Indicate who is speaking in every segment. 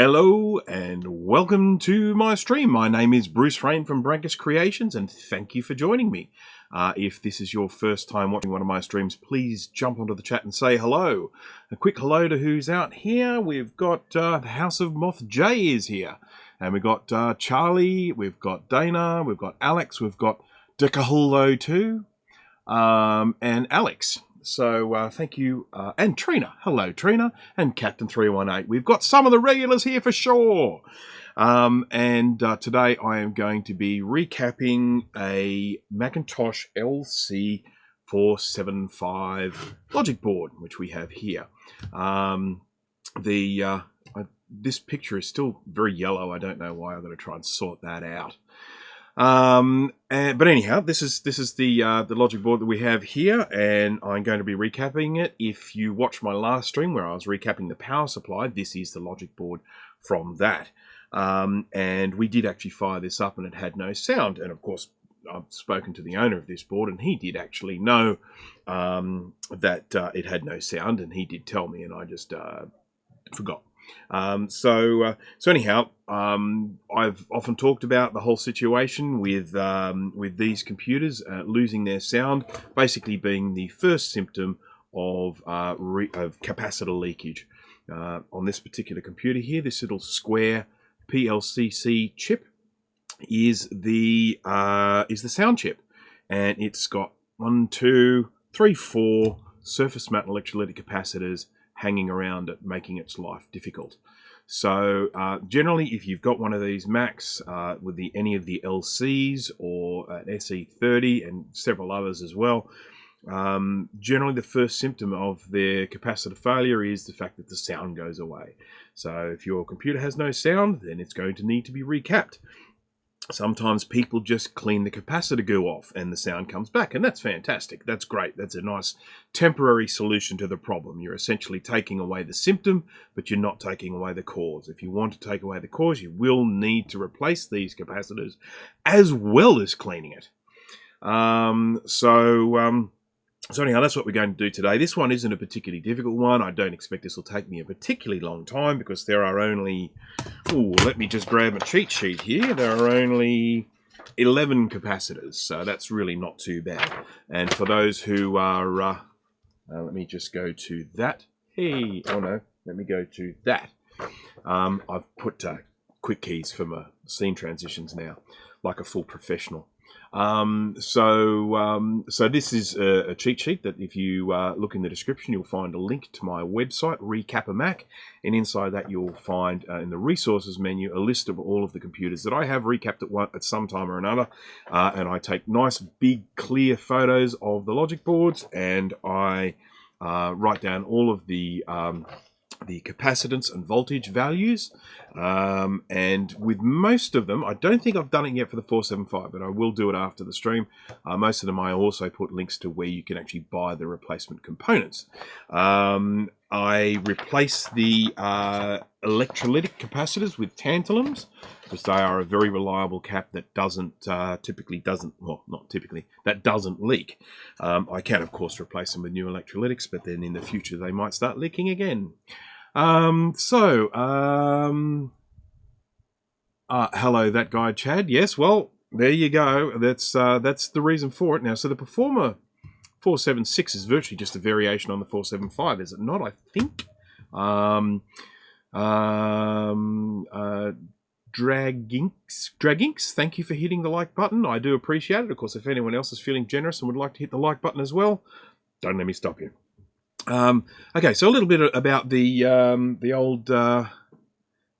Speaker 1: Hello and welcome to my stream. My name is Bruce Frayne from Brankus Creations and thank you for joining me. If this is your first time watching one of my streams, please jump onto the chat and say hello. A quick hello to who's out here. We've got the House of Moth J is here. And we've got Charlie, we've got Dana, we've got Alex, we've got Decahullo too, and Alex. So thank you, and Trina. Hello, Trina, and Captain318. We've got some of the regulars here for sure. Today I am going to be recapping a Macintosh LC 475 logic board, which we have here. This picture is still very yellow. I don't know why. I've got to try and sort that out. But anyhow, this is the logic board that we have here, and I'm going to be recapping it. If you watched my last stream where I was recapping the power supply, this is the logic board from that. And we did actually fire this up and it had no sound. And of course, I've spoken to the owner of this board and he did actually know that it had no sound, and he did tell me, and I just forgot. So anyhow, I've often talked about the whole situation with these computers losing their sound, basically being the first symptom of capacitor leakage. On this particular computer here, this little square PLCC chip is the sound chip, and it's got 1, 2, 3, 4 surface mount electrolytic capacitors hanging around it, making its life difficult. So generally, if you've got one of these Macs with any of the LCs or an SE30 and several others as well, generally the first symptom of their capacitor failure is the fact that the sound goes away. So if your computer has no sound, then it's going to need to be recapped. Sometimes people just clean the capacitor goo off and the sound comes back, and that's fantastic. That's great. That's a nice temporary solution to the problem. You're essentially taking away the symptom, but you're not taking away the cause. If you want to take away the cause, you will need to replace these capacitors as well as cleaning it. So anyhow, that's what we're going to do today. This one isn't a particularly difficult one. I don't expect this will take me a particularly long time because there are only, let me just grab a cheat sheet here. There are only 11 capacitors, so that's really not too bad. And for those who are, let me just go to that. Hey, oh no, let me go to that. I've put quick keys for my scene transitions now, like a full professional. So this is a cheat sheet that if you look in the description, you'll find a link to my website, Recap a Mac, and inside that you'll find in the resources menu a list of all of the computers that I have recapped at some time or another, and I take nice big clear photos of the logic boards, and I write down all of the capacitance and voltage values, and with most of them, I don't think I've done it yet for the 475, but I will do it after the stream. Most of them I also put links to where you can actually buy the replacement components. I replace the electrolytic capacitors with Tantalums, because they are a very reliable cap that doesn't leak. I can of course replace them with new electrolytics, but then in the future they might start leaking again. Hello, that guy Chad. Yes, well, there you go. That's the reason for it. Now, so the Performer 476 is virtually just a variation on the 475, is it not? I think. Draginks, thank you for hitting the like button. I do appreciate it. Of course, if anyone else is feeling generous and would like to hit the like button as well, don't let me stop you. Okay, so a little bit about the old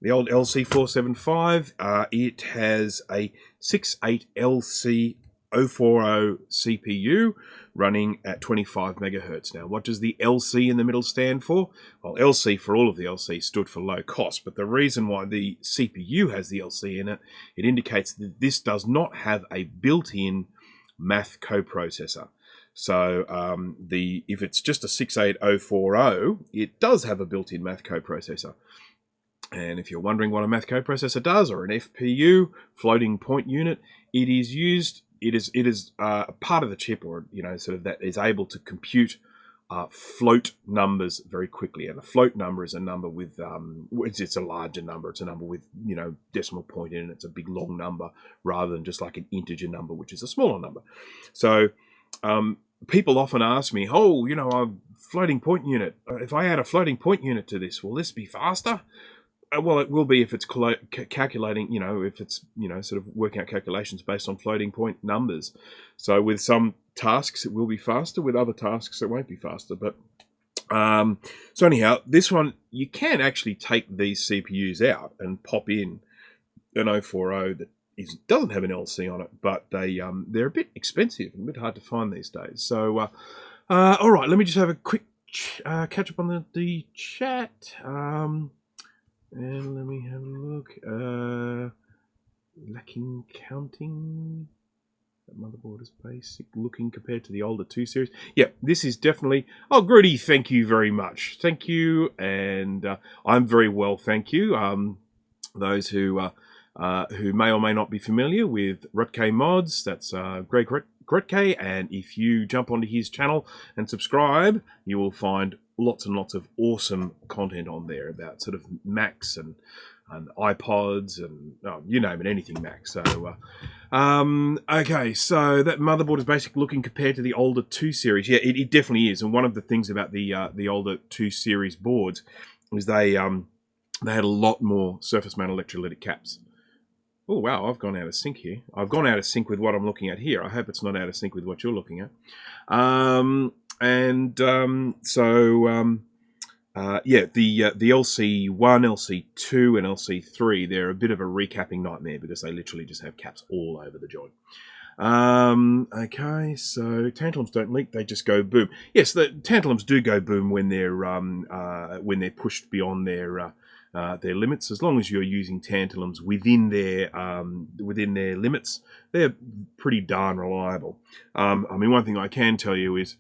Speaker 1: LC 475. It has a 68LC 040 CPU running at 25 megahertz. Now, what does the LC in the middle stand for? Well, LC for all of the LC stood for low cost, but the reason why the CPU has the LC in it, it indicates that this does not have a built-in math coprocessor. So if it's just a 68040, it does have a built-in math coprocessor. And if you're wondering what a math coprocessor does, or an FPU, floating point unit, it is part of the chip, or sort of that is able to compute float numbers very quickly. And a float number is a number with, it's a larger number. It's a number with, decimal point in it. It's a big long number rather than just like an integer number, which is a smaller number. So people often ask me, oh, a floating point unit. If I add a floating point unit to this, will this be faster? Well, it will be if it's calculating, if it's, sort of working out calculations based on floating point numbers. So with some tasks, it will be faster. With other tasks, it won't be faster. But so anyhow, this one, you can actually take these CPUs out and pop in an 040 that doesn't have an LC on it, but they're a bit expensive and a bit hard to find these days. So, all right, let me just have a quick catch up on the chat. And let me have a look. Lacking counting. That motherboard is basic looking compared to the older 2 series. Yeah, this is definitely... Oh, Gritty, thank you very much. Thank you. And I'm very well, thank you. Those who may or may not be familiar with Rutke Mods, that's Greg Rutke. And if you jump onto his channel and subscribe, you will find lots and lots of awesome content on there about sort of Macs and iPods and you name it, anything Mac. So, okay, so that motherboard is basically looking compared to the older 2 series. Yeah, it definitely is. And one of the things about the older 2 series boards is they had a lot more surface mount electrolytic caps. Oh wow, I've gone out of sync here. I've gone out of sync with what I'm looking at here. I hope it's not out of sync with what you're looking at. Yeah, the LC1, LC2, and LC3, they're a bit of a recapping nightmare because they literally just have caps all over the joint. Okay, so tantalums don't leak; they just go boom. Yes, the tantalums do go boom when they're pushed beyond their limits. As long as you're using tantalums within their limits, they're pretty darn reliable. I mean, one thing I can tell you is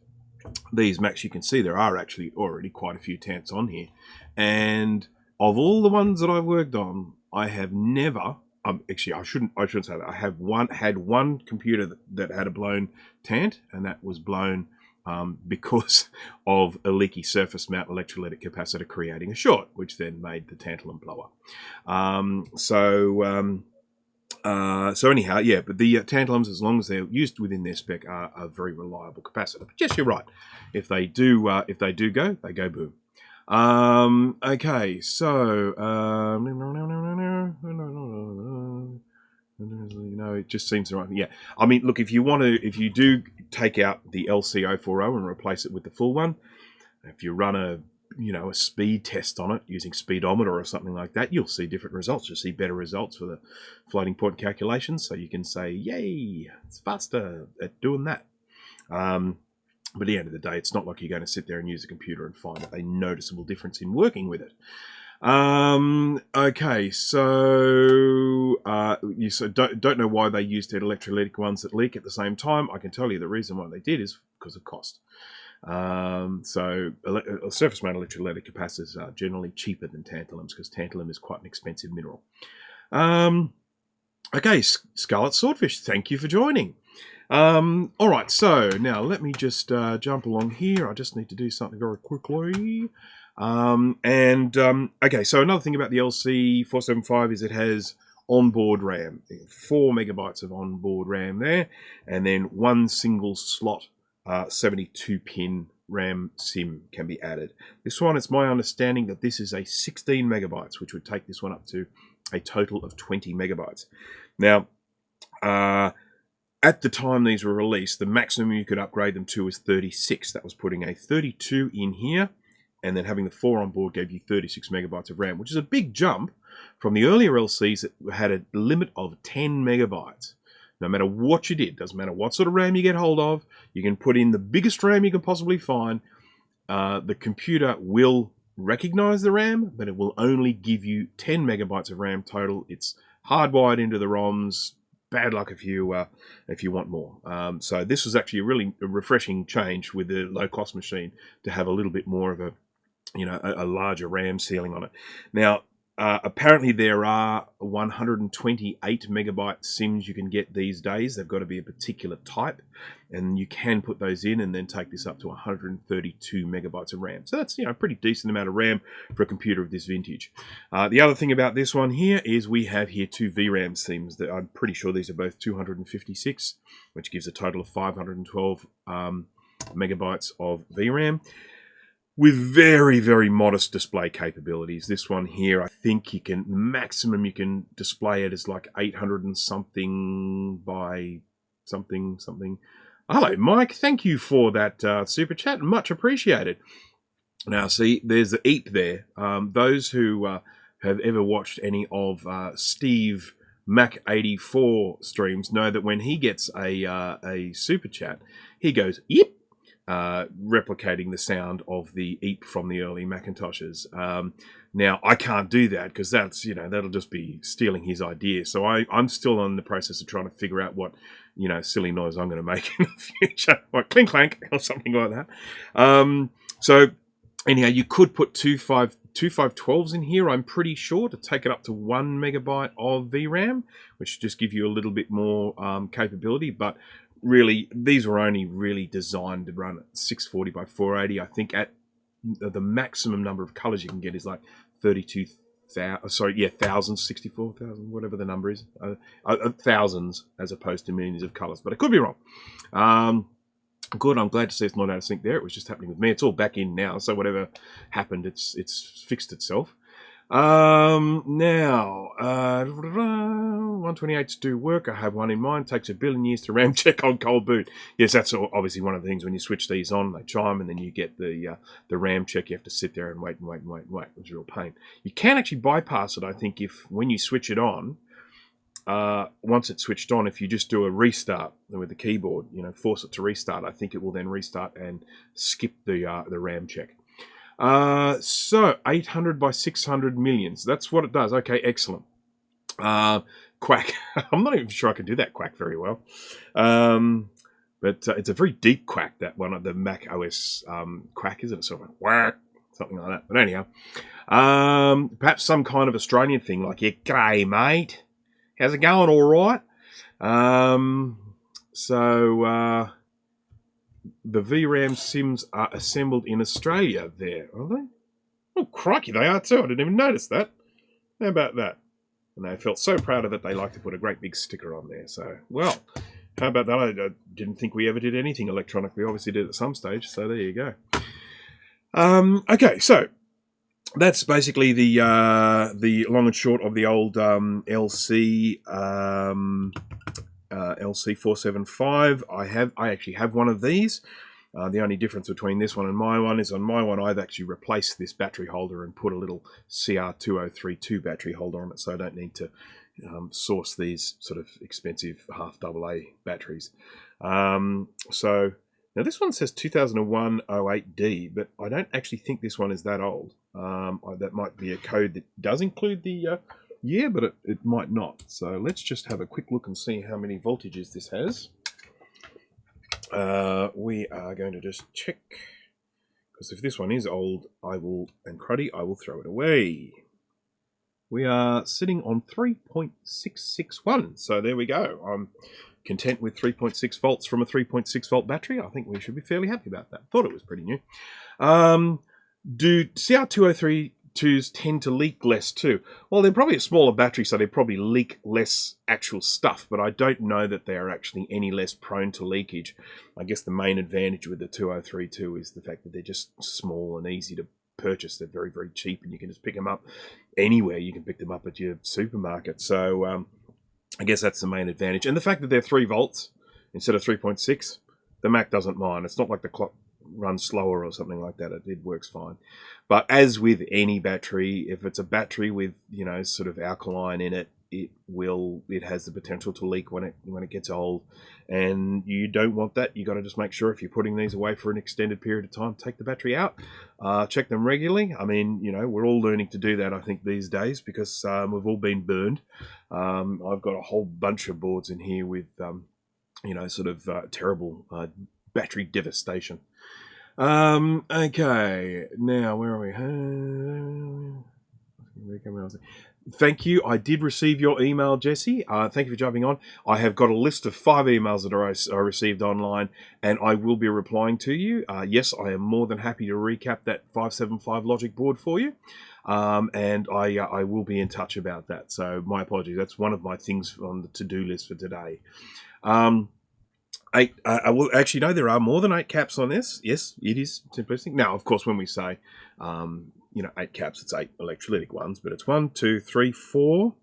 Speaker 1: these Macs, you can see there are actually already quite a few tants on here, and of all the ones that I've worked on, I have never. Actually, I shouldn't say that. I have had one computer that had a blown tant, and that was blown because of a leaky surface mount electrolytic capacitor creating a short, which then made the tantalum blow up. So anyhow, yeah, but the tantalums, as long as they're used within their spec, are a very reliable capacitor. But yes, you're right. If they do go, they go boom. Okay, so it just seems right. Yeah, I mean, look, if you do take out the LC040 and replace it with the full one, if you run a speed test on it using speedometer or something like that, you'll see different results. You'll see better results for the floating point calculations. So you can say, yay, it's faster at doing that. But at the end of the day, it's not like you're going to sit there and use a computer and find a noticeable difference in working with it. Okay, so you don't know why they used their electrolytic ones that leak at the same time. I can tell you the reason why they did is because of cost. So surface mount electrolytic capacitors are generally cheaper than tantalums because tantalum is quite an expensive mineral. Okay, Scarlet Swordfish, thank you for joining. All right, so now let me just jump along here. I just need to do something very quickly. Okay, so another thing about the LC475 is it has onboard RAM, 4 megabytes of onboard RAM there, and then one single slot 72-pin RAM SIM can be added. This one, it's my understanding that this is a 16 megabytes, which would take this one up to a total of 20 megabytes. Now, at the time these were released, the maximum you could upgrade them to was 36. That was putting a 32 in here, and then having the 4 on board gave you 36 megabytes of RAM, which is a big jump from the earlier LCs that had a limit of 10 megabytes. No matter what you did, doesn't matter what sort of RAM you get hold of, you can put in the biggest RAM you can possibly find. The computer will recognize the RAM, but it will only give you 10 megabytes of RAM total. It's hardwired into the ROMs. Bad luck if you want more. So this was actually a really refreshing change with the low-cost machine to have a little bit more of a larger RAM ceiling on it. Now, Apparently there are 128 megabyte SIMs you can get these days. They've got to be a particular type, and you can put those in and then take this up to 132 megabytes of RAM. So that's, you know, a pretty decent amount of RAM for a computer of this vintage. The other thing about this one here is we have here two VRAM SIMs. That I'm pretty sure these are both 256, which gives a total of 512 megabytes of VRAM, with very, very modest display capabilities. This one here, I think you can, maximum you can display it as like 800 and something by something. Hello, Mike. Thank you for that super chat. Much appreciated. Now, see, there's the EAP there. Those who have ever watched any of Steve Mac 84 streams know that when he gets a super chat, he goes, "Yep," replicating the sound of the EAP from the early Macintoshes. Now, I can't do that because that's, you know, that'll just be stealing his idea. So I'm still in the process of trying to figure out what, you know, silly noise I'm going to make in the future, like clink clank or something like that. So anyhow, you could put two 512s in here, I'm pretty sure, to take it up to 1 megabyte of VRAM, which just give you a little bit more capability. But really, these were only really designed to run at 640 by 480. I think at the maximum number of colors you can get is like 32,000, sorry, yeah, thousands, 64,000, whatever the number is. Thousands as opposed to millions of colors, but I could be wrong. Good, I'm glad to see it's not out of sync there. It was just happening with me. It's all back in now, so whatever happened, it's fixed itself. Now, 128s do work. I have one in mind. Takes 1 billion years to RAM check on cold boot. Yes, that's obviously one of the things when you switch these on, they chime, and then you get the RAM check. You have to sit there and wait. It's a real pain. You can actually bypass it, I think, if when you switch it on, once it's switched on, if you just do a restart with the keyboard, you know, force it to restart, I think it will then restart and skip the RAM check. So 800 by 600 millions. That's what it does. Okay, excellent. Quack. I'm not even sure I can do that quack very well. But it's a very deep quack, that one of the Mac OS quack, isn't it? Sort of like whack, something like that. But anyhow, perhaps some kind of Australian thing like, yeah, g'day, mate. How's it going? All right. The VRAM SIMs are assembled in Australia there, are they? Oh, crikey, they are too. I didn't even notice that. How about that? And they felt so proud of it, they like to put a great big sticker on there. So, well, how about that? I didn't think we ever did anything electronic. We obviously did at some stage, so there you go. Okay, so that's basically the long and short of the old LC LC475. I actually have one of these. The only difference between this one and my one is on my one I've actually replaced this battery holder and put a little CR2032 battery holder on it, so I don't need to source these sort of expensive half AA batteries. So now this one says 2001 08D, but I don't actually think this one is that old. That might be a code that does include the year, but it might not. So let's just have a quick look and see how many voltages this has. We are going to just check, because if this one is old, I will throw it away. We are sitting on 3.661, so there we go. I'm content with 3.6 volts from a 3.6 volt battery. I think we should be fairly happy about that. Thought it was pretty new. Do CR2032s tend to leak less too? Well, they're probably a smaller battery, so they probably leak less actual stuff, but I don't know that they are actually any less prone to leakage. I guess the main advantage with the 2032 is the fact that they're just small and easy to purchase. They're very, very cheap, and you can just pick them up anywhere. You can pick them up at your supermarket. So I guess that's the main advantage. And the fact that they're 3 volts instead of 3.6, the Mac doesn't mind. It's not like the clock runs slower or something like that. It works fine. But as with any battery, if it's a battery with, you know, sort of alkaline in it, it has the potential to leak when it gets old, and you don't want that. You got to just make sure if you're putting these away for an extended period of time, take the battery out, check them regularly. I mean, you know, we're all learning to do that, I think, these days, because we've all been burned. I've got a whole bunch of boards in here with you know, sort of terrible battery devastation. Okay, now where are we? Thank you. I did receive your email, Jesse. Thank you for jumping on. I have got a list of 5 emails that I received online, and I will be replying to you. Yes, I am more than happy to recap that 575 logic board for you. And I will be in touch about that. So my apologies. That's one of my things on the to-do list for today. 8. I will actually know there are more than 8 caps on this. Yes, it is simplistic. Now, of course, when we say 8 caps, it's 8 electrolytic ones, but it's 1, 2, 3, 4,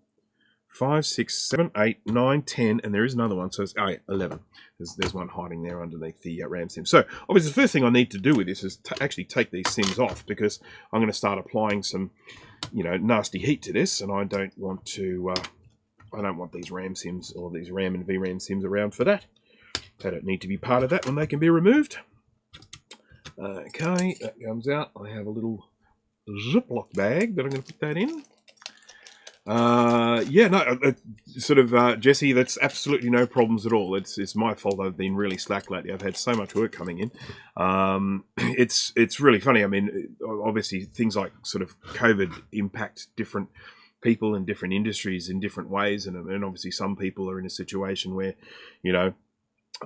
Speaker 1: 5, 6, 7, 8, 9, 10, and there is another one, so it's 11. There's one hiding there underneath the RAM sim. So obviously the first thing I need to do with this is to actually take these sims off, because I'm going to start applying some nasty heat to this, and I don't want to I don't want these RAM sims or these RAM and VRAM sims around for that. They don't need to be part of that when they can be removed. Okay, that comes out. I have a little Ziploc bag that I'm going to put that in. Jesse, that's absolutely no problems at all. It's my fault. I've been really slack lately. I've had so much work coming in. It's really funny. I mean, obviously things like sort of COVID impact different people in different industries in different ways, and obviously some people are in a situation where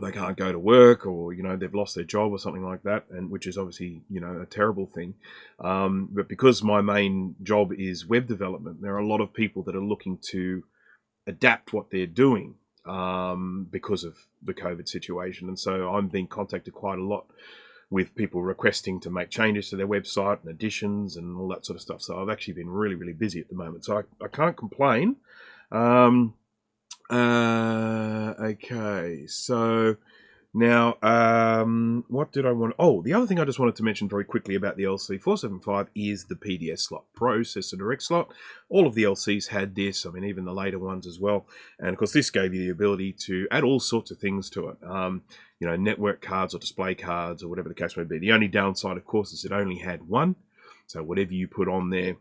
Speaker 1: they can't go to work, or they've lost their job or something like that, and which is obviously a terrible thing. But because my main job is web development, there are a lot of people that are looking to adapt what they're doing because of the COVID situation, and so I'm being contacted quite a lot with people requesting to make changes to their website and additions and all that sort of stuff. So I've actually been really, really busy at the moment, so I can't complain. Okay, so now, what did I want? Oh, the other thing I just wanted to mention very quickly about the LC475 is the PDS slot, processor direct slot. All of the LCs had this, I mean, even the later ones as well. And of course, this gave you the ability to add all sorts of things to it. Network cards or display cards or whatever the case may be. The only downside, of course, is it only had one. So whatever you put on there,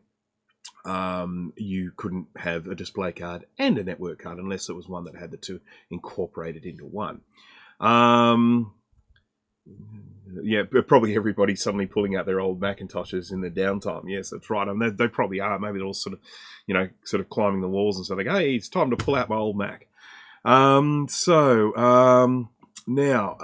Speaker 1: you couldn't have a display card and a network card unless it was one that had the two incorporated into one. Yeah, probably everybody suddenly pulling out their old Macintoshes in the downtime. Yes, that's right. I mean, they probably are. Maybe they're all sort of climbing the walls and so they go, hey, it's time to pull out my old Mac. Now,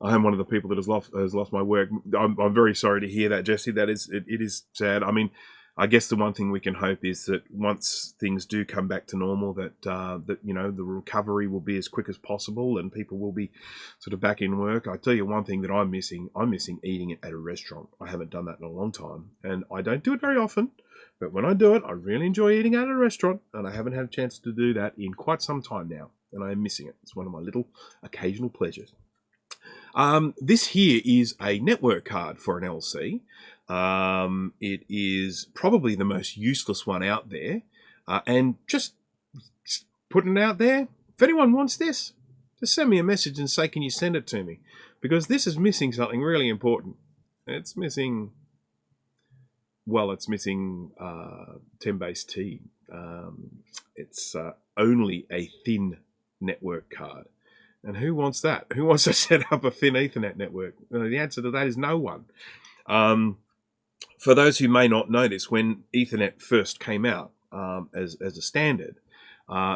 Speaker 1: I am one of the people that has lost my work. I'm very sorry to hear that, Jesse. It is sad. I mean, I guess the one thing we can hope is that once things do come back to normal, that the recovery will be as quick as possible and people will be sort of back in work. I tell you one thing that I'm missing eating it at a restaurant. I haven't done that in a long time, and I don't do it very often. But when I do it, I really enjoy eating at a restaurant, and I haven't had a chance to do that in quite some time now, and I am missing it. It's one of my little occasional pleasures. This here is a network card for an LC. It is probably the most useless one out there, and just putting it out there, if anyone wants this, just send me a message and say, can you send it to me? Because this is missing something really important. It's missing 10 base T. It's only a thin network card. And who wants that? Who wants to set up a thin Ethernet network? The answer to that is no one. For those who may not know this, when Ethernet first came out as a standard,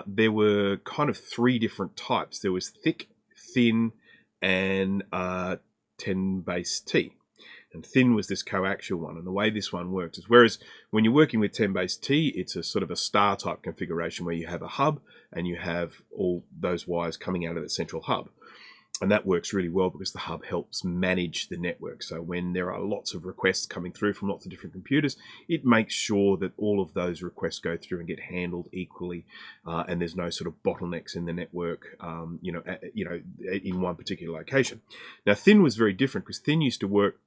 Speaker 1: there were kind of 3 different types. There was thick, thin, and 10 base T. And thin was this coaxial one. And the way this one works is, whereas when you're working with 10 base T, it's a sort of a star type configuration where you have a hub and you have all those wires coming out of the central hub. And that works really well because the hub helps manage the network. So when there are lots of requests coming through from lots of different computers, it makes sure that all of those requests go through and get handled equally, and there's no sort of bottlenecks in the network, in one particular location. Now, thin was very different because thin used to work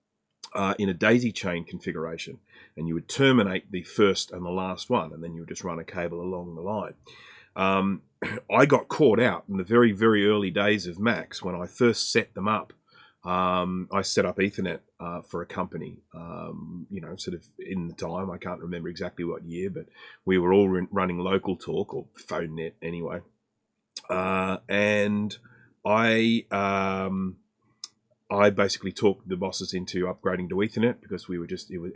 Speaker 1: in a daisy chain configuration, and you would terminate the first and the last one, and then you would just run a cable along the line. I got caught out in the very, very early days of Macs when I first set them up. I set up Ethernet for a company, sort of in the time. I can't remember exactly what year, but we were all running Local Talk or PhoneNet anyway. And I I basically talked the bosses into upgrading to Ethernet because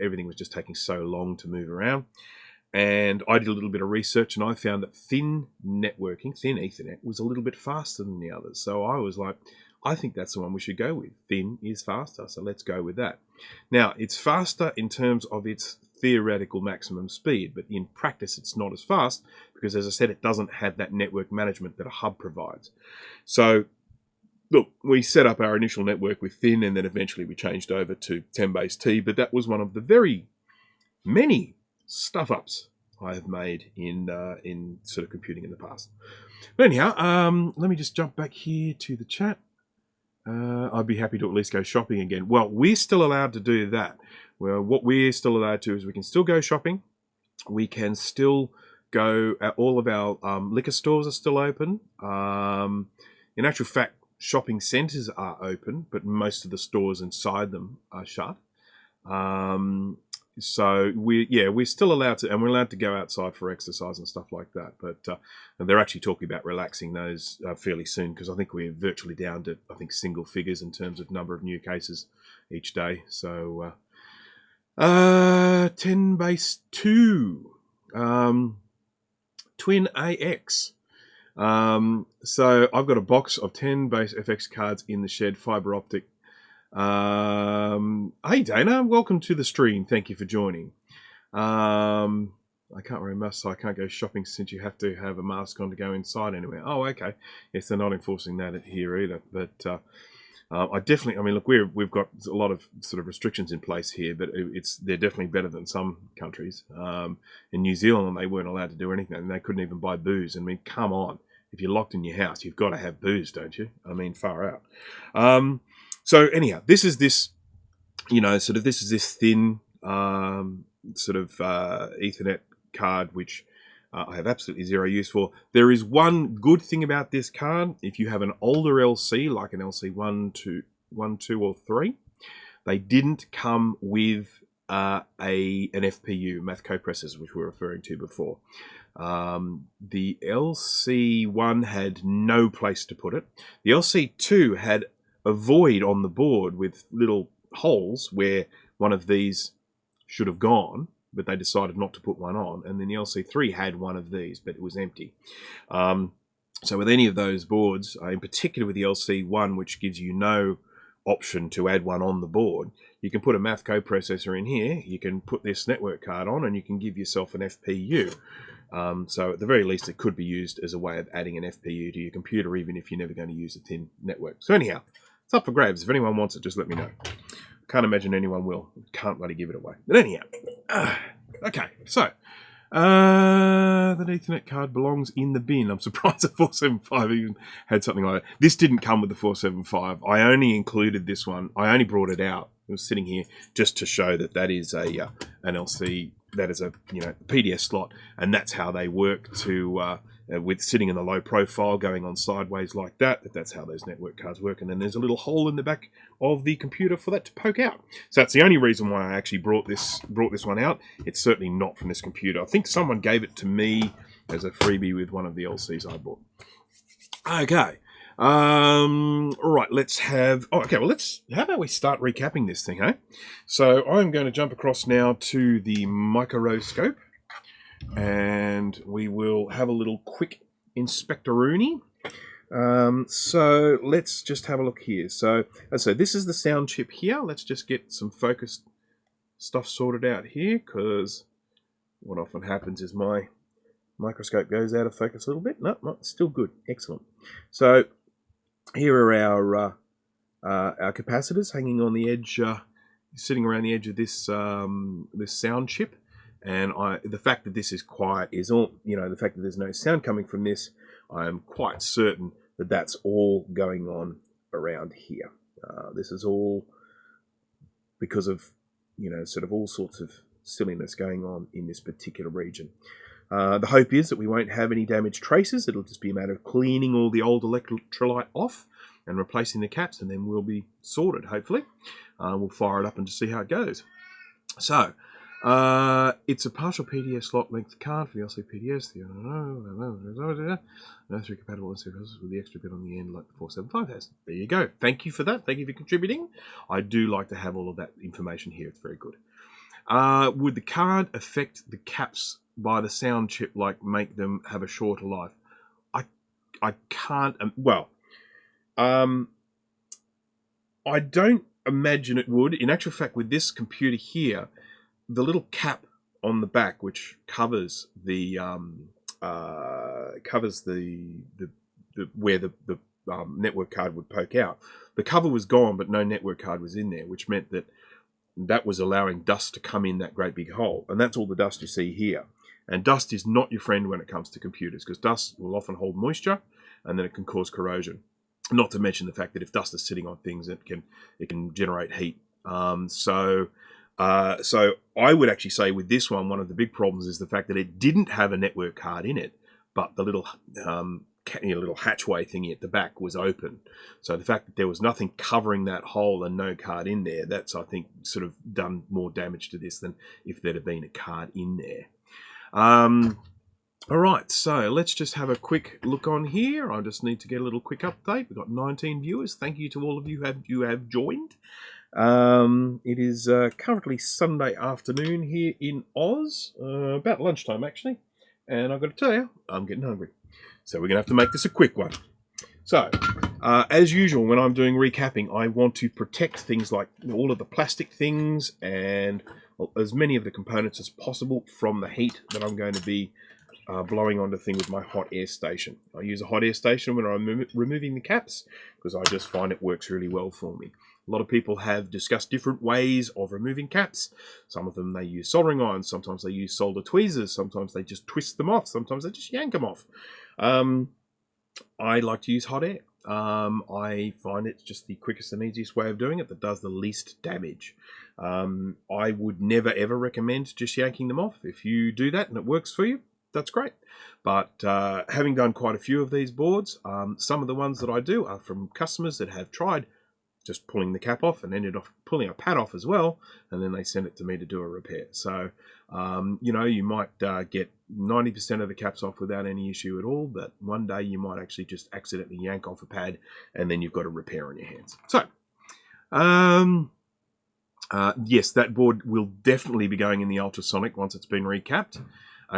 Speaker 1: everything was just taking so long to move around. And I did a little bit of research, and I found that thin Ethernet, was a little bit faster than the others. So I was like, I think that's the one we should go with. Thin is faster, so let's go with that. Now, it's faster in terms of its theoretical maximum speed, but in practice it's not as fast because, as I said, it doesn't have that network management that a hub provides. So, look, we set up our initial network with thin, and then eventually we changed over to 10 base T, but that was one of the very many stuff-ups I have made in sort of computing in the past. But anyhow, let me just jump back here to the chat. I'd be happy to at least go shopping again. Well, we're still allowed to do that. Well, what we're still allowed to is we can still go shopping. We can still go, all of our liquor stores are still open. In actual fact, shopping centres are open, but most of the stores inside them are shut. So we're still allowed to, and we're allowed to go outside for exercise and stuff like that. But they're actually talking about relaxing those fairly soon, because I think we're virtually down to, I think, single figures in terms of number of new cases each day. So 10 base 2, Twin AX. So I've got a box of 10 base FX cards in the shed, fiber optic. Hey Dana, welcome to the stream. Thank you for joining. I can't wear a mask, so I can't go shopping since you have to have a mask on to go inside anywhere. Oh, okay. Yes, they're not enforcing that here either. But I mean, look, we've got a lot of sort of restrictions in place here, but they're definitely better than some countries. In New Zealand, they weren't allowed to do anything, and they couldn't even buy booze. I mean, come on. If you're locked in your house, you've got to have booze, don't you? I mean, far out. So anyhow, this is this thin Ethernet card, which I have absolutely zero use for. There is one good thing about this card. If you have an older LC, like an LC 1, 2, or 3, they didn't come with an FPU, math coprocessor, which we were referring to before. The LC1 had no place to put it. The LC2 had a void on the board with little holes where one of these should have gone, but they decided not to put one on. And then the LC3 had one of these, but it was empty. So with any of those boards, in particular with the LC1, which gives you no option to add one on the board, you can put a math coprocessor in here, you can put this network card on, and you can give yourself an FPU. So at the very least, it could be used as a way of adding an FPU to your computer, even if you're never going to use a thin network. So anyhow, it's up for grabs. If anyone wants it, just let me know. Can't imagine anyone will. Can't bloody give it away. But anyhow, okay. So that Ethernet card belongs in the bin. I'm surprised the 475 even had something like that. This didn't come with the 475. I only included this one. I only brought it out. It was sitting here just to show that is an LC. That is a PDS slot, and that's how they work to with sitting in the low profile, going on sideways like that. That's how those network cards work. And then there's a little hole in the back of the computer for that to poke out. So that's the only reason why I actually brought this one out. It's certainly not from this computer. I think someone gave it to me as a freebie with one of the LCs I bought. Okay. All right, how about we start recapping this thing, eh? So I'm going to jump across now to the microscope, and we will have a little quick inspectoroonie. So let's just have a look here. So this is the sound chip here. Let's just get some focused stuff sorted out here, because what often happens is my microscope goes out of focus a little bit. No, it's still good. Excellent. So here are our capacitors hanging on the edge, sitting around the edge of this this sound chip. And the fact that this is quiet is all, the fact that there's no sound coming from this, I am quite certain that that's all going on around here. This is all because of, sort of all sorts of silliness going on in this particular region. The hope is that we won't have any damaged traces. It'll just be a matter of cleaning all the old electrolyte off and replacing the caps, and then we'll be sorted, hopefully. We'll fire it up and just see how it goes. So, It's a partial PDS slot length card for the LC PDS. No 3 compatible LC with the extra bit on the end like the 475 has. There you go. Thank you for that. Thank you for contributing. I do like to have all of that information here. It's very good. Would the card affect the caps by the sound chip, like make them have a shorter life? I can't. I don't imagine it would. In actual fact, with this computer here, the little cap on the back, which covers the where the network card would poke out, the cover was gone, but no network card was in there, which meant that was allowing dust to come in that great big hole, and that's all the dust you see here. And dust is not your friend when it comes to computers, because dust will often hold moisture, and then it can cause corrosion. Not to mention the fact that if dust is sitting on things, it can generate heat. So I would actually say with this one of the big problems is the fact that it didn't have a network card in it, but the little little hatchway thingy at the back was open. So the fact that there was nothing covering that hole and no card in there, that's, I think, sort of done more damage to this than if there'd have been a card in there. All right, so let's just have a quick look on here. I just need to get a little quick update. We've got 19 viewers. Thank you to all of you who have joined. It is currently Sunday afternoon here in Oz, about lunchtime actually, and I've got to tell you, I'm getting hungry. So we're going to have to make this a quick one. So, as usual, when I'm doing recapping, I want to protect things like all of the plastic things and as many of the components as possible from the heat that I'm going to be blowing on the thing with my hot air station. I use a hot air station when I'm removing the caps because I just find it works really well for me. A lot of people have discussed different ways of removing caps. Some of them they use soldering irons, sometimes they use solder tweezers, sometimes they just twist them off, sometimes they just yank them off. I like to use hot air. I find it's just the quickest and easiest way of doing it that does the least damage. I would never ever recommend just yanking them off. If you do that and it works for you, that's great. But having done quite a few of these boards, some of the ones that I do are from customers that have tried just pulling the cap off and ended up pulling a pad off as well, and then they send it to me to do a repair. So, you might get 90% of the caps off without any issue at all, but one day you might actually just accidentally yank off a pad, and then you've got a repair on your hands. So, yes, that board will definitely be going in the ultrasonic once it's been recapped.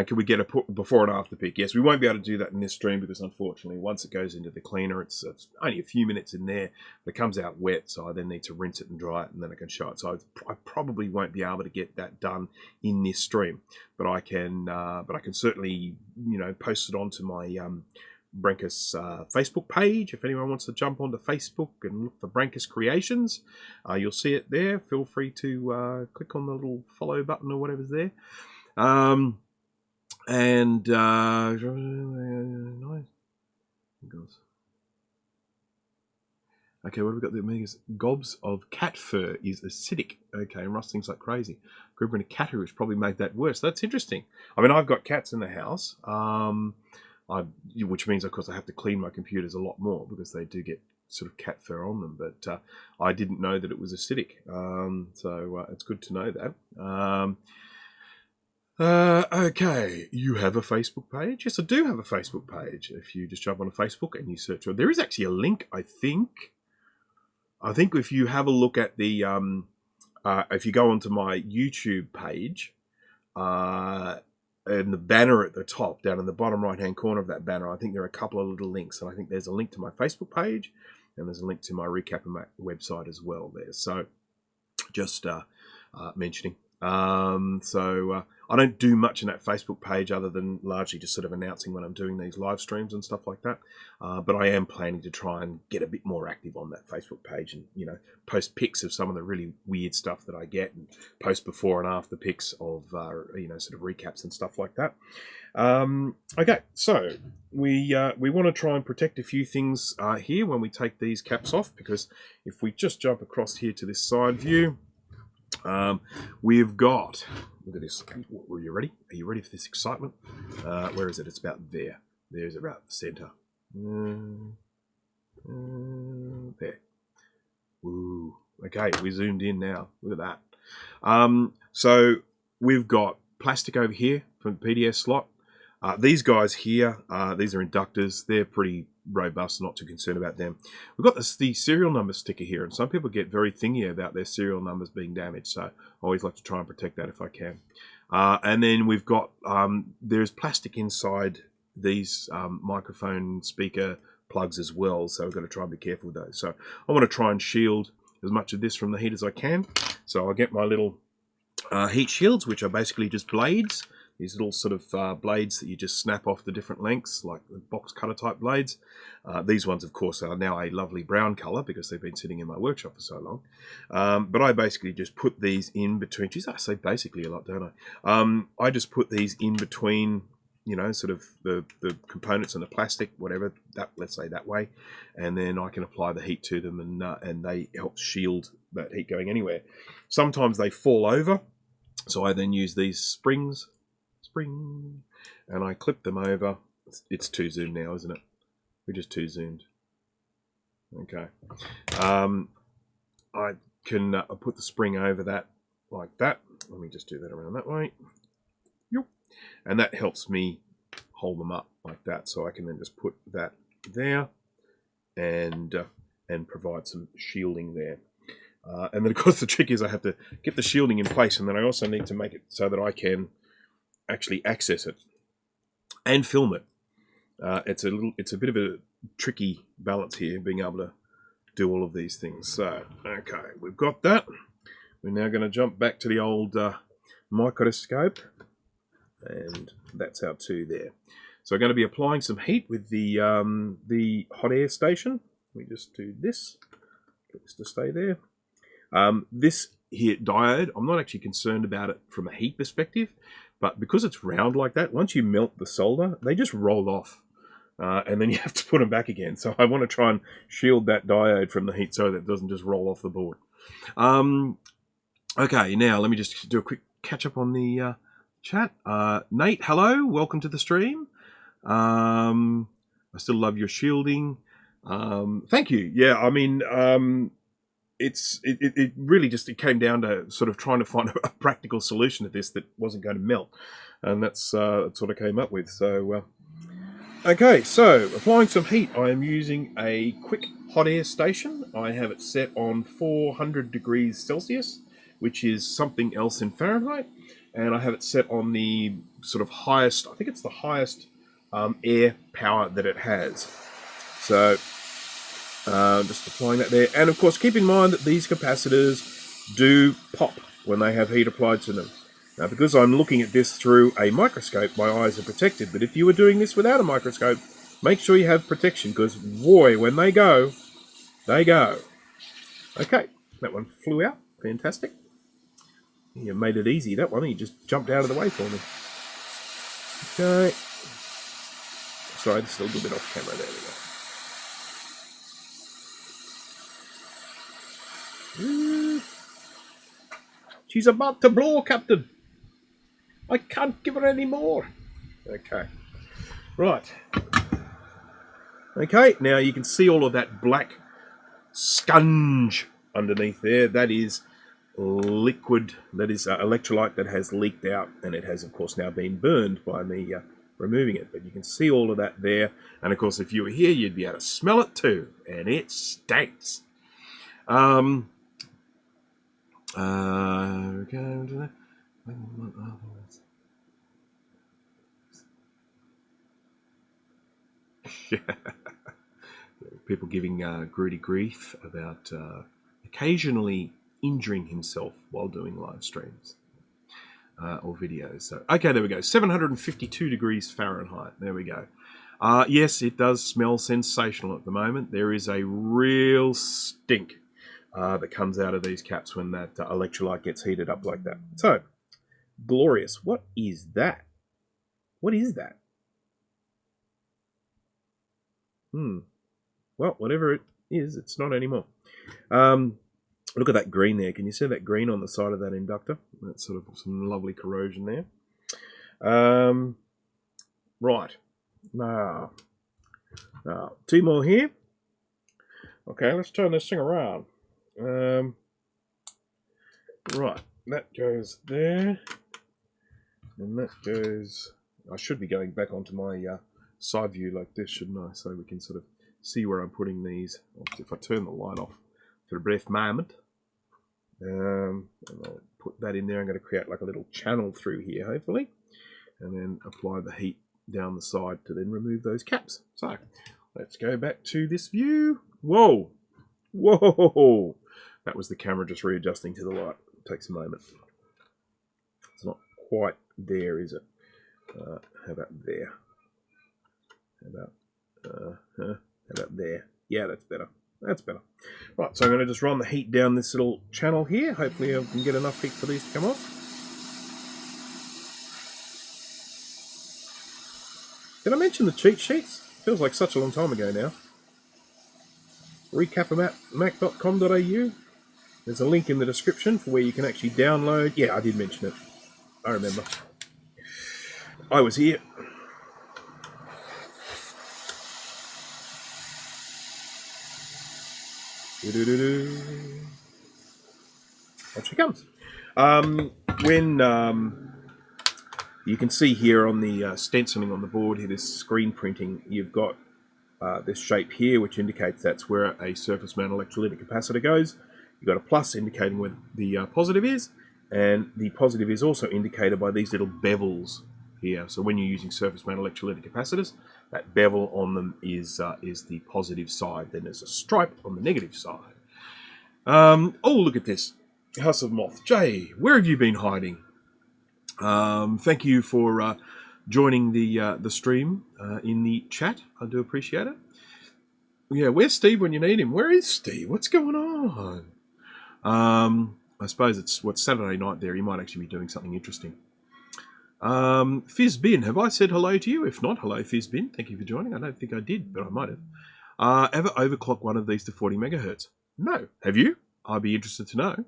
Speaker 1: Can we get a before and after pic? Yes, we won't be able to do that in this stream because unfortunately once it goes into the cleaner, it's only a few minutes in there. It comes out wet, so I then need to rinse it and dry it, and then I can show it. So I probably won't be able to get that done in this stream, but I can certainly post it onto my Brankus Facebook page. If anyone wants to jump onto Facebook and look for Brankus Creations, you'll see it there. Feel free to click on the little follow button or whatever's there. Nice. Okay, what have we got? The omegas. Gobs of cat fur is acidic. Okay, and rustings like crazy. Group in a cat which probably made that worse. That's interesting. I mean, I've got cats in the house, which means, of course, I have to clean my computers a lot more because they do get sort of cat fur on them. But I didn't know that it was acidic, so it's good to know that. Okay, you have a Facebook page? Yes, I do have a Facebook page. If you just jump on Facebook and you search, there is actually a link, I think if you have a look at the, if you go onto my YouTube page, and the banner at the top, down in the bottom right-hand corner of that banner, I think there are a couple of little links, and I think there's a link to my Facebook page, and there's a link to my Recap website as well there. So, just mentioning. I don't do much in that Facebook page other than largely just sort of announcing when I'm doing these live streams and stuff like that. But I am planning to try and get a bit more active on that Facebook page and, post pics of some of the really weird stuff that I get and post before and after pics of, sort of recaps and stuff like that. Okay, so we want to try and protect a few things here when we take these caps off, because if we just jump across here to this side view, we've got, look at this. Are you ready? Are you ready for this excitement? Where is it? It's about there. There's about the center. There. Ooh. Okay, we zoomed in now. Look at that. So we've got plastic over here from the PDS slot. These guys here, these are inductors. They're pretty robust, not too concerned about them. We've got the serial number sticker here, and some people get very thingy about their serial numbers being damaged, so I always like to try and protect that if I can. And then we've got, there's plastic inside these microphone speaker plugs as well, so we've got to try and be careful with those. So I want to try and shield as much of this from the heat as I can. So I'll get my little heat shields, which are basically just blades. These little sort of blades that you just snap off the different lengths, like the box cutter type blades. These ones, of course, are now a lovely brown color because they've been sitting in my workshop for so long. But I basically just put these in between. Geez, I say basically a lot, don't I? I just put these in between, you know, sort of the components and the plastic, whatever, that, let's say that way. And then I can apply the heat to them, and they help shield that heat going anywhere. Sometimes they fall over, so I then use these springs, and I clip them over. It's too zoomed now, isn't it? We're just too zoomed. Okay. I can put the spring over that like that. Let me just do that around that way. And that helps me hold them up like that. So I can then just put that there and provide some shielding there. And then, of course, the trick is I have to get the shielding in place, and then I also need to make it so that I can actually access it and film it. It's a bit of a tricky balance here, being able to do all of these things. So, okay, we've got that. We're now going to jump back to the old microscope, and that's our two there. So we're going to be applying some heat with the hot air station. We just do this, get this to stay there. This here diode, I'm not actually concerned about it from a heat perspective, but because it's round like that, once you melt the solder, they just roll off, and then you have to put them back again. So I want to try and shield that diode from the heat so that it doesn't just roll off the board. Okay, now let me just do a quick catch up on the chat. Nate, hello, welcome to the stream. I still love your shielding. Thank you. Yeah, I mean, it really just came down to sort of trying to find a practical solution to this that wasn't going to melt, and that's what I came up with. So okay, so applying some heat. I am using a quick hot air station. I have it set on 400 degrees Celsius, which is something else in Fahrenheit, and I have it set on the sort of highest, I think it's the highest air power that it has. So just applying that there. And of course, keep in mind that these capacitors do pop when they have heat applied to them. Now, because I'm looking at this through a microscope, my eyes are protected. But if you were doing this without a microscope, make sure you have protection, because boy, when they go, they go. Okay, that one flew out. Fantastic. You made it easy, that one. You just jumped out of the way for me. Okay. Sorry, this is a little bit off camera. There we go. She's about to blow, Captain. I can't give her any more. Okay. Right. Okay, now you can see all of that black scunge underneath there. That is liquid, that is electrolyte that has leaked out, and it has, of course, now been burned by me removing it. But you can see all of that there. And, of course, if you were here, you'd be able to smell it too. And it stinks. Okay. People giving Grudy grief about occasionally injuring himself while doing live streams or videos. So, okay, there we go. 752 degrees Fahrenheit. There we go. Yes, it does smell sensational at the moment. There is a real stink that comes out of these caps when that electrolyte gets heated up like that. So, glorious. What is that? What is that? Well, whatever it is, it's not anymore. Look at that green there. Can you see that green on the side of that inductor? That's sort of some lovely corrosion there. Right. Now, two more here. Okay, let's turn this thing around. Right, that goes there. And that goes... I should be going back onto my side view like this, shouldn't I? So we can sort of see where I'm putting these. If I turn the light off for a brief moment, and I'll put that in there. I'm going to create like a little channel through here, hopefully, and then apply the heat down the side to then remove those caps. So let's go back to this view. Whoa! Whoa! That was the camera just readjusting to the light. It takes a moment. It's not quite there, is it? How about there? How about there? Yeah, that's better. That's better. Right, so I'm going to just run the heat down this little channel here. Hopefully I can get enough heat for these to come off. Did I mention the cheat sheets? Feels like such a long time ago now. Recapamat.mac.com.au. There's a link in the description for where you can actually download. Yeah, I did mention it. I remember. I was here. Off she comes. You can see here on the stenciling on the board here, this screen printing, you've got this shape here, which indicates that's where a surface mount electrolytic capacitor goes. You've got a plus indicating where the positive is, and the positive is also indicated by these little bevels here. So when you're using surface mount electrolytic capacitors, that bevel on them is the positive side. Then there's a stripe on the negative side. Oh, look at this. House of Moth. Jay, where have you been hiding? Thank you for joining the stream in the chat. I do appreciate it. Yeah, where's Steve when you need him? Where is Steve? What's going on? I suppose it's Saturday night there. He might actually be doing something interesting. Fizzbin, have I said hello to you? If not, hello Fizzbin. Thank you for joining. I don't think I did, but I might have. Ever overclock one of these to 40 megahertz? No. Have you? I'd be interested to know.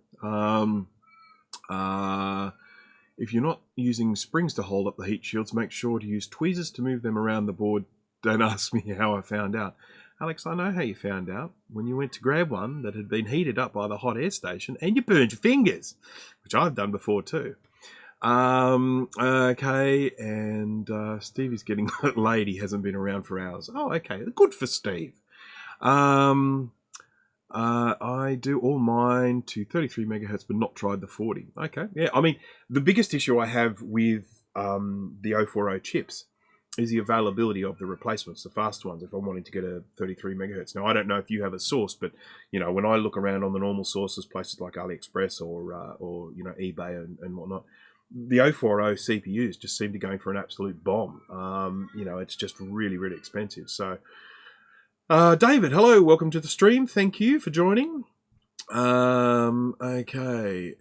Speaker 1: If you're not using springs to hold up the heat shields, make sure to use tweezers to move them around the board. Don't ask me how I found out. Alex, I know how you found out. When you went to grab one that had been heated up by the hot air station and you burned your fingers, which I've done before too. Okay, and Steve is getting laid. He hasn't been around for hours. Oh, okay. Good for Steve. I do all mine to 33 megahertz, but not tried the 40. Okay, yeah. I mean, the biggest issue I have with the 040 chips is the availability of the replacements, the fast ones, if I'm wanting to get a 33 megahertz. Now, I don't know if you have a source, but, you know, when I look around on the normal sources, places like AliExpress or you know, eBay and whatnot, the 040 CPUs just seem to be going for an absolute bomb. You know, it's just really, really expensive. So, David, hello, welcome to the stream. Thank you for joining. Okay.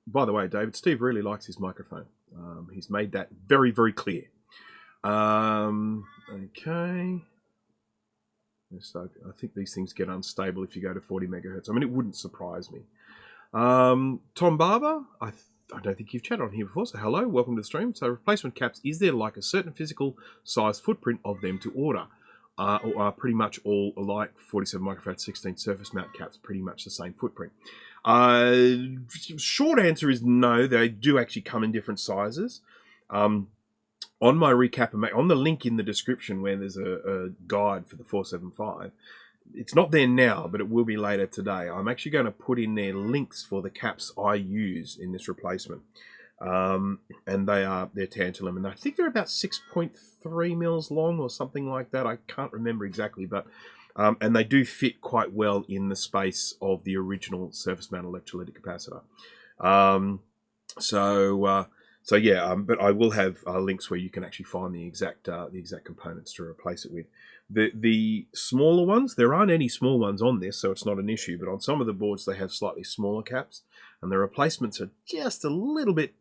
Speaker 1: By the way, David, Steve really likes his microphone. He's made that very, very clear. Okay. So I think these things get unstable if you go to 40 megahertz. I mean, it wouldn't surprise me. Tom Barber, I don't think you've chatted on here before, so hello, welcome to the stream. So replacement caps, is there like a certain physical size footprint of them to order? Or are pretty much all alike? 47 microfarad 16 surface mount caps, pretty much the same footprint. Short answer is no, they do actually come in different sizes. On my recap, on the link in the description where there's a guide for the 475, it's not there now, but it will be later today. I'm actually going to put in there links for the caps I use in this replacement. And they're Tantalum, and I think they're about 6.3 mils long or something like that. I can't remember exactly, but and they do fit quite well in the space of the original surface mount electrolytic capacitor. So yeah, but I will have links where you can actually find the exact components to replace it with. The smaller ones, there aren't any small ones on this, so it's not an issue. But on some of the boards, they have slightly smaller caps, and the replacements are just a little bit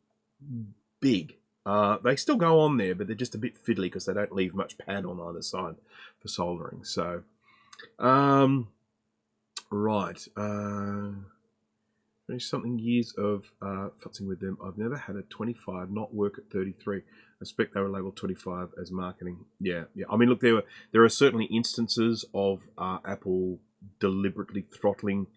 Speaker 1: big. They still go on there, but they're just a bit fiddly because they don't leave much pad on either side for soldering. So, right. Something years of futzing with them. I've never had a 25 not work at 33. I expect they were labeled 25 as marketing. Yeah. I mean, look, there are certainly instances of Apple deliberately throttling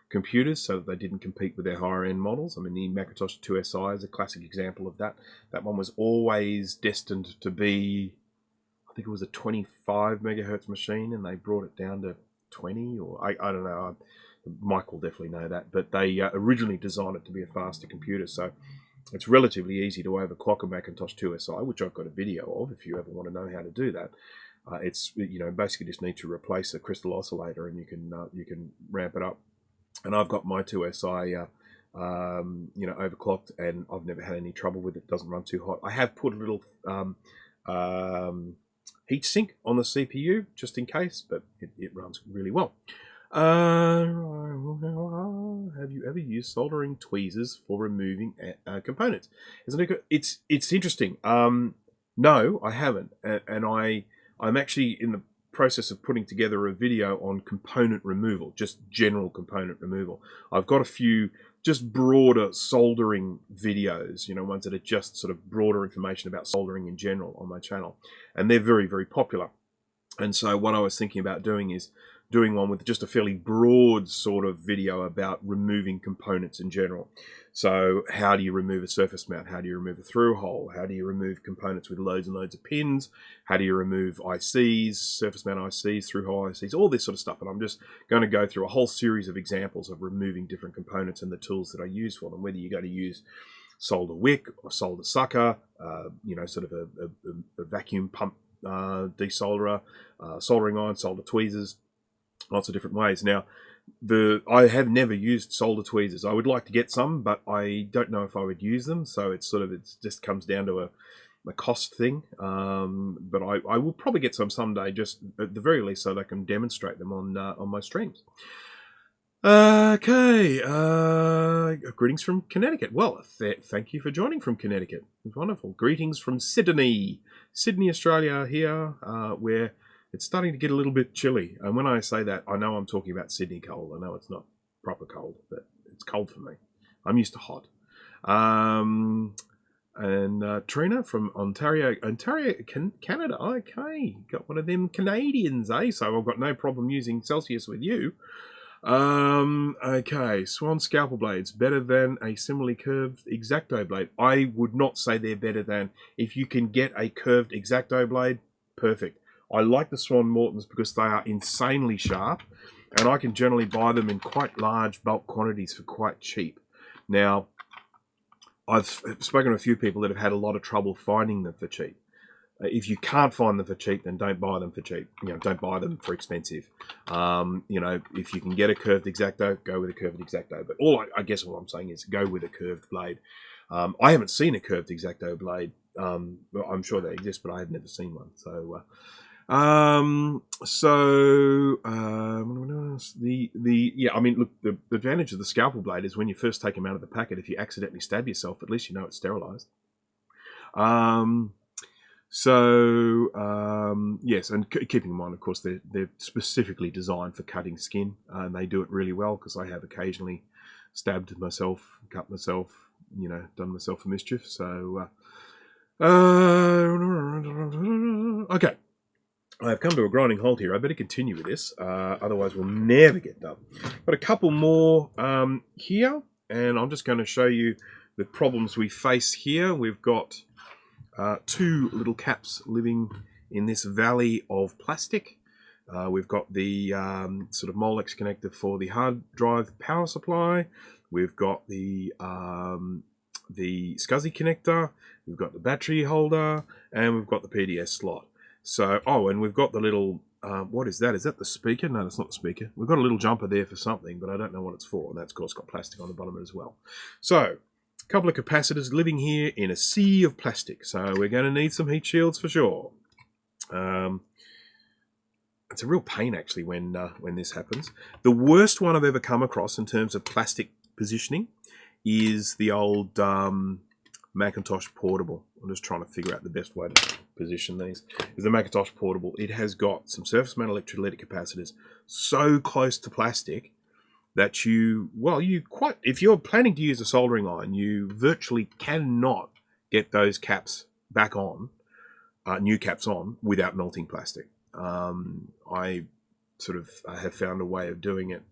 Speaker 1: computers so that they didn't compete with their higher end models. I mean, the Macintosh 2SI is a classic example of that. That one was always destined to be, I think it was a 25 megahertz machine, and they brought it down to 20, or I don't know. Mike will definitely know that, but they originally designed it to be a faster computer, so it's relatively easy to overclock a Macintosh 2SI, which I've got a video of if you ever want to know how to do that. It's, you know, basically just need to replace a crystal oscillator, and you can ramp it up. And I've got my 2SI, you know, overclocked, and I've never had any trouble with it. It doesn't run too hot. I have put a little heat sink on the CPU just in case, but it runs really well. Have you ever used soldering tweezers for removing components? It's interesting. No, I haven't, and I'm actually in the process of putting together a video on component removal, just general component removal. I've got a few just broader soldering videos, you know, ones that are just sort of broader information about soldering in general on my channel, and they're very, very popular. And so what I was thinking about doing is doing one with just a fairly broad sort of video about removing components in general. So how do you remove a surface mount? How do you remove a through hole? How do you remove components with loads and loads of pins? How do you remove ICs, surface mount ICs, through hole ICs, all this sort of stuff. And I'm just going to go through a whole series of examples of removing different components and the tools that I use for them, whether you're going to use solder wick or solder sucker, you know, sort of a vacuum pump desolderer, soldering iron, solder tweezers, lots of different ways. Now, I have never used solder tweezers. I would like to get some, but I don't know if I would use them. So it just comes down to a cost thing. But I will probably get some someday, just at the very least, so that I can demonstrate them on my streams. Okay. Greetings from Connecticut. Well, thank you for joining from Connecticut. It's wonderful. Greetings from Sydney, Australia. Here, where it's starting to get a little bit chilly. And when I say that, I know I'm talking about Sydney cold. I know it's not proper cold, but it's cold for me. I'm used to hot. And Trina from Ontario, Canada. Okay, got one of them Canadians, eh? So I've got no problem using Celsius with you. Okay, Swan scalpel blades, better than a similarly curved X-Acto blade. I would not say they're better than. If you can get a curved X-Acto blade, perfect. I like the Swan Mortons because they are insanely sharp, and I can generally buy them in quite large bulk quantities for quite cheap. Now, I've spoken to a few people that have had a lot of trouble finding them for cheap. If you can't find them for cheap, then don't buy them for cheap. You know, don't buy them for expensive. You know, if you can get a curved X-Acto, go with a curved X-Acto. But I guess what I'm saying is go with a curved blade. I haven't seen a curved X-Acto blade. I'm sure they exist, but I have never seen one. So, I mean, look, the advantage of the scalpel blade is when you first take them out of the packet, if you accidentally stab yourself, at least you know it's sterilized. Yes, and keeping in mind, of course, they're specifically designed for cutting skin, and they do it really well, because I have occasionally stabbed myself, cut myself, you know, done myself a mischief. So, okay. I've come to a grinding halt here. I better continue with this, otherwise we'll never get done. Got a couple more here, and I'm just going to show you the problems we face here. We've got two little caps living in this valley of plastic. We've got the sort of Molex connector for the hard drive power supply. We've got the SCSI connector. We've got the battery holder, and we've got the PDS slot. So, and we've got the little, what is that? Is that the speaker? No, that's not the speaker. We've got a little jumper there for something, but I don't know what it's for. And that's, of course, got plastic on the bottom as well. So, a couple of capacitors living here in a sea of plastic. So, we're going to need some heat shields for sure. It's a real pain, actually, when this happens. The worst one I've ever come across in terms of plastic positioning is the old Macintosh Portable. I'm just trying to figure out the best way to position these. Is the Macintosh Portable. It has got some surface mount electrolytic capacitors so close to plastic that if you're planning to use a soldering iron, you virtually cannot get those caps back on, new caps on, without melting plastic. I sort of have found a way of doing it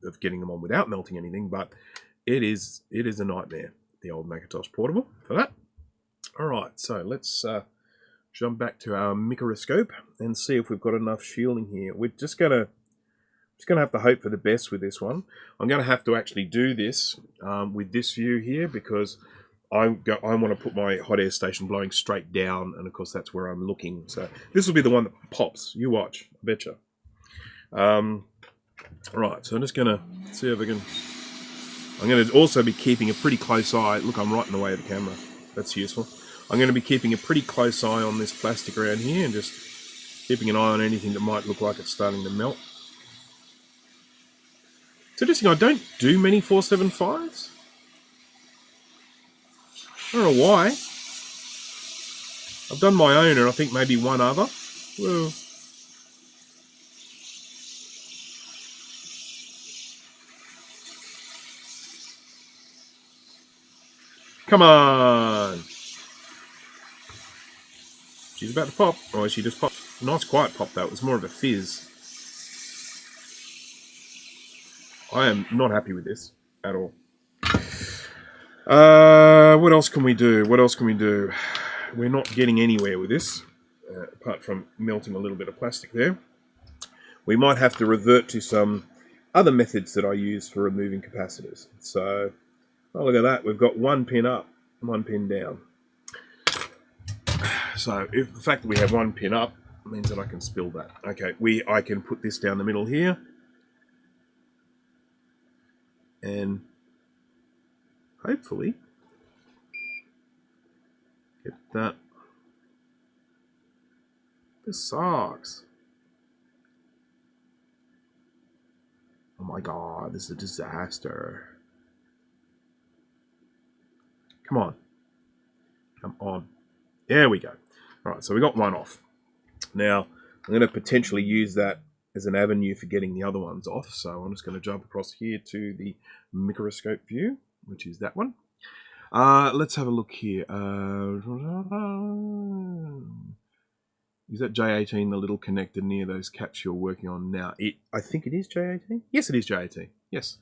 Speaker 1: of getting them on without melting anything, but it is a nightmare, the old Macintosh Portable, for that. Alright, so let's jump back to our microscope and see if we've got enough shielding here. We're just gonna have to hope for the best with this one. I'm gonna have to actually do this with this view here, because I want to put my hot air station blowing straight down, and of course that's where I'm looking. So this will be the one that pops. You watch, I betcha. Right, so I'm just gonna see if I can. I'm gonna also be keeping a pretty close eye. Look, I'm right in the way of the camera. That's useful. I'm going to be keeping a pretty close eye on this plastic around here, and just keeping an eye on anything that might look like it's starting to melt. It's interesting, I don't do many 475s. I don't know why. I've done my own, and I think maybe one other. Well, come on! She's about to pop. Oh, she just popped. Nice quiet pop though. It was more of a fizz. I am not happy with this at all. What else can we do? What else can we do? We're not getting anywhere with this, apart from melting a little bit of plastic there. We might have to revert to some other methods that I use for removing capacitors. So, oh, look at that. We've got one pin up, one pin down. So if the fact that we have one pin up means that I can spill that. Okay, I can put this down the middle here, and hopefully get that. This sucks. Oh my god, this is a disaster. Come on. Come on. There we go. Alright, so we got one off. Now, I'm going to potentially use that as an avenue for getting the other ones off. So I'm just going to jump across here to the microscope view, which is that one. Let's have a look here. Is that J18, the little connector near those caps you're working on now? I think it is J18. Yes, it is J18. Yes,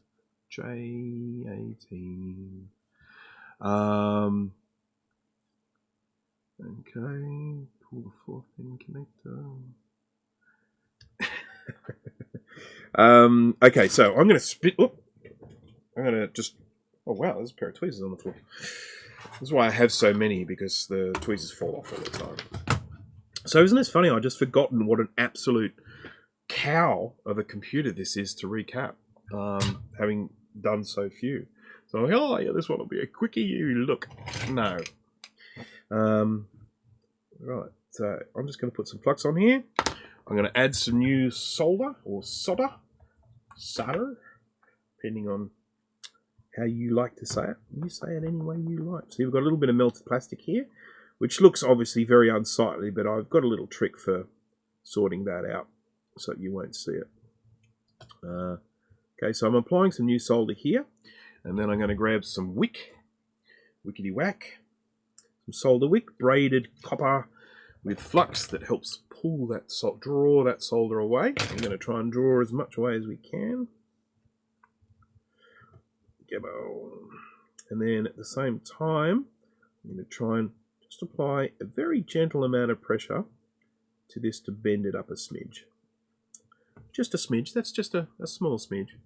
Speaker 1: J18. Okay, pull the 4-pin connector. Okay, so I'm going to spit. I'm going to just. Oh wow, there's a pair of tweezers on the floor. This is why I have so many, because the tweezers fall off all the time. So isn't this funny? I've just forgotten what an absolute cow of a computer this is to recap, having done so few. So, oh yeah, this one will be a quickie. You look. No. Right, so I'm just going to put some flux on here. I'm going to add some new solder, or solder, depending on how you like to say it. You say it any way you like. So we've got a little bit of melted plastic here, which looks obviously very unsightly, but I've got a little trick for sorting that out so you won't see it. Okay, so I'm applying some new solder here, and then I'm going to grab some wickety whack. Some solder wick, braided copper with flux that helps pull that draw that solder away. I'm going to try and draw as much away as we can. And then at the same time, I'm going to try and just apply a very gentle amount of pressure to this to bend it up a smidge. Just a smidge, that's just a small smidge.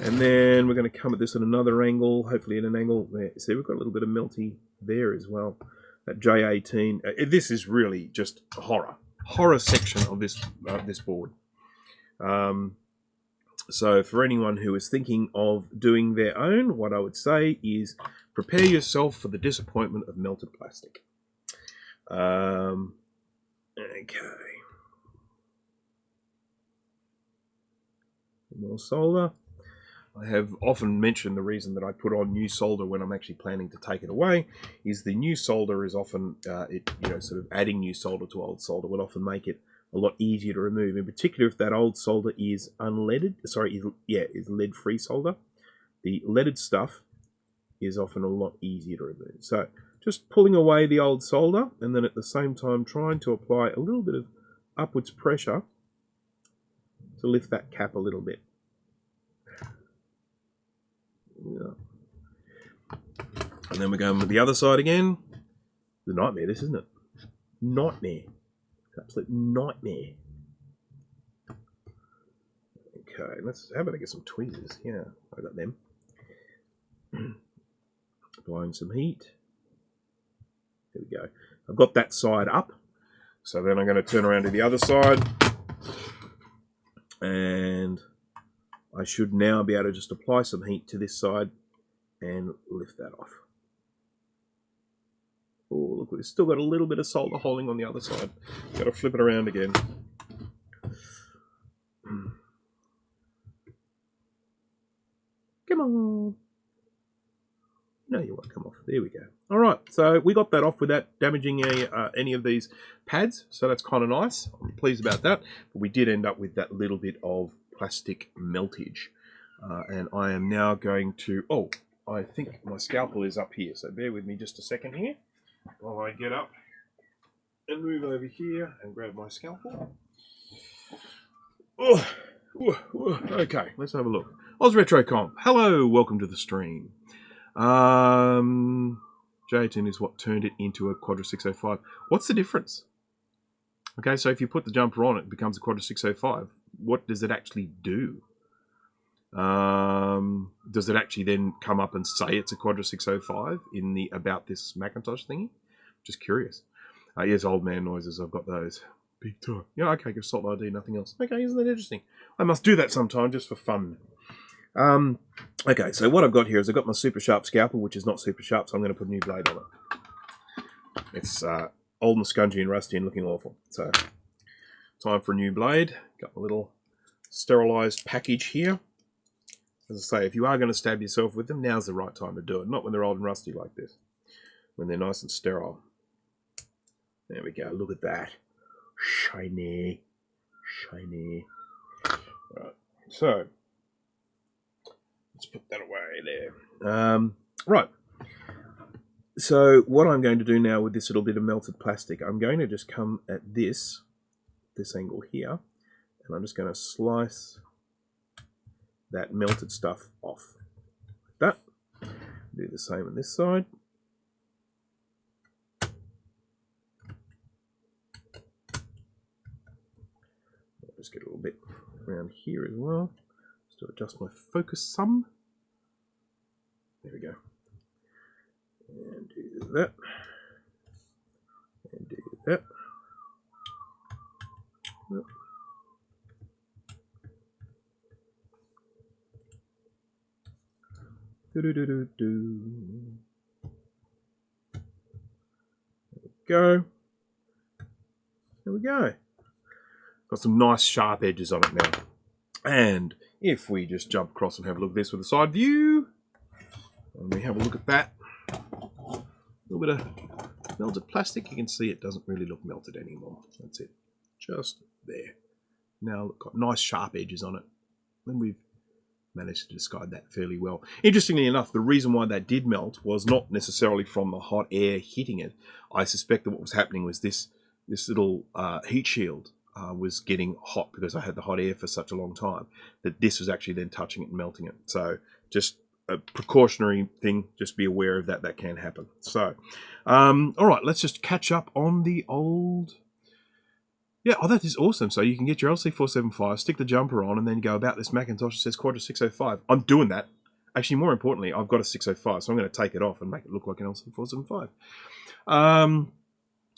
Speaker 1: And then we're going to come at this at another angle, hopefully at an angle there. See, we've got a little bit of melty there as well. That J18, this is really just a horror section of this board. So for anyone who is thinking of doing their own, what I would say is prepare yourself for the disappointment of melted plastic. Okay. More solder. I have often mentioned the reason that I put on new solder when I'm actually planning to take it away is the new solder is often, sort of adding new solder to old solder will often make it a lot easier to remove. In particular, if that old solder is unleaded, is lead-free solder. The leaded stuff is often a lot easier to remove. So just pulling away the old solder, and then at the same time trying to apply a little bit of upwards pressure to lift that cap a little bit. And then we're going with the other side again. The nightmare, this, isn't it? Nightmare. Absolute nightmare. Okay, how about I get some tweezers? Yeah, I got them. Applying some heat. There we go. I've got that side up. So then I'm going to turn around to the other side. And I should now be able to just apply some heat to this side and lift that off. Oh, look, we've still got a little bit of solder holding on the other side. Got to flip it around again. Come on. No, you won't come off. There we go. All right, so we got that off without damaging any of these pads, so that's kind of nice. I'm pleased about that. But we did end up with that little bit of plastic meltage. And I am now going to... Oh, I think my scalpel is up here, so bear with me just a second here while I get up and move over here and grab my scalpel. Oh, okay, let's have a look. Oz Retro Comp, hello, welcome to the stream. J18 is what turned it into a Quadra 605. What's the difference? Okay, so if you put the jumper on, it becomes a Quadra 605. What does it actually do? Does it actually then come up and say it's a Quadra 605 in the about this Macintosh thingy? Just curious. Yes, old man noises. I've got those. Big time. Yeah, okay, give Salt ID, nothing else. Okay, isn't that interesting? I must do that sometime just for fun. Okay, so what I've got here is I've got my super sharp scalpel, which is not super sharp, so I'm going to put a new blade on it. It's old and scungy and rusty and looking awful. So, time for a new blade. Got my little sterilized package here. As I say, if you are going to stab yourself with them, now's the right time to do it. Not when they're old and rusty like this. When they're nice and sterile. There we go. Look at that. Shiny. Shiny. Right. So, let's put that away there. Right. So, what I'm going to do now with this little bit of melted plastic, I'm going to just come at this angle here. And I'm just going to slice that melted stuff off like that. Do the same on this side. I'll just get a little bit around here as well, just to adjust my focus some. There we go. And do that. And do that. Yep. There we go. There we go. Got some nice sharp edges on it now. And if we just jump across and have a look at this with a side view, and we have a look at that, a little bit of melted plastic, you can see it doesn't really look melted anymore. That's it. Just there. Now it's got nice sharp edges on it. And we've managed to discard that fairly well. Interestingly enough, the reason why that did melt was not necessarily from the hot air hitting it. I suspect that what was happening was this little heat shield was getting hot because I had the hot air for such a long time that this was actually then touching it and melting it. So just a precautionary thing, just be aware of that. That can happen. So, all right, let's just catch up on the old... Yeah, oh, that is awesome. So you can get your LC475, stick the jumper on, and then go about this Macintosh that says Quadra 605. I'm doing that. Actually, more importantly, I've got a 605, so I'm going to take it off and make it look like an LC475.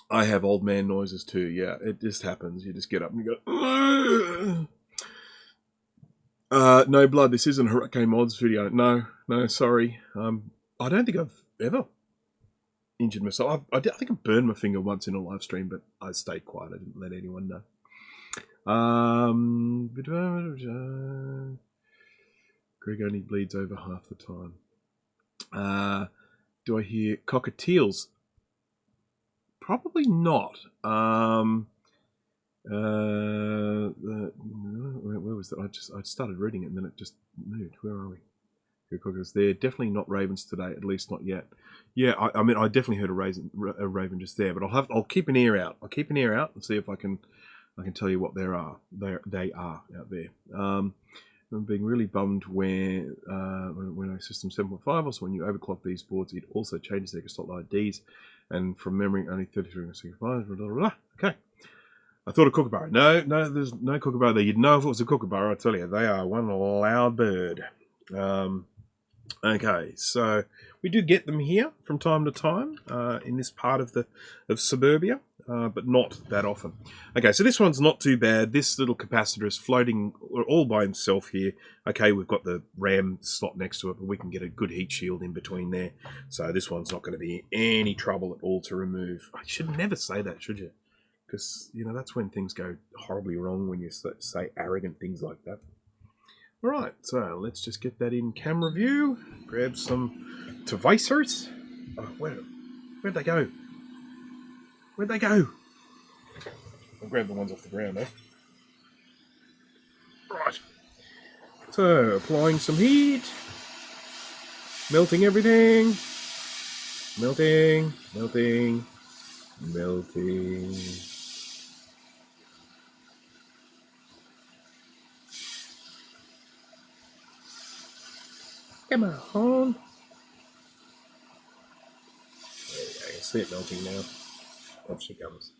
Speaker 1: I have old man noises too. Yeah, it just happens. You just get up and you go, no blood, this isn't a Hurricane Mods video. No, sorry. I don't think I've ever injured myself. I think I burned my finger once in a live stream, but I stayed quiet. I didn't let anyone know. Greg only bleeds over half the time. Do I hear cockatiels? Probably not. Where was that? I started reading it and then it just moved. Where are we? They're definitely not ravens today, at least not yet. Yeah, I mean, I definitely heard a raven just there, but I'll keep an ear out. I'll keep an ear out and see if I can tell you what they are out there. I'm being really bummed when I system 7.5, also when you overclock these boards, it also changes their slot IDs, and from memory only 33.65. Blah, blah, blah. Okay. I thought a kookaburra. No, there's no kookaburra there. You'd know if it was a kookaburra, I tell you. They are one loud bird. Okay, so we do get them here from time to time in this part of suburbia, but not that often. Okay, so this one's not too bad. This little capacitor is floating all by himself here. Okay, we've got the RAM slot next to it, but we can get a good heat shield in between there. So this one's not going to be any trouble at all to remove. I should never say that, should you? Because, you know, that's when things go horribly wrong, when you say arrogant things like that. Alright, so let's just get that in camera view. Grab some devices. Oh, where'd they go? Where'd they go? I'll grab the ones off the ground, eh? Right. So, applying some heat. Melting everything. Melting, melting, melting. Come on. There we go. You can see it melting now. Off she comes.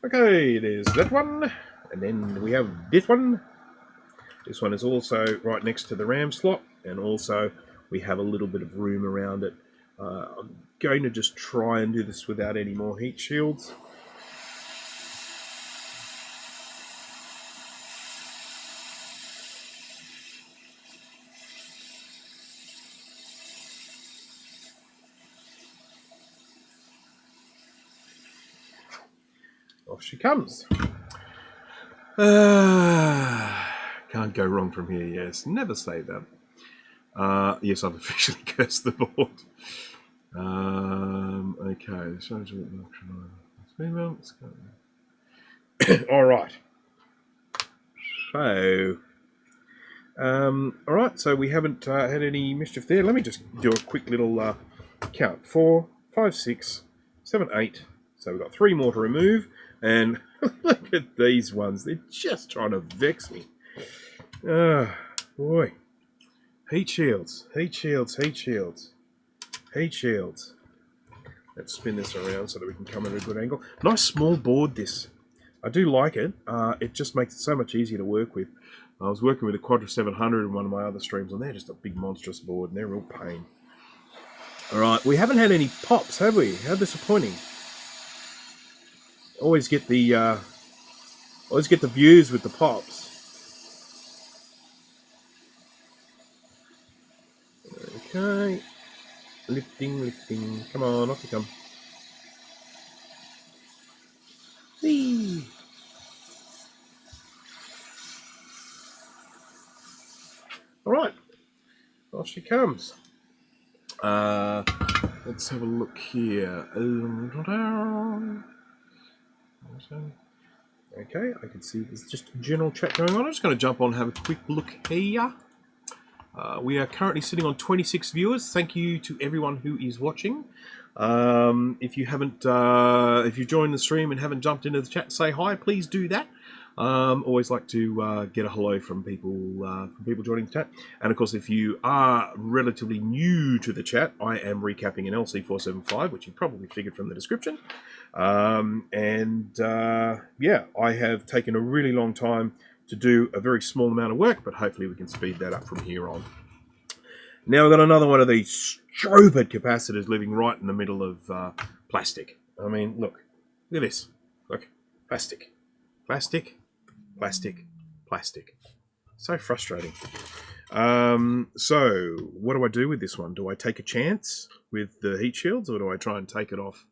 Speaker 1: Okay, there's that one. And then we have this one. This one is also right next to the RAM slot. And also we have a little bit of room around it. I'm going to just try and do this without any more heat shields. Off she comes. Can't go wrong from here, yes. Never say that. Yes, I've officially cursed the board. Okay. Alright. So, alright, so we haven't had any mischief there. Let me just do a quick little count. 4, 5, 6, 7, 8. So we've got 3 more to remove. And look at these ones. They're just trying to vex me. Boy. Heat shields. Heat shields. Heat shields. Heat shields. Let's spin this around so that we can come at a good angle. Nice small board, this. I do like it. It just makes it so much easier to work with. I was working with a Quadra 700 in one of my other streams, and they're just a big monstrous board, and they're a real pain. Alright, we haven't had any pops, have we? How disappointing. Always get the views with the pops. Okay. Lifting, lifting. Come on, off you come. Whee! Alright. Off she comes. Let's have a look here. Okay, I can see there's just a general chat going on. I'm just going to jump on and have a quick look here. We are currently sitting on 26 viewers. Thank you to everyone who is watching. If you haven't, if you joined the stream and haven't jumped into the chat, say hi. Please do that. Always like to get a hello from people joining the chat. And of course, if you are relatively new to the chat, I am recapping an LC475, which you probably figured from the description. Yeah, I have taken a really long time to do a very small amount of work, but hopefully we can speed that up from here on. Now we've got another one of these stupid capacitors living right in the middle of plastic. I mean, look at this. Look, plastic, plastic, plastic, plastic. So frustrating. So what do I do with this one? Do I take a chance with the heat shields, or do I try and take it off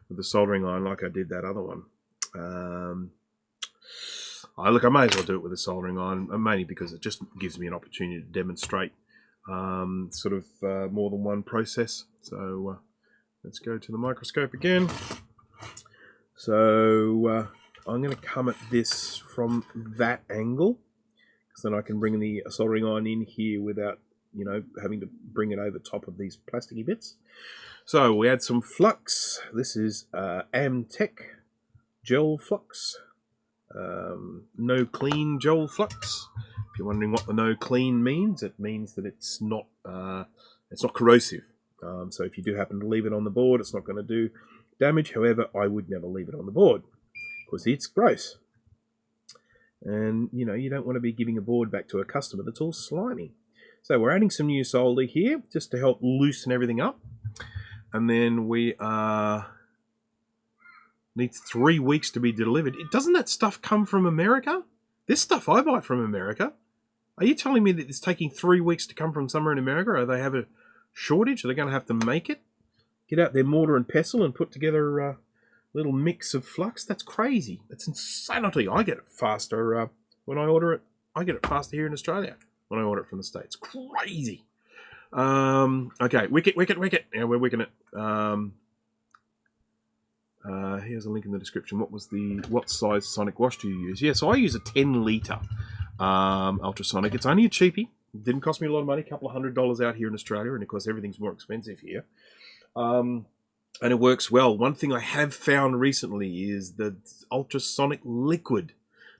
Speaker 1: with the soldering iron like I did that other one? Look, I may as well do it with a soldering iron, mainly because it just gives me an opportunity to demonstrate sort of more than one process. So let's go to the microscope again. So I'm going to come at this from that angle, because then I can bring the soldering iron in here without, you know, having to bring it over top of these plasticky bits. So we add some flux. This is Amtech gel flux. No clean gel flux. you're wondering what the no clean means, it means that it's not corrosive. So if you do happen to leave it on the board, it's not going to do damage. However, I would never leave it on the board because it's gross. And, you know, you don't want to be giving a board back to a customer that's all slimy. So we're adding some new solder here just to help loosen everything up. And then we need 3 weeks to be delivered. Doesn't that stuff come from America? This stuff I buy from America. Are you telling me that it's taking 3 weeks to come from somewhere in America? Or they have a shortage? Are they going to have to make it? Get out their mortar and pestle and put together a little mix of flux? That's crazy. That's insanity. I get it faster when I order it. I get it faster here in Australia when I order it from the States. Crazy. Okay, wicket. Yeah, we're wicking it. Here's a link in the description. What size sonic wash do you use? Yeah, so I use a 10 litre ultrasonic. It's only a cheapie. It didn't cost me a lot of money, a couple of $100 out here in Australia, and of course everything's more expensive here. And it works well. One thing I have found recently is the ultrasonic liquid,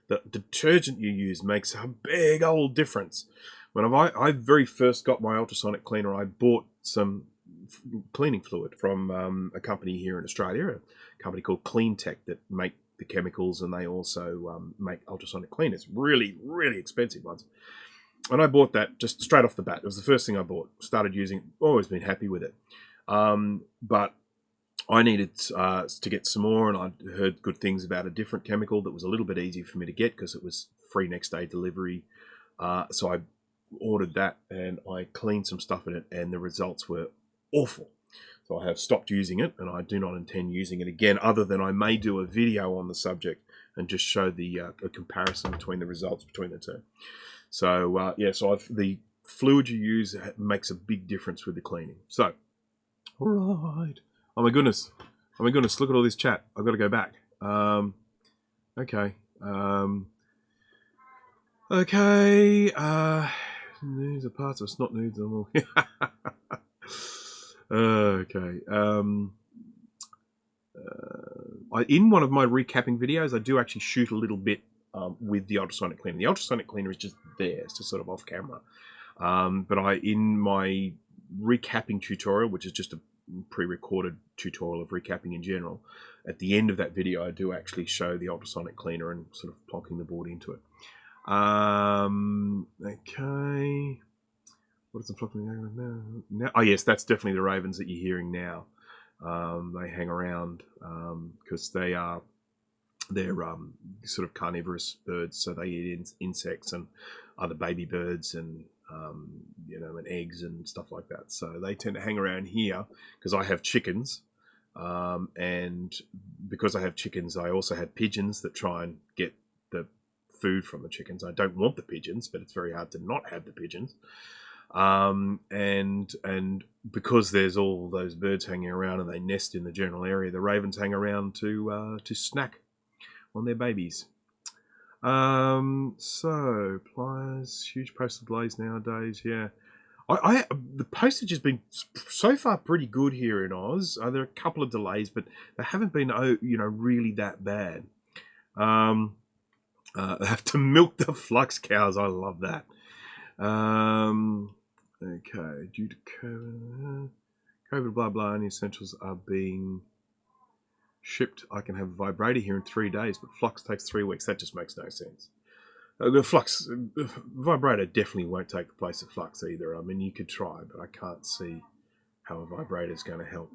Speaker 1: the detergent you use, makes a big old difference. When I very first got my ultrasonic cleaner, I bought some cleaning fluid from a company here in Australia, a company called Clean Tech that make the chemicals, and they also make ultrasonic cleaners, really, really expensive ones. And I bought that just straight off the bat. It was the first thing I bought. Started using it. Always been happy with it. But I needed to get some more, and I'd heard good things about a different chemical that was a little bit easier for me to get because it was free next day delivery. So I ordered that, and I cleaned some stuff in it, and the results were awful. So I have stopped using it, and I do not intend using it again, other than I may do a video on the subject and just show the a comparison between the results between the two. So yeah, so the fluid you use makes a big difference with the cleaning. So, all right. Oh my goodness, look at all this chat. I've got to go back. Okay. Okay. Nudes are parts of snot nudes. I'm all okay. In one of my recapping videos, I do actually shoot a little bit with the ultrasonic cleaner. The ultrasonic cleaner is just there. It's just sort of off camera. But in my recapping tutorial, which is just a pre-recorded tutorial of recapping in general, at the end of that video, I do actually show the ultrasonic cleaner and sort of plonking the board into it. Okay. What is the flopping now? Oh yes, that's definitely the ravens that you're hearing now. They hang around because they're sort of carnivorous birds, so they eat insects and other baby birds and and eggs and stuff like that. So they tend to hang around here because I have chickens, and because I have chickens, I also have pigeons that try and get the food from the chickens. I don't want the pigeons, but it's very hard to not have the pigeons. And because there's all those birds hanging around and they nest in the general area, the ravens hang around to snack on their babies. So pliers, huge postal delays nowadays. Yeah, the postage has been so far pretty good here in Oz. There are a couple of delays, but they haven't been really that bad. They have to milk the flux cows. I love that. Okay, due to COVID, blah blah, and essentials are being shipped. I can have a vibrator here in 3 days, but flux takes 3 weeks. That just makes no sense. The vibrator definitely won't take the place of flux either. I mean, you could try, but I can't see how a vibrator is going to help.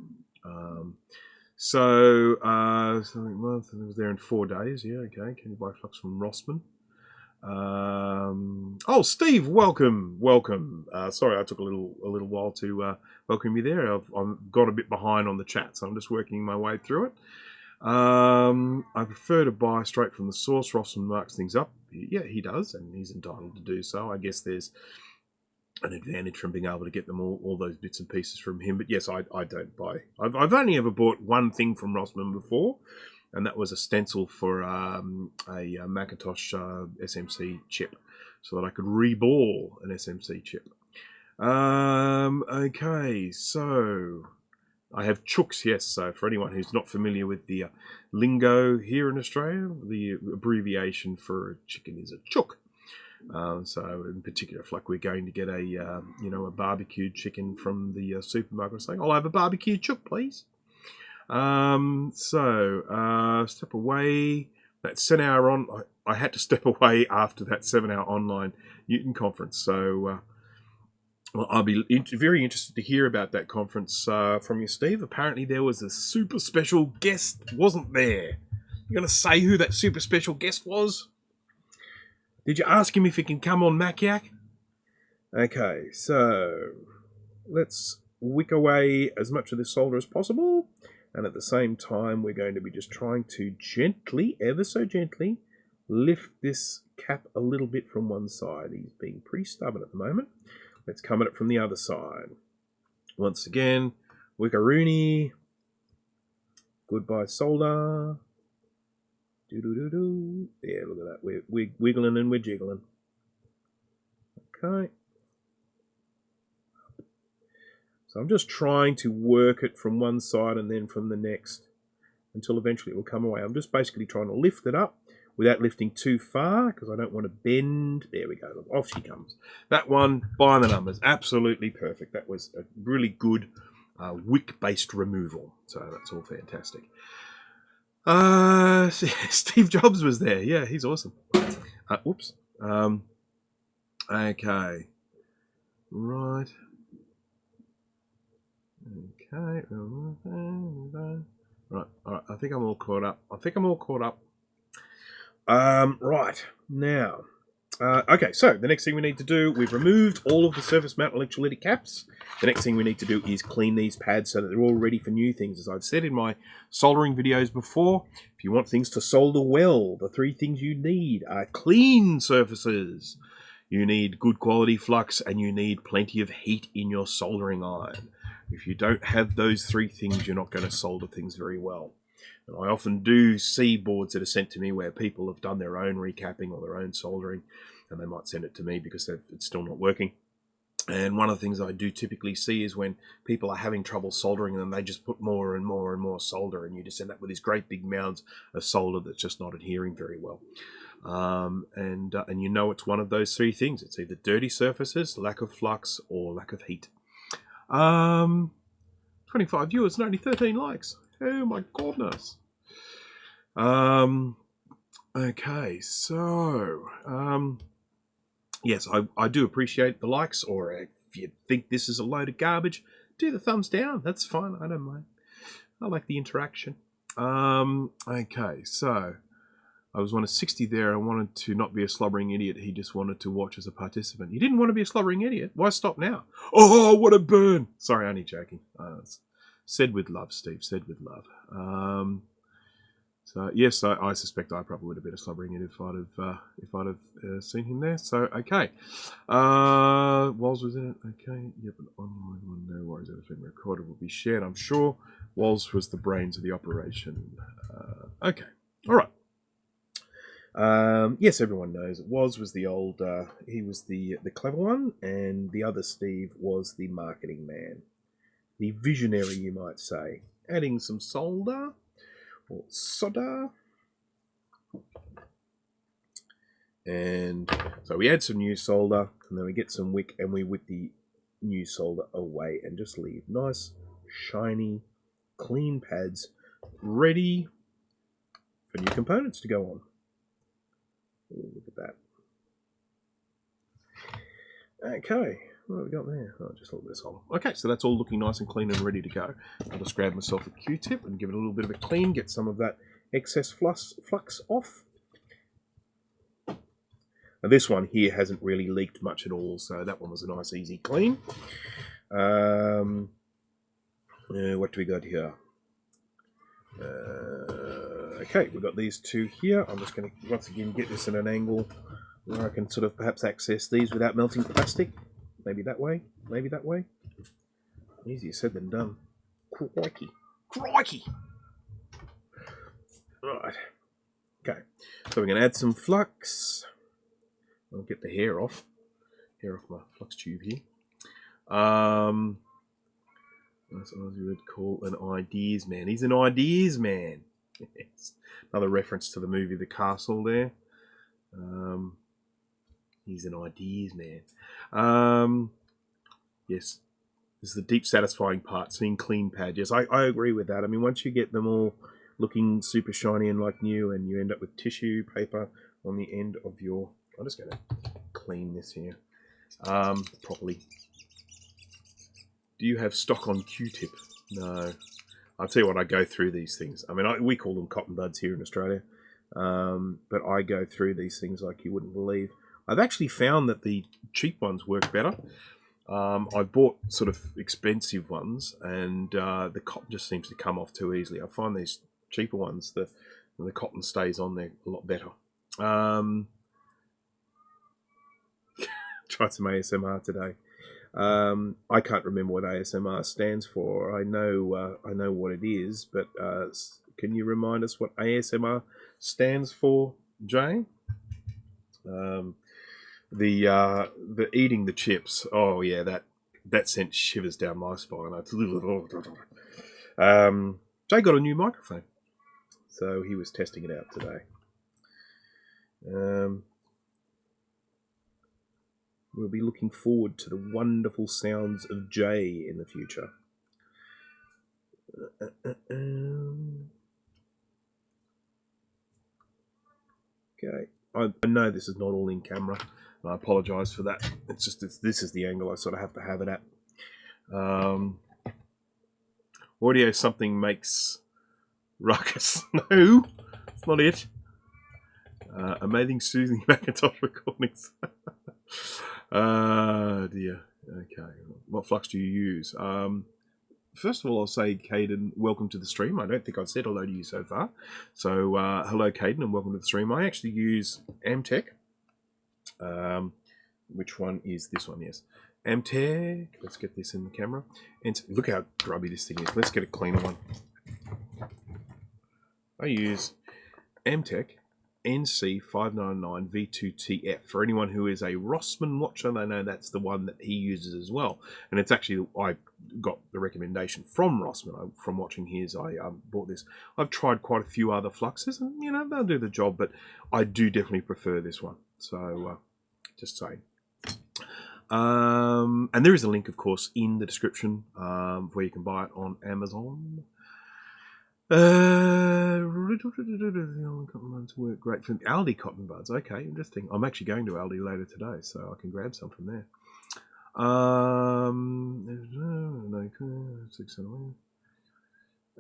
Speaker 1: Something month, and it was there in 4 days. Yeah, okay. Can you buy flux from Rossmann? Oh, Steve, welcome. Sorry, I took a little while to welcome you there. I've got a bit behind on the chat, so I'm just working my way through it. I prefer to buy straight from the source. Rossmann marks things up. Yeah, he does, and he's entitled to do so. I guess there's an advantage from being able to get them all those bits and pieces from him. But yes, I don't buy. I've only ever bought one thing from Rossmann before, and that was a stencil for a Macintosh SMC chip, so that I could reball an SMC chip. Okay, so I have chooks, yes. So for anyone who's not familiar with the lingo here in Australia, the abbreviation for a chicken is a chook. So in particular, if like we're going to get a a barbecued chicken from the supermarket, saying, "I'll have a barbecued chook, please." Step away. That 7-hour on. I had to step away after that 7-hour online Newton conference. So I'll be very interested to hear about that conference from you, Steve. Apparently there was a super special guest, wasn't there? You going to say who that super special guest was? Did you ask him if he can come on Mac-Yak? Okay, so let's wick away as much of this solder as possible. And at the same time, we're going to be just trying to gently, ever so gently, lift this cap a little bit from one side. He's being pretty stubborn at the moment. Let's come at it from the other side. Once again, wickaroony. Goodbye solder. Do-do-do-do. Yeah, look at that. We're wiggling and we're jiggling. Okay. So I'm just trying to work it from one side and then from the next until eventually it will come away. I'm just basically trying to lift it up without lifting too far because I don't want to bend. There we go. Look, off she comes. That one, by the numbers, absolutely perfect. That was a really good wick-based removal. So that's all fantastic. Steve Jobs was there. Yeah, he's awesome. Whoops. Okay. Right. Okay. Right. All right. I think I'm all caught up. Right. Now. Okay, so the next thing we need to do, we've removed all of the surface mount electrolytic caps. The next thing we need to do is clean these pads so that they're all ready for new things. As I've said in my soldering videos before, if you want things to solder well, the 3 things you need are clean surfaces, you need good quality flux, and you need plenty of heat in your soldering iron. If you don't have those 3 things, you're not going to solder things very well. And I often do see boards that are sent to me where people have done their own recapping or their own soldering, and they might send it to me because it's still not working. And one of the things I do typically see is when people are having trouble soldering them, they just put more and more and more solder, and you just end up with these great big mounds of solder that's just not adhering very well. And you know it's one of those 3 things. It's either dirty surfaces, lack of flux, or lack of heat. 25 viewers and only 13 likes. Oh my goodness. Okay, so yes, I do appreciate the likes, or if you think this is a load of garbage, do the thumbs down. That's fine. I don't mind. I like the interaction. Okay, so I was one of 60 there. I wanted to not be a slobbering idiot. He just wanted to watch as a participant. He didn't want to be a slobbering idiot. Why stop now? Oh, what a burn. Sorry, only joking. Said with love, Steve. Said with love. So yes, I suspect I probably would have been a slobbering idiot if I'd have seen him there. So okay, Walls was in it. Okay, yep, an online one. No worries, everything recorded will be shared, I'm sure. Walls was the brains of the operation. Okay, all right. Yes, everyone knows it was the old. He was the clever one, and the other Steve was the marketing man. The visionary, you might say. Adding some solder, or solder. And so we add some new solder, and then we get some wick, and we whip the new solder away, and just leave nice, shiny, clean pads, ready for new components to go on. Ooh, look at that. Okay. What have we got there? Oh, just a little bit of solder. Okay, so that's all looking nice and clean and ready to go. I'll just grab myself a Q-tip and give it a little bit of a clean, get some of that excess flux off. Now this one here hasn't really leaked much at all, so that one was a nice easy clean. What do we got here? Okay, we've got these 2 here. I'm just going to once again get this in an angle where I can sort of perhaps access these without melting plastic. Maybe that way, maybe that way. Easier said than done. Crikey. Crikey! Right. Okay, so we're going to add some flux. I'll get the hair off my flux tube here. That's what you would call an ideas man. He's an ideas man. Yes. Another reference to the movie The Castle there. He's an ideas man. Yes, this is the deep satisfying part, seeing clean pad. Yes, I agree with that. I mean, once you get them all looking super shiny and like new, and you end up with tissue paper on the end of your... I'm just going to clean this here properly. Do you have stock on Q-tip? No. I'll tell you what, I go through these things. I mean, we call them cotton buds here in Australia. But I go through these things like you wouldn't believe. I've actually found that the cheap ones work better. I bought sort of expensive ones, and the cotton just seems to come off too easily. I find these cheaper ones, the cotton stays on there a lot better. Tried some ASMR today. I can't remember what ASMR stands for. I know what it is, but can you remind us what ASMR stands for, Jay? The eating the chips. Oh yeah, that sent shivers down my spine. Jay got a new microphone, so he was testing it out today. We'll be looking forward to the wonderful sounds of Jay in the future. Okay, I know this is not all in camera, and I apologise for that. It's just this is the angle I sort of have to have it at. Audio something makes ruckus. No, it's not it. Amazing soothing Macintosh recordings. Dear. Okay. What flux do you use? First of all, I'll say, Caden, welcome to the stream. I don't think I've said hello to you so far. So, hello, Caden, and welcome to the stream. I actually use Amtech. Which one is this one? Yes. Amtech. Let's get this in the camera. And look how grubby this thing is. Let's get a cleaner one. I use Amtech NC599 V2TF. For anyone who is a Rossmann watcher, they know that's the one that he uses as well. And it's actually, I got the recommendation from Rossmann. From watching his, I bought this. I've tried quite a few other fluxes, and you know, they'll do the job, but I do definitely prefer this one. So, just saying. And there is a link, of course, in the description where you can buy it on Amazon. Cotton buds work great for Aldi cotton buds. Okay, interesting. I'm actually going to Aldi later today, so I can grab some from there.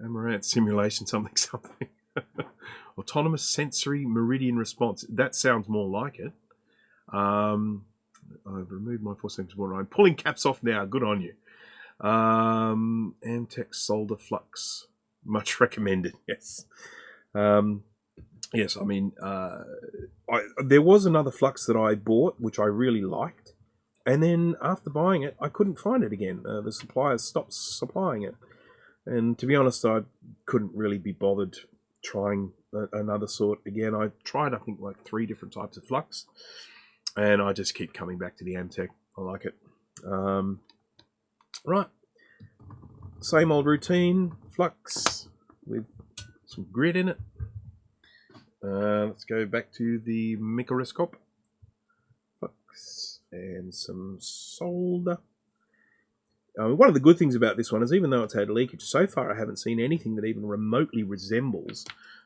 Speaker 1: Amaranth simulation, something. Autonomous sensory meridian response. That sounds more like it. I've removed my 4 seconds water. I'm pulling caps off now. Good on you. Amtech solder flux. Much recommended, yes. Yes, I mean, there was another flux that I bought, which I really liked. And then after buying it, I couldn't find it again. The suppliers stopped supplying it. And to be honest, I couldn't really be bothered trying another sort again. I tried, I think, like 3 different types of flux. And I just keep coming back to the Amtech. I like it. Right. Same old routine, flux with some grit in it. Let's go back to the microscope. Flux and some solder. One of the good things about this one is, even though it's had leakage, so far I haven't seen anything that even remotely resembles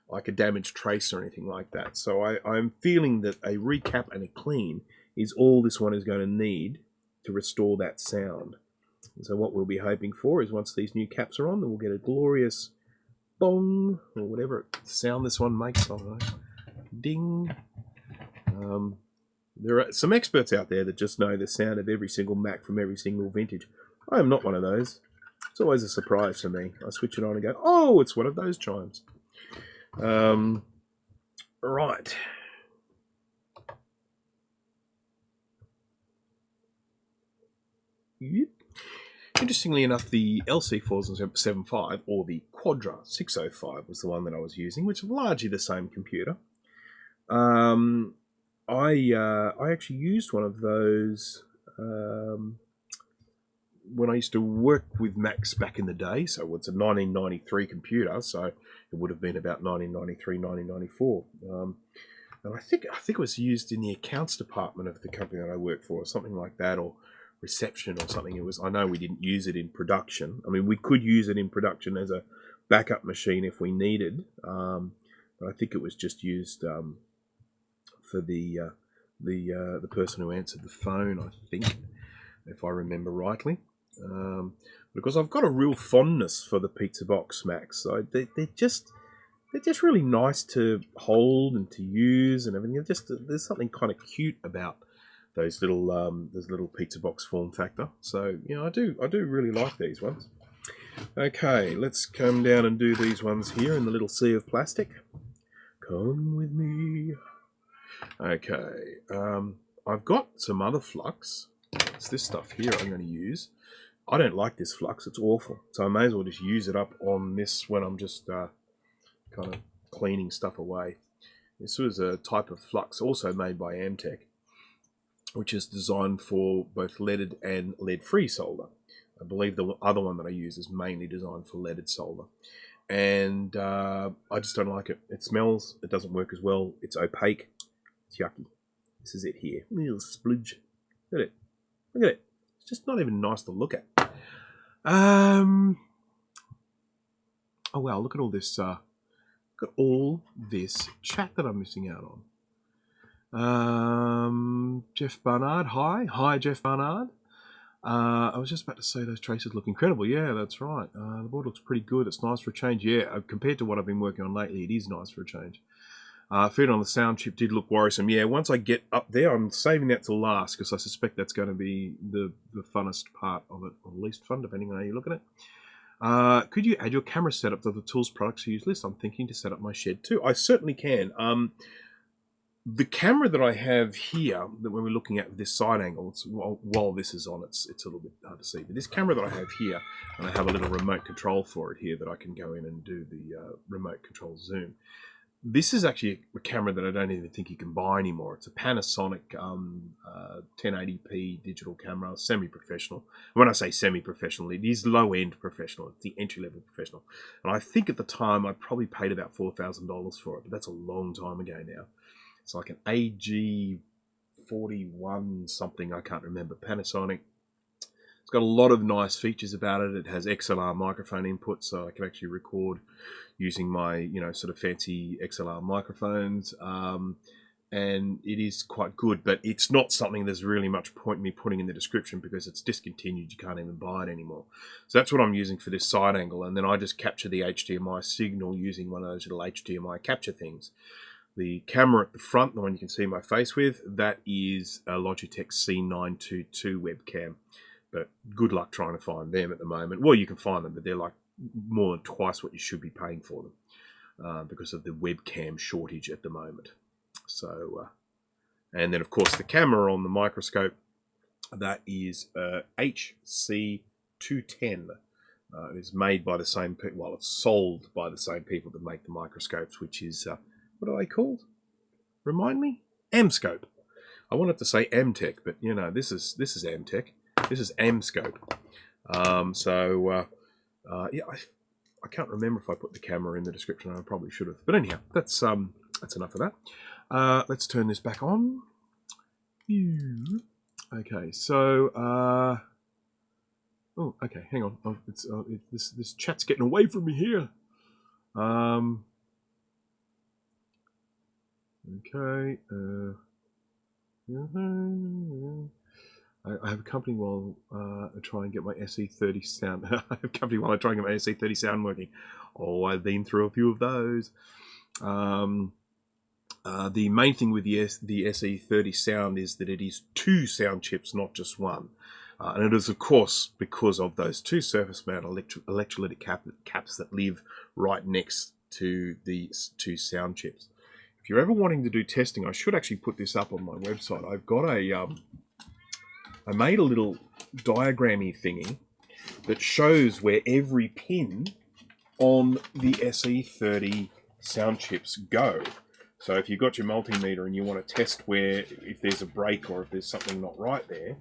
Speaker 1: like a damaged trace or anything like that. So I'm feeling that a recap and a clean is all this one is going to need to restore that sound. So what we'll be hoping for is, once these new caps are on, then we'll get a glorious bong, or whatever sound this one makes. I don't know. Ding. There are some experts out there that just know the sound of every single Mac from every single vintage. I am not one of those. It's always a surprise for me. I switch it on and go, oh, it's one of those chimes. Right. Yep. Interestingly enough, the LC4075, or the Quadra 605, was the one that I was using, which is largely the same computer. I actually used one of those when I used to work with Macs back in the day. So it's a 1993 computer, so it would have been about 1993, 1994. And I think it was used in the accounts department of the company that I work for, or something like that, or reception or something. It was. I know we didn't use it in production. I mean, we could use it in production as a backup machine if we needed, but I think it was just used for the person who answered the phone, I think, if I remember rightly. Because I've got a real fondness for the Pizza Box Macs. So they're just really nice to hold and to use and everything. There's something kind of cute about those little Pizza Box form factor. So I do really like these ones. Okay, let's come down and do these ones here in the little sea of plastic. Come with me. Okay, I've got some other flux. It's this stuff here I'm going to use. I don't like this flux, it's awful. So I may as well just use it up on this when I'm just kind of cleaning stuff away. This was a type of flux also made by Amtech, which is designed for both leaded and lead-free solder. I believe the other one that I use is mainly designed for leaded solder. And I just don't like it. It smells, it doesn't work as well, it's opaque, it's yucky. This is it here, little spludge. Look at it, look at it. It's just not even nice to look at. Oh wow, look at all this chat that I'm missing out on. Jeff Barnard, hi Jeff Barnard. I was just about to say those traces look incredible. Yeah, that's right. The board looks pretty good. It's nice for a change. Yeah, compared to what I've been working on lately, it is nice for a change. Feed on the sound chip did look worrisome. Yeah, once I get up there, I'm saving that to last because I suspect that's going to be the funnest part of it, or least fun, depending on how you look at it. Could you add your camera setup to the tools products use list? I'm thinking to set up my shed too. I certainly can. The camera that I have here, that when we're looking at this side angle, while this is on, it's a little bit hard to see. But this camera that I have here, and I have a little remote control for it here that I can go in and do the remote control zoom. This is actually a camera that I don't even think you can buy anymore. It's a Panasonic 1080p digital camera, semi-professional. When I say semi-professional, it is low-end professional. It's the entry-level professional. And I think at the time I probably paid about $4,000 for it, but that's a long time ago now. It's like an AG41 something, I can't remember, Panasonic. It's got a lot of nice features about it. It has XLR microphone input, so I can actually record using my, sort of fancy XLR microphones. And it is quite good, but it's not something there's really much point me putting in the description because it's discontinued. You can't even buy it anymore. So that's what I'm using for this side angle. And then I just capture the HDMI signal using one of those little HDMI capture things. The camera at the front, the one you can see my face with, that is a Logitech C922 webcam. But good luck trying to find them at the moment. Well, you can find them, but they're like more than twice what you should be paying for them because of the webcam shortage at the moment. So, and then of course the camera on the microscope, that is HC210. It is made by the same people, well, it's sold by the same people that make the microscopes, which is, what are they called? Remind me? Amscope. I wanted to say Amtech, but this is Amtech. This is Amscope. Yeah, I can't remember if I put the camera in the description. I probably should have. But anyhow, that's enough of that. Let's turn this back on. Okay, so oh, okay, hang on. Oh, this chat's getting away from me here. Okay. I have a company while I try and get my SE30 sound. I have a company while I try and get my SE30 sound working. Oh, I've been through a few of those. The main thing with the SE30 sound is that it is 2 sound chips, not just one. And it is, of course, because of those 2 surface mount electrolytic caps that live right next to the 2 sound chips. If you're ever wanting to do testing, I should actually put this up on my website. I've got I made a little diagrammy thingy that shows where every pin on the SE30 sound chips go. So if you've got your multimeter and you want to test where, if there's a break or if there's something not right there,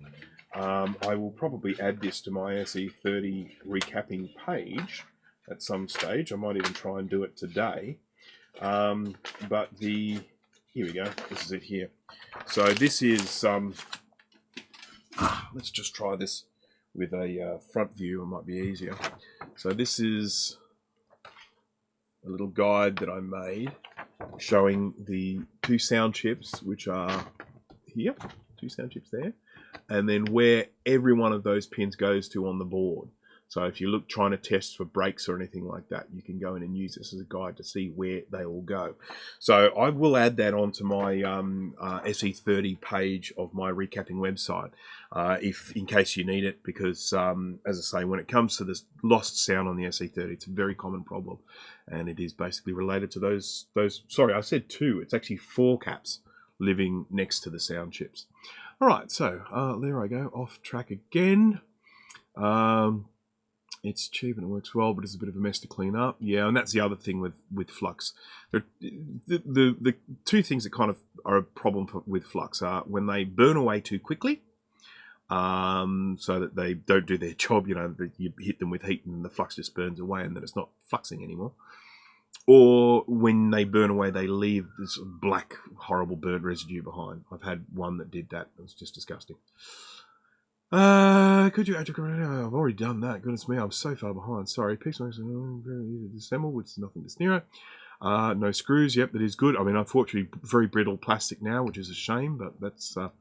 Speaker 1: I will probably add this to my SE30 recapping page at some stage. I might even try and do it today. But here we go. This is it here. So this is, let's just try this with a front view. It might be easier. So this is a little guide that I made showing the 2 sound chips, which are here, 2 sound chips there, and then where every one of those pins goes to on the board. So if you look trying to test for breaks or anything like that, you can go in and use this as a guide to see where they all go. So I will add that onto my SE30 page of my recapping website, if in case you need it, because as I say, when it comes to this lost sound on the SE30, it's a very common problem, and it is basically related to those. Sorry, I said 2. It's actually 4 caps living next to the sound chips. All right, so there I go, off track again. It's cheap and it works well, but it's a bit of a mess to clean up. Yeah, and that's the other thing with flux. The 2 things that kind of are a problem with flux are when they burn away too quickly, so that they don't do their job. You know, you hit them with heat and the flux just burns away, and then it's not fluxing anymore. Or when they burn away, they leave this black, horrible burnt residue behind. I've had one that did that. It was just disgusting. Could you add your... I've already done that. Goodness me, I'm so far behind. Sorry. Picks makes very easy to disassemble, which is nothing to sneer at. No screws. Yep, that is good. I mean, unfortunately, very brittle plastic now, which is a shame, but that's that.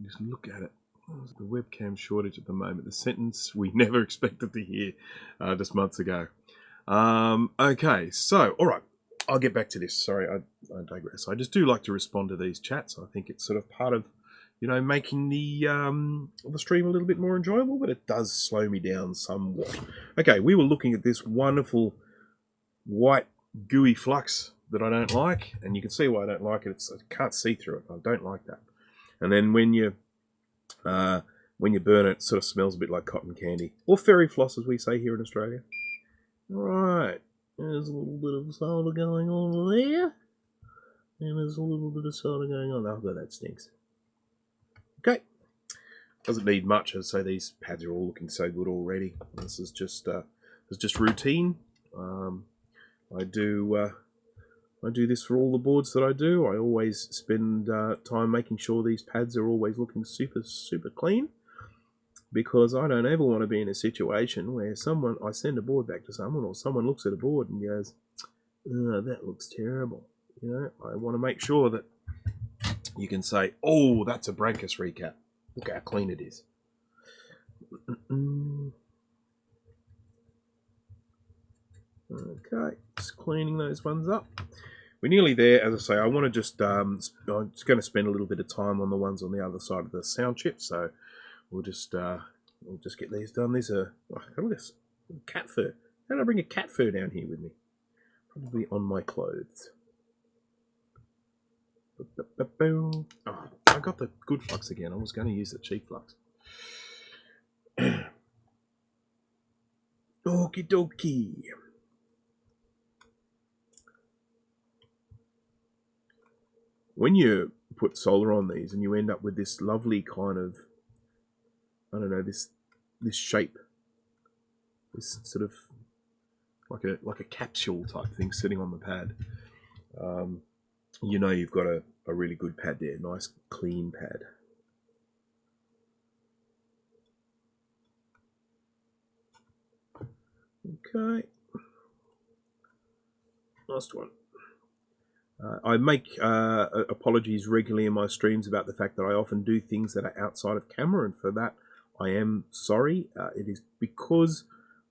Speaker 1: Just look at it. The webcam shortage at the moment. The sentence we never expected to hear just months ago. Okay, so, all right. I'll get back to this. Sorry, I digress. I just do like to respond to these chats. I think it's sort of part of, you know, making the stream a little bit more enjoyable, but it does slow me down somewhat. Okay, we were looking at this wonderful white gooey flux that I don't like, and you can see why I don't like it. I can't see through it. I don't like that. And then when you burn it, it sort of smells a bit like cotton candy, or fairy floss, as we say here in Australia. All right. There's a little bit of solder going on there. And there's a little bit of solder going on. Oh, God, that stinks. Okay. Doesn't need much. As I say, these pads are all looking so good already. This is just routine. I do this for all the boards that I do. I always spend time making sure these pads are always looking super, super clean. Because I don't ever want to be in a situation where I send a board back to someone, or someone looks at a board and goes, oh, that looks terrible. You know, I want to make sure that you can say, oh, that's a Brancus recap. Look how clean it is. Okay, just cleaning those ones up. We're nearly there. As I say, I want to just, I'm just going to spend a little bit of time on the ones on the other side of the sound chip, so we'll just get these done. These are, oh, look at this, cat fur. How did I bring a cat fur down here with me? Probably on my clothes. Oh, I got the good flux again. I was going to use the cheap flux. Okie dokie. When you put solder on these and you end up with this lovely kind of, I don't know, this shape, this sort of like a capsule type thing sitting on the pad. You know you've got a really good pad there, nice clean pad. Okay, last one. I make apologies regularly in my streams about the fact that I often do things that are outside of camera, and for that I am sorry. It is because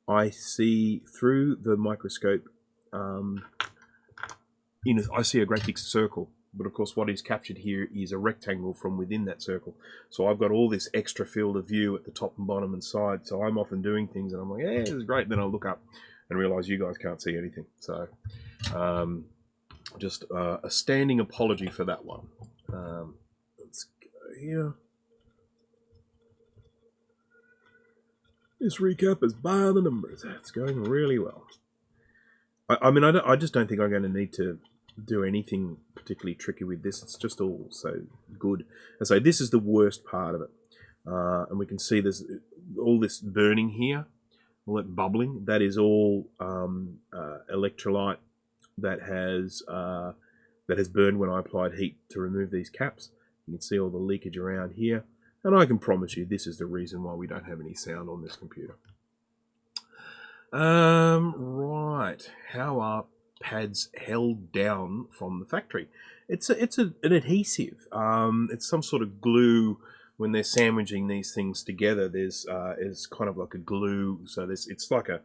Speaker 1: I see through the microscope, I see a great big circle, but of course what is captured here is a rectangle from within that circle. So I've got all this extra field of view at the top and bottom and side, so I'm often doing things and I'm like, yeah, this is great, then I'll look up and realise you guys can't see anything. So just a standing apology for that one. Let's go here. This recap is by the numbers. It's going really well. I mean, I just don't think I'm going to need to do anything particularly tricky with this. It's just all so good. And so this is the worst part of it. And we can see there's all this burning here, all that bubbling. That is all electrolyte that has burned when I applied heat to remove these caps. You can see all the leakage around here, and I can promise you this is the reason why we don't have any sound on this computer. Right, how are pads held down from the factory? It's an adhesive. It's some sort of glue. When they're sandwiching these things together, there's it's kind of like a glue. So it's like a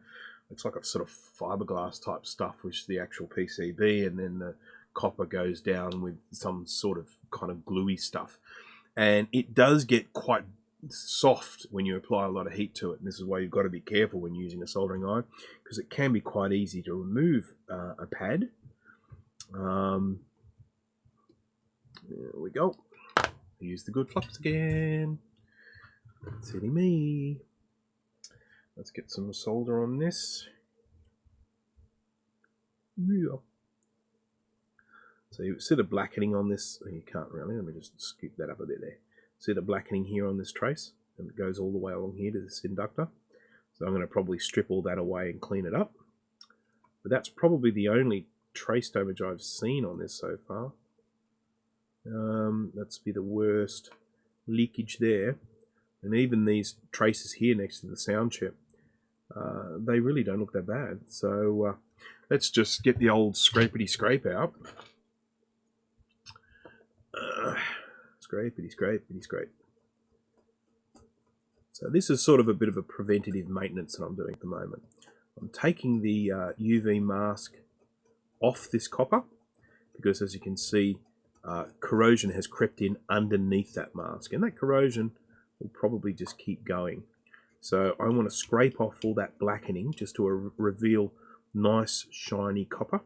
Speaker 1: sort of fiberglass type stuff, which is the actual PCB, and then the copper goes down with some sort of kind of gluey stuff, and it does get quite soft when you apply a lot of heat to it. And this is why you've got to be careful when using a soldering iron, because it can be quite easy to remove a pad. There we go. Use the good flux again. Silly me. Let's get some solder on this. Yeah. So you see the blackening on this. You can't really. Let me just scoop that up a bit there. See the blackening here on this trace? And it goes all the way along here to this inductor. So I'm going to probably strip all that away and clean it up. But that's probably the only trace damage I've seen on this so far. That's be the worst leakage there. And even these traces here next to the sound chip, they really don't look that bad. So let's just get the old scrapety scrape out. Scrapety scrapety scrape. So this is sort of a bit of a preventative maintenance that I'm doing at the moment. I'm taking the UV mask off this copper because, as you can see, corrosion has crept in underneath that mask, and that corrosion will probably just keep going. So I want to scrape off all that blackening just to reveal nice shiny copper,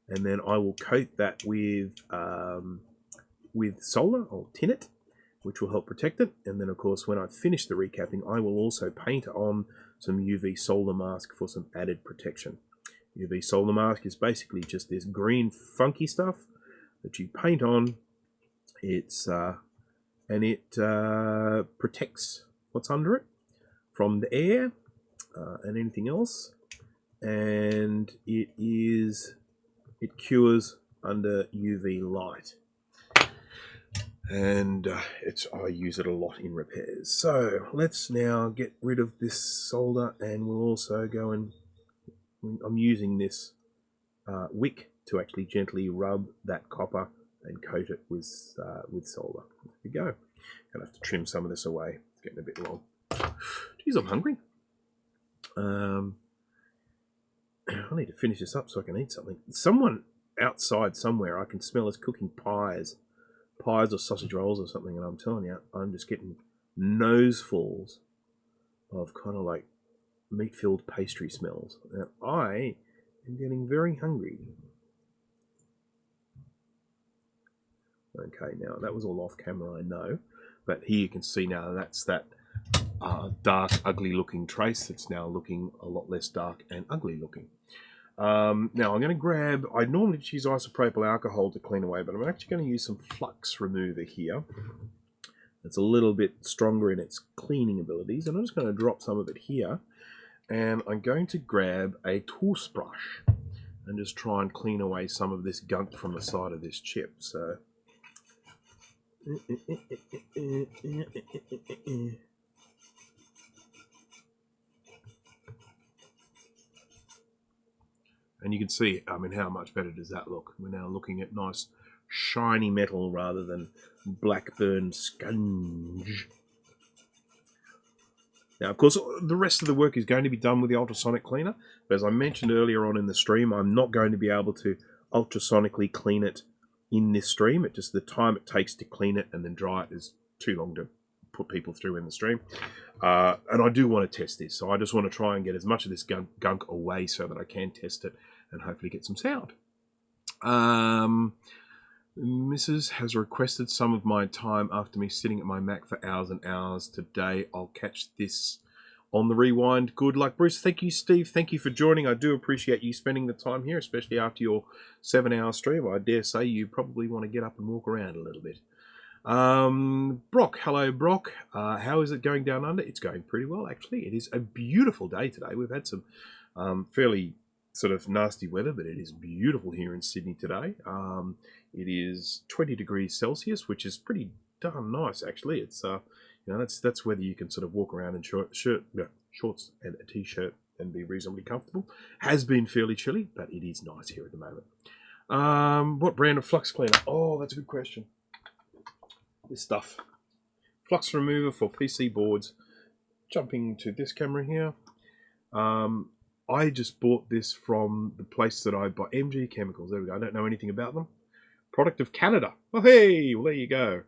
Speaker 1: and then I will coat that with solder. I'll tin it, which will help protect it, and then of course when I finish the recapping I will also paint on some UV solder mask for some added protection. UV solder mask is basically just this green funky stuff that you paint on. It's and it protects what's under it from the air and anything else, and it cures under UV light, and I use it a lot in repairs. So let's now get rid of this solder, and we'll also go and I'm using this wick to actually gently rub that copper and coat it with solder. There we go. Gonna have to trim some of this away. It's getting a bit long. Geez, I'm hungry. I need to finish this up so I can eat something. Someone outside somewhere I can smell is cooking pies or sausage rolls or something, and I'm telling you, I'm just getting nosefuls of kind of like meat-filled pastry smells. Now, I am getting very hungry. Okay, now that was all off camera, I know, but here you can see now that's that dark, ugly looking trace that's now looking a lot less dark and ugly looking. Now I'm going to grab, I normally use isopropyl alcohol to clean away, but I'm actually going to use some flux remover here. It's a little bit stronger in its cleaning abilities, and I'm just going to drop some of it here, and I'm going to grab a toothbrush and just try and clean away some of this gunk from the side of this chip. So and you can see, I mean, how much better does that look? We're now looking at nice shiny metal rather than black burned sponge. Now, of course, the rest of the work is going to be done with the ultrasonic cleaner, but as I mentioned earlier on in the stream, I'm not going to be able to ultrasonically clean it in this stream. It just, the time it takes to clean it and then dry it is too long to put people through in the stream. And I do want to test this, so I just want to try and get as much of this gunk away so that I can test it and hopefully get some sound. Mrs. has requested some of my time after me sitting at my Mac for hours and hours today. I'll catch this on the rewind. Good luck, Bruce. Thank you, Steve. Thank you for joining. I do appreciate you spending the time here, especially after your 7-hour stream. I dare say you probably want to get up and walk around a little bit. Brock, hello, Brock. How is it going down under? It's going pretty well, actually. It is a beautiful day today. We've had some fairly sort of nasty weather, but it is beautiful here in Sydney today. It is 20 degrees Celsius, which is pretty darn nice, actually. It's that's whether you can sort of walk around in shorts and a t-shirt and be reasonably comfortable. Has been fairly chilly, but it is nice here at the moment. What brand of flux cleaner? Oh, that's a good question. This stuff. Flux remover for PC boards. Jumping to this camera here. I just bought this from the place that I buy, MG Chemicals. There we go. I don't know anything about them. Product of Canada. Oh, hey, well, there you go.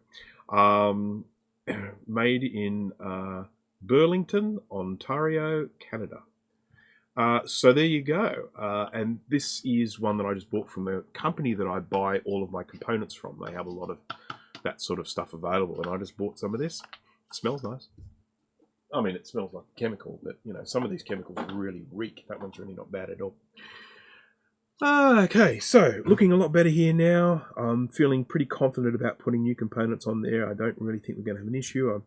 Speaker 1: Made in Burlington, Ontario, Canada. So there you go. And this is one that I just bought from the company that I buy all of my components from. They have a lot of that sort of stuff available, and I just bought some of this. It smells nice. I mean, it smells like a chemical, but, you know, some of these chemicals really reek. That one's really not bad at all. Okay, so looking a lot better here now. I'm feeling pretty confident about putting new components on there. I don't really think we're going to have an issue.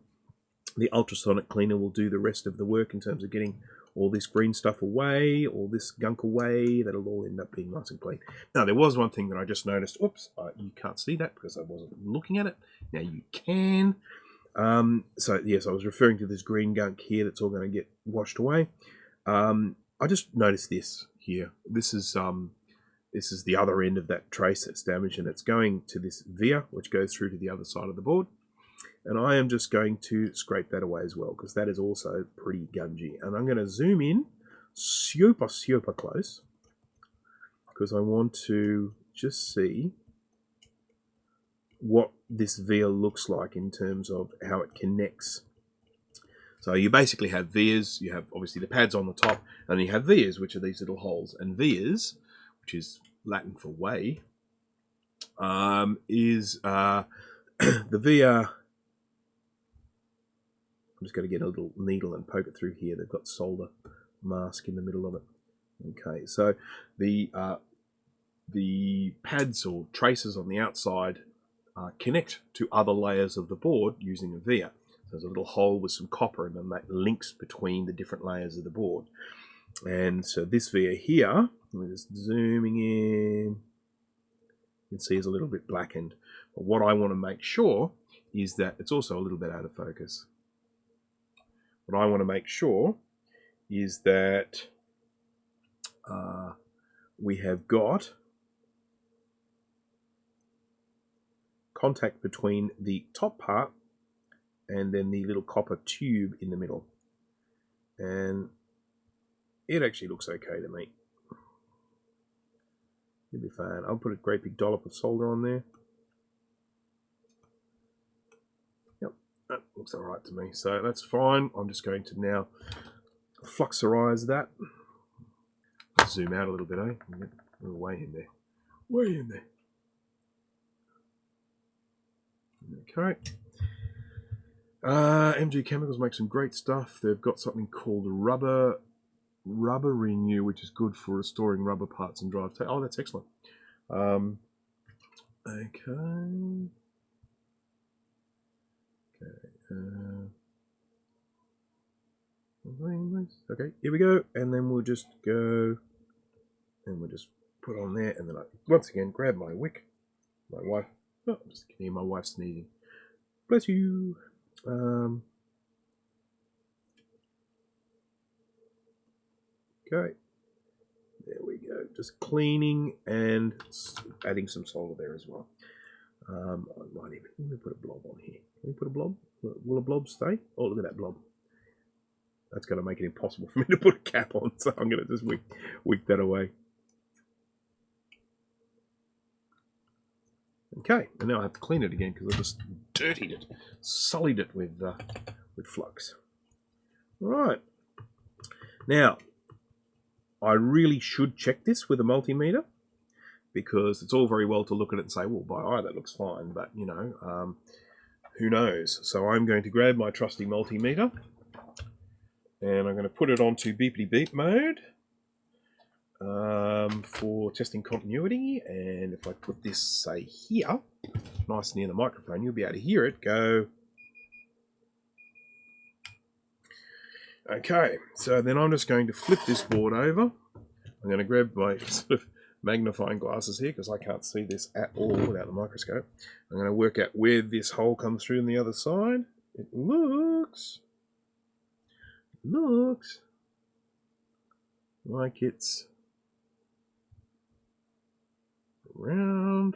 Speaker 1: The ultrasonic cleaner will do the rest of the work in terms of getting all this green stuff away, all this gunk away. That'll all end up being nice and clean. Now, there was one thing that I just noticed. Oops, you can't see that because I wasn't looking at it. Now you can. So yes, I was referring to this green gunk here that's all going to get washed away. I just noticed this here. This is the other end of that trace that's damaged, and it's going to this via, which goes through to the other side of the board. And I am just going to scrape that away as well, because that is also pretty gungy. And I'm going to zoom in super close, because I want to just see what this via looks like in terms of how it connects. So you basically have vias, you have obviously the pads on the top, and you have vias, which are these little holes. And vias, which is Latin for way, is the via. I'm just going to get a little needle and poke it through here. They've got solder mask in the middle of it. Okay, so the pads or traces on the outside connect to other layers of the board using a via. So there's a little hole with some copper, and then that links between the different layers of the board. And so this via here, we're just zooming in, you can see is a little bit blackened. But what I want to make sure is that it's also a little bit out of focus. What I want to make sure is that we have got contact between the top part and then the little copper tube in the middle. And it actually looks okay to me. It'll be fine. I'll put a great big dollop of solder on there. Yep, that looks alright to me. So that's fine. I'm just going to now fluxerize that. Zoom out a little bit, eh? We're way in there. Way in there. Okay. MG Chemicals make some great stuff. They've got something called rubber renew, which is good for restoring rubber parts and drive. Oh, that's excellent. Okay. Okay, here we go. And then we'll just go and we'll just put on there. And then I once again grab my wick. My wife. Oh, I just can hear my wife sneezing. Bless you. Okay. There we go. Just cleaning and adding some solder there as well. I might even let me put a blob on here. Can we put a blob? Will a blob stay? Oh, look at that blob. That's going to make it impossible for me to put a cap on, so I'm going to just wick that away. Okay, and now I have to clean it again because I just dirtied it, sullied it with flux. All right. Now, I really should check this with a multimeter, because it's all very well to look at it and say, well, by eye that looks fine, but, you know, who knows? So I'm going to grab my trusty multimeter, and I'm going to put it onto beepity beep mode for testing continuity. And if I put this, say, here, nice near the microphone, you'll be able to hear it go. Okay, so then I'm just going to flip this board over. I'm going to grab my sort of magnifying glasses here because I can't see this at all without the microscope. I'm going to work out where this hole comes through on the other side. It looks like it's around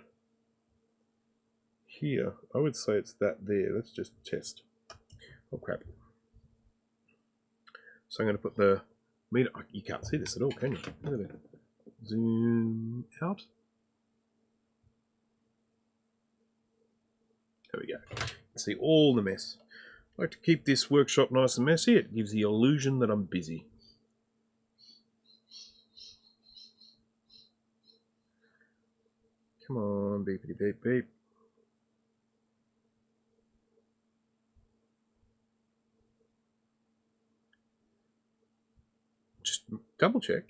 Speaker 1: here. I would say it's that there. Let's just test. Oh crap. So I'm going to put the meter. You can't see this at all, can you? Look at it. Zoom out. There we go. See all the mess. I like to keep this workshop nice and messy. It gives the illusion that I'm busy. Come on, beepity beep beep. Just double check.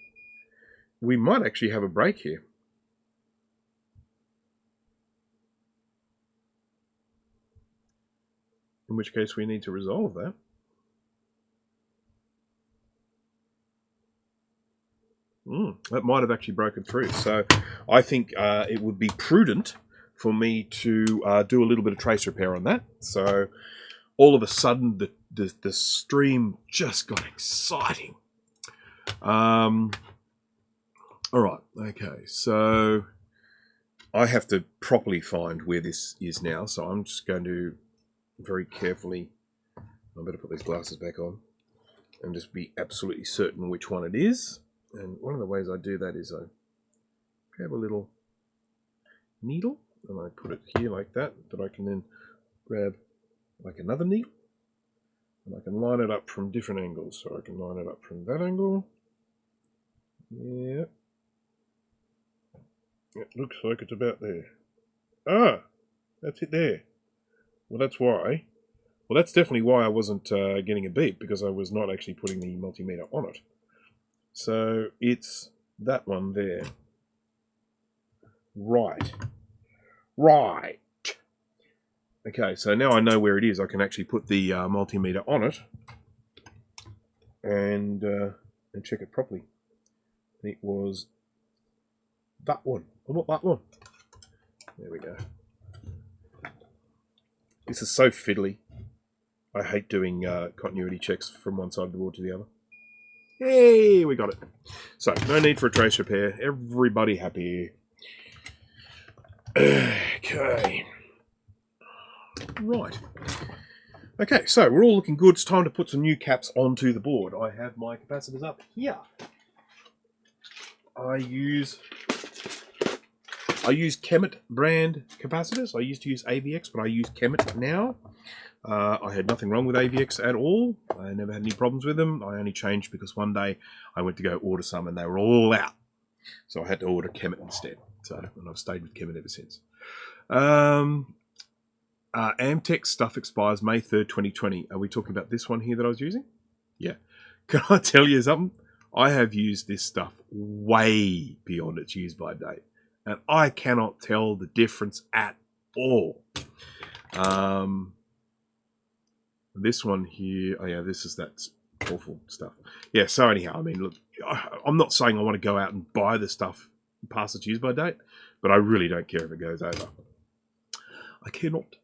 Speaker 1: We might actually have a break here. In which case we need to resolve that. That might have actually broken through. So I think it would be prudent for me to do a little bit of trace repair on that. So all of a sudden the stream just got exciting. All right, okay, so I have to properly find where this is now. So I'm just going to very carefully, I better put these glasses back on and just be absolutely certain which one it is. And one of the ways I do that is I grab a little needle and I put it here like that, but I can then grab like another needle and I can line it up from different angles. So I can line it up from that angle. Yeah. It looks like it's about there. Ah, that's it there. Well, that's why. Well, that's definitely why I wasn't getting a beep, because I was not actually putting the multimeter on it. So it's that one there. Right. Right. Okay, so now I know where it is. I can actually put the multimeter on it and check it properly. It was that one. Or not that one. There we go. This is so fiddly. I hate doing continuity checks from one side of the board to the other. Hey, we got it. So, no need for a trace repair. Everybody happy. Okay. Right. Okay, so we're all looking good. It's time to put some new caps onto the board. I have my capacitors up here. I use Chemet brand capacitors. I used to use AVX, but I use Chemet now. I had nothing wrong with AVX at all. I never had any problems with them. I only changed because one day I went to go order some and they were all out. So I had to order Chemet instead. And I've stayed with Chemet ever since. Amtech stuff expires May 3rd, 2020. Are we talking about this one here that I was using? Yeah. Can I tell you something? I have used this stuff way beyond its use by date. And I cannot tell the difference at all. This one here, oh yeah, that's awful stuff. Yeah, so anyhow, I mean, look, I'm not saying I want to go out and buy the stuff past its use by date, but I really don't care if it goes over. I cannot.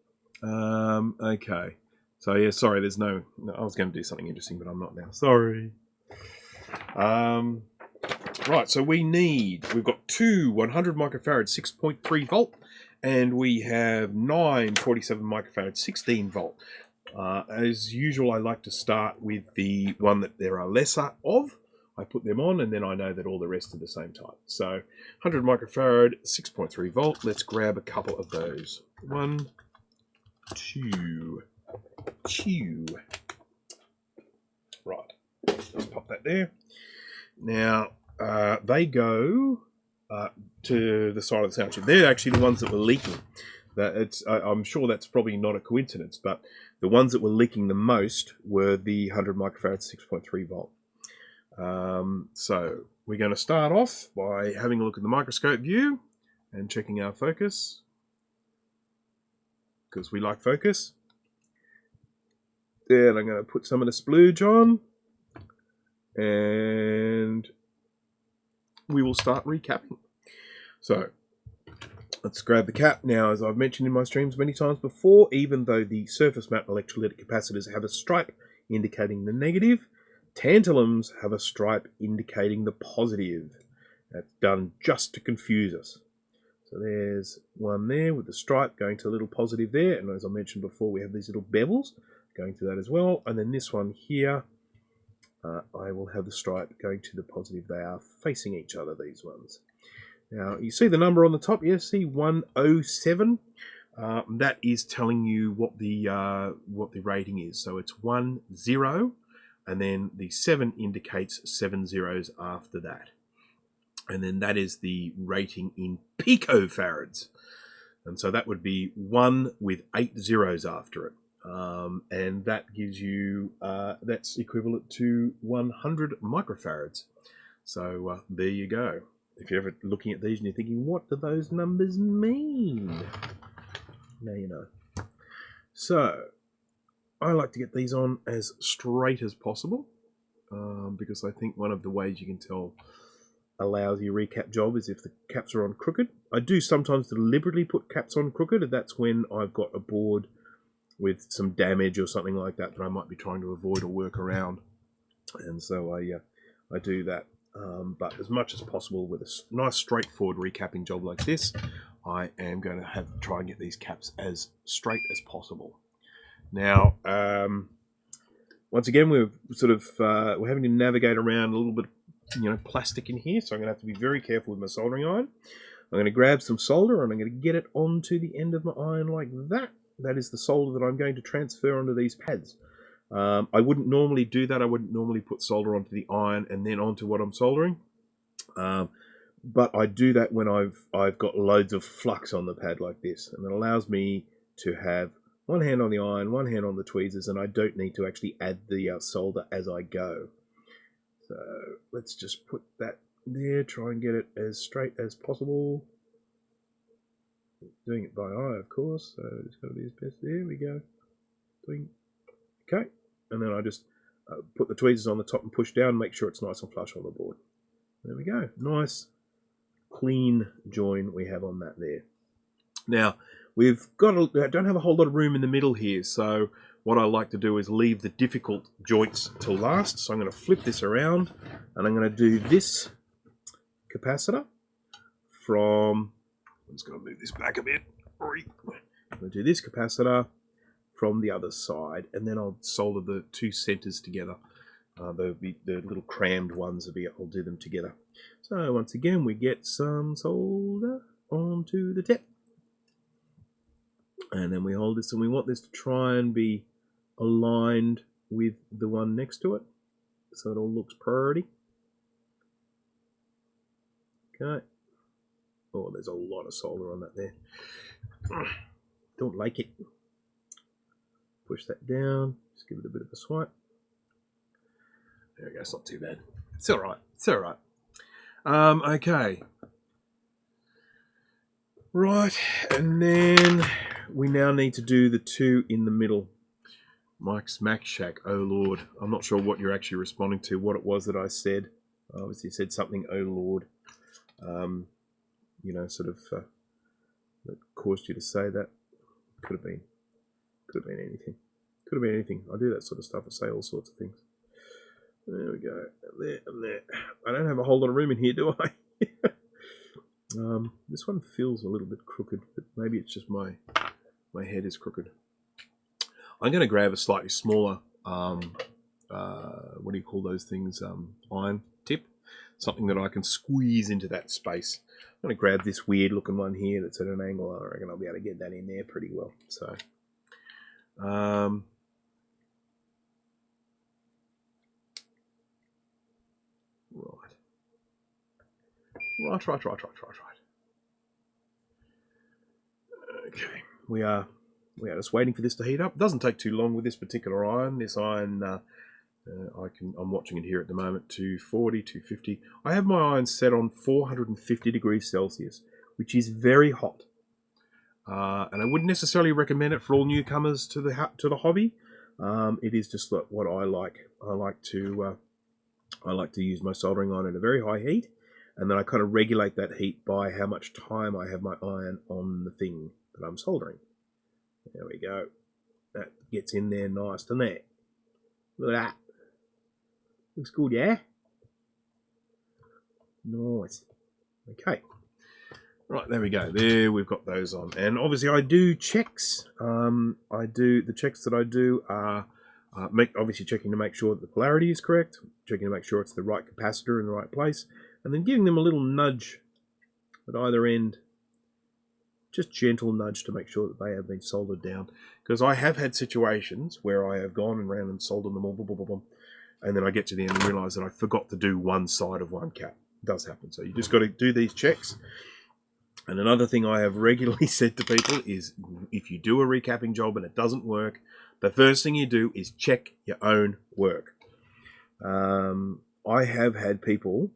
Speaker 1: Okay. So yeah, sorry, there's no, I was going to do something interesting, but I'm not now. Sorry. Right, so we've got two 100 microfarad 6.3 volt, and we have 9 47 microfarad 16 volt. As usual, I like to start with the one that there are lesser of. I put them on, and then I know that all the rest are the same type. So 100 microfarad 6.3 volt. Let's grab a couple of those. 1, 2. Right, let's pop that there. Now, they go to the side of the sound chip. They're actually the ones that were leaking. I'm sure that's probably not a coincidence, but the ones that were leaking the most were the 100 microfarad 6.3 volt. So we're going to start off by having a look at the microscope view and checking our focus, because we like focus. Then I'm going to put some of the splooge on, and we will start recapping. So let's grab the cap. Now, as I've mentioned in my streams many times before, even though the surface mount electrolytic capacitors have a stripe indicating the negative, tantalums have a stripe indicating the positive. That's done just to confuse us. So there's one there with the stripe going to a little positive there, and as I mentioned before, we have these little bevels going to that as well. And then this one here, I will have the stripe going to the positive. They are facing each other, these ones. Now, you see the number on the top, yes, see 107. That is telling you what the rating is. So it's 10, and then the 7 indicates 7 zeros after that. And then that is the rating in picofarads. And so that would be 1 with 8 zeros after it. And that gives you, that's equivalent to 100 microfarads. So there you go. If you're ever looking at these and you're thinking, what do those numbers mean? Now you know. So I like to get these on as straight as possible, because I think one of the ways you can tell a lousy recap job is if the caps are on crooked. I do sometimes deliberately put caps on crooked, and that's when I've got a board with some damage or something like that that I might be trying to avoid or work around, and so I do that. But as much as possible with a nice straightforward recapping job like this, I am going to try and get these caps as straight as possible. Now, once again, we're having to navigate around a little bit, plastic in here, so I'm going to have to be very careful with my soldering iron. I'm going to grab some solder and I'm going to get it onto the end of my iron like that. That is the solder that I'm going to transfer onto these pads. I wouldn't normally do that. I wouldn't normally put solder onto the iron and then onto what I'm soldering. But I do that when I've got loads of flux on the pad like this, and it allows me to have one hand on the iron, one hand on the tweezers, and I don't need to actually add the solder as I go. So let's just put that there, try and get it as straight as possible. Doing it by eye, of course, so it's got to be as best. There we go. Okay, and then I just put the tweezers on the top and push down, make sure it's nice and flush on the board. There we go. Nice, clean join we have on that there. Now, I don't have a whole lot of room in the middle here, so what I like to do is leave the difficult joints till last. So I'm going to flip this around, and I'm going to do this capacitor from... I'm just going to move this back a bit. I'm going to do this capacitor from the other side, and then I'll solder the two centers together. The little crammed ones I'll do them together. So once again, we get some solder onto the tip, and then we hold this, and we want this to try and be aligned with the one next to it, so it all looks pretty. Okay. Oh, there's a lot of solder on that there. Don't like it. Push that down. Just give it a bit of a swipe. There we go. It's not too bad. It's all right. It's all right. Okay. Right, and then we now need to do the two in the middle. Mike's Mac Shack. Oh Lord, I'm not sure what you're actually responding to. What it was that I said. I obviously said something. Oh Lord. That caused you to say that. Could have been anything. Could have been anything. I do that sort of stuff. I say all sorts of things. There we go. There and there. I don't have a whole lot of room in here, do I? This one feels a little bit crooked, but maybe it's just my head is crooked. I'm going to grab a slightly smaller, what do you call those things? Iron tip. Something that I can squeeze into that space. I'm going to grab this weird looking one here that's at an angle. I reckon I'll be able to get that in there pretty well. So, right. Okay, we are just waiting for this to heat up. It doesn't take too long with this particular iron. This iron, I'm watching it here at the moment, 240, 250. I have my iron set on 450 degrees Celsius, which is very hot. And I wouldn't necessarily recommend it for all newcomers to the hobby. It is just what I like. I like to use my soldering iron at a very high heat, and then I kind of regulate that heat by how much time I have my iron on the thing that I'm soldering. There we go. That gets in there nice, doesn't it? Look at that. Looks good, yeah? Nice. Okay. Right, there we go. There, we've got those on. And obviously I do checks. The checks that I do are obviously checking to make sure that the polarity is correct, checking to make sure it's the right capacitor in the right place, and then giving them a little nudge at either end. Just gentle nudge to make sure that they have been soldered down. Because I have had situations where I have gone around and soldered them all, boom, boom, boom, boom, and then I get to the end and realise that I forgot to do one side of one cap. It does happen. So you just got to do these checks. And another thing I have regularly said to people is, if you do a recapping job and it doesn't work, the first thing you do is check your own work. I have had people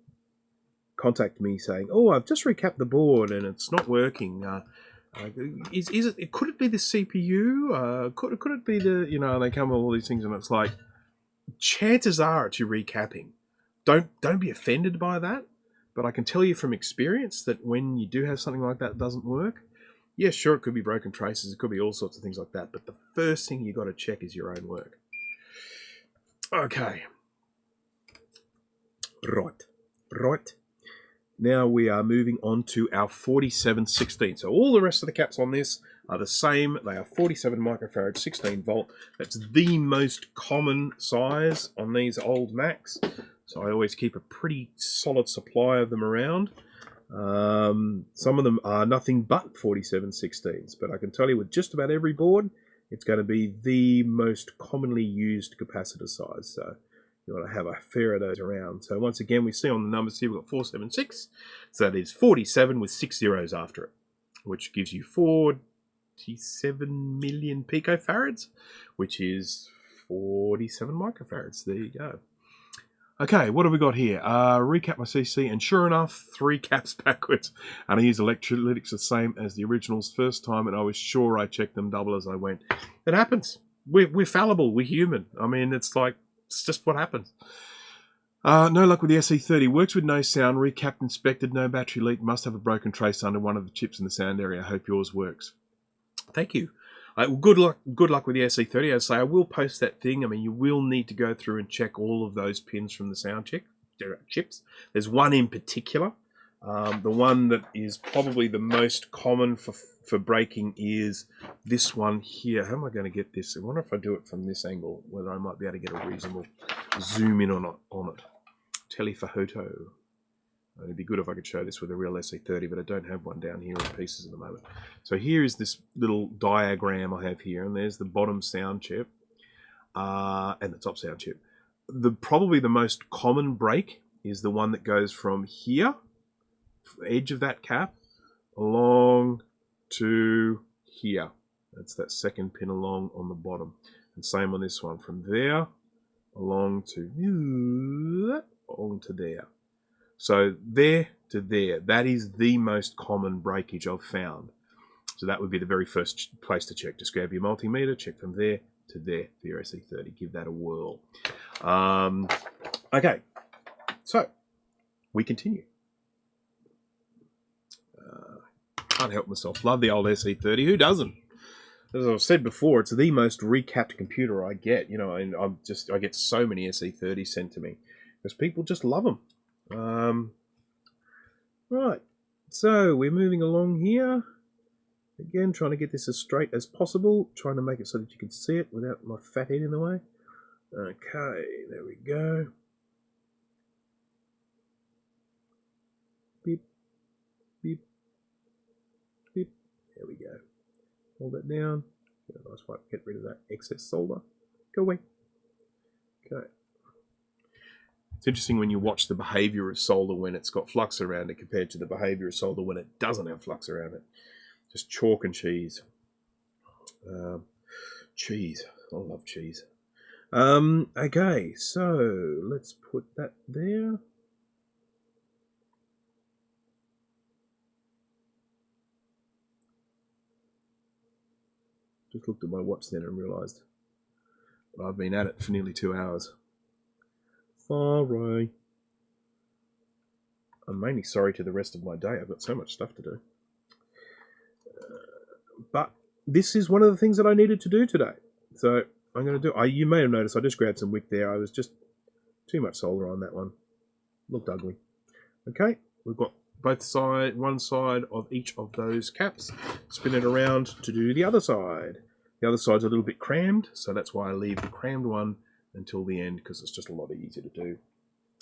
Speaker 1: contact me saying, "Oh, I've just recapped the board and it's not working. Could it be the CPU? Could it be the, they come with all these things," and it's like, chances are it's your recapping. Don't be offended by that. But I can tell you from experience that when you do have something like that doesn't work, yeah, sure, it could be broken traces, it could be all sorts of things like that, but the first thing you got to check is your own work. Okay. Right. Now we are moving on to our 4716. So all the rest of the caps on this are the same. They are 47 microfarad, 16 volt. That's the most common size on these old Macs. So I always keep a pretty solid supply of them around. Some of them are nothing but 4716s, but I can tell you with just about every board, it's going to be the most commonly used capacitor size. So you want to have a fair of those around. So once again, we see on the numbers here, we've got 476. So that is 47 with 6 zeros after it, which gives you 47 million picofarads, which is 47 microfarads. There you go. Okay, what have we got here? Recap my CC, and sure enough, 3 caps backwards. And I used electrolytics the same as the originals first time, and I was sure I checked them double as I went. It happens. We're fallible. We're human. I mean, it's just what happens. No luck with the SE30. Works with no sound. Recapped, inspected, no battery leak. Must have a broken trace under one of the chips in the sound area. Hope yours works. Thank you. Good luck with the SE30. As I say, I will post that thing. I mean, you will need to go through and check all of those pins from the sound chips. There's one in particular. The one that is probably the most common for breaking is this one here. How am I going to get this? I wonder if I do it from this angle, whether I might be able to get a reasonable zoom in on it. Telephoto. It'd be good if I could show this with a real SE30, but I don't have one down here in pieces at the moment. So here is this little diagram I have here, and there's the bottom sound chip and the top sound chip. Probably the most common break is the one that goes from here, edge of that cap, along to here. That's that second pin along on the bottom. And same on this one, from there along to there. So there to there, that is the most common breakage I've found. So that would be the very first place to check. Just grab your multimeter, check from there to there for your SE30. Give that a whirl. Okay, so we continue. Can't help myself. Love the old SE30. Who doesn't? As I've said before, it's the most recapped computer I get. And I get so many SE30s sent to me because people just love them. Right, so we're moving along here. Again, trying to get this as straight as possible. Trying to make it so that you can see it without my fat head in the way. Okay, there we go. Beep, beep, beep. There we go. Hold that down. Get a nice wipe. Get rid of that excess solder. Go away. Okay. It's interesting when you watch the behavior of solder when it's got flux around it compared to the behavior of solder when it doesn't have flux around it. Just chalk and cheese. Cheese. I love cheese. Okay, so let's put that there. Just looked at my watch then and realised that I've been at it for nearly 2 hours. Sorry. I'm mainly sorry to the rest of my day. I've got so much stuff to do. But this is one of the things that I needed to do today. So I'm going to do... you may have noticed I just grabbed some wick there. I was just too much solder on that one. Looked ugly. Okay, we've got one side of each of those caps. Spin it around to do the other side. The other side's a little bit crammed, so that's why I leave the crammed one until the end, because it's just a lot easier to do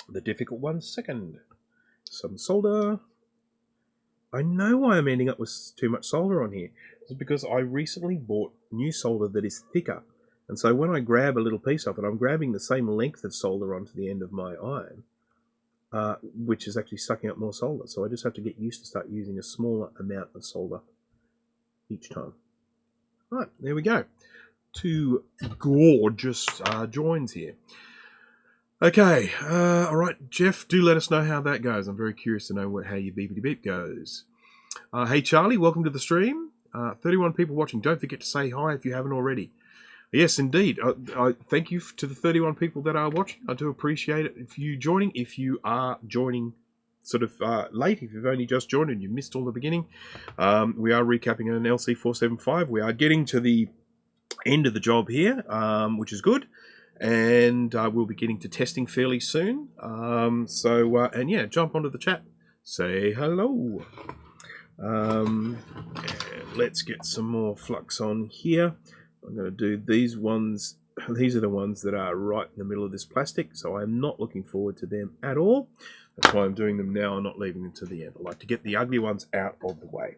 Speaker 1: the difficult one second. Some solder. I know why I'm ending up with too much solder on here. It's because I recently bought new solder that is thicker. And so when I grab a little piece of it, I'm grabbing the same length of solder onto the end of my iron, which is actually sucking up more solder. So I just have to get used to start using a smaller amount of solder each time. Right, there we go. Two gorgeous joins here. Okay, all right, Jeff, do let us know how that goes. I'm very curious to know how your beepity beep goes. Hey, Charlie, welcome to the stream. 31 people watching. Don't forget to say hi if you haven't already. Yes, indeed. I thank you to the 31 people that are watching. I do appreciate it. If you are joining sort of late, if you've only just joined and you missed all the beginning, we are recapping an LC475. We are getting to the end of the job here, which is good. And we'll be getting to testing fairly soon. And yeah, jump onto the chat. Say hello. And let's get some more flux on here. I'm going to do these ones. These are the ones that are right in the middle of this plastic, so I'm not looking forward to them at all. That's why I'm doing them now and not leaving them to the end. I like to get the ugly ones out of the way.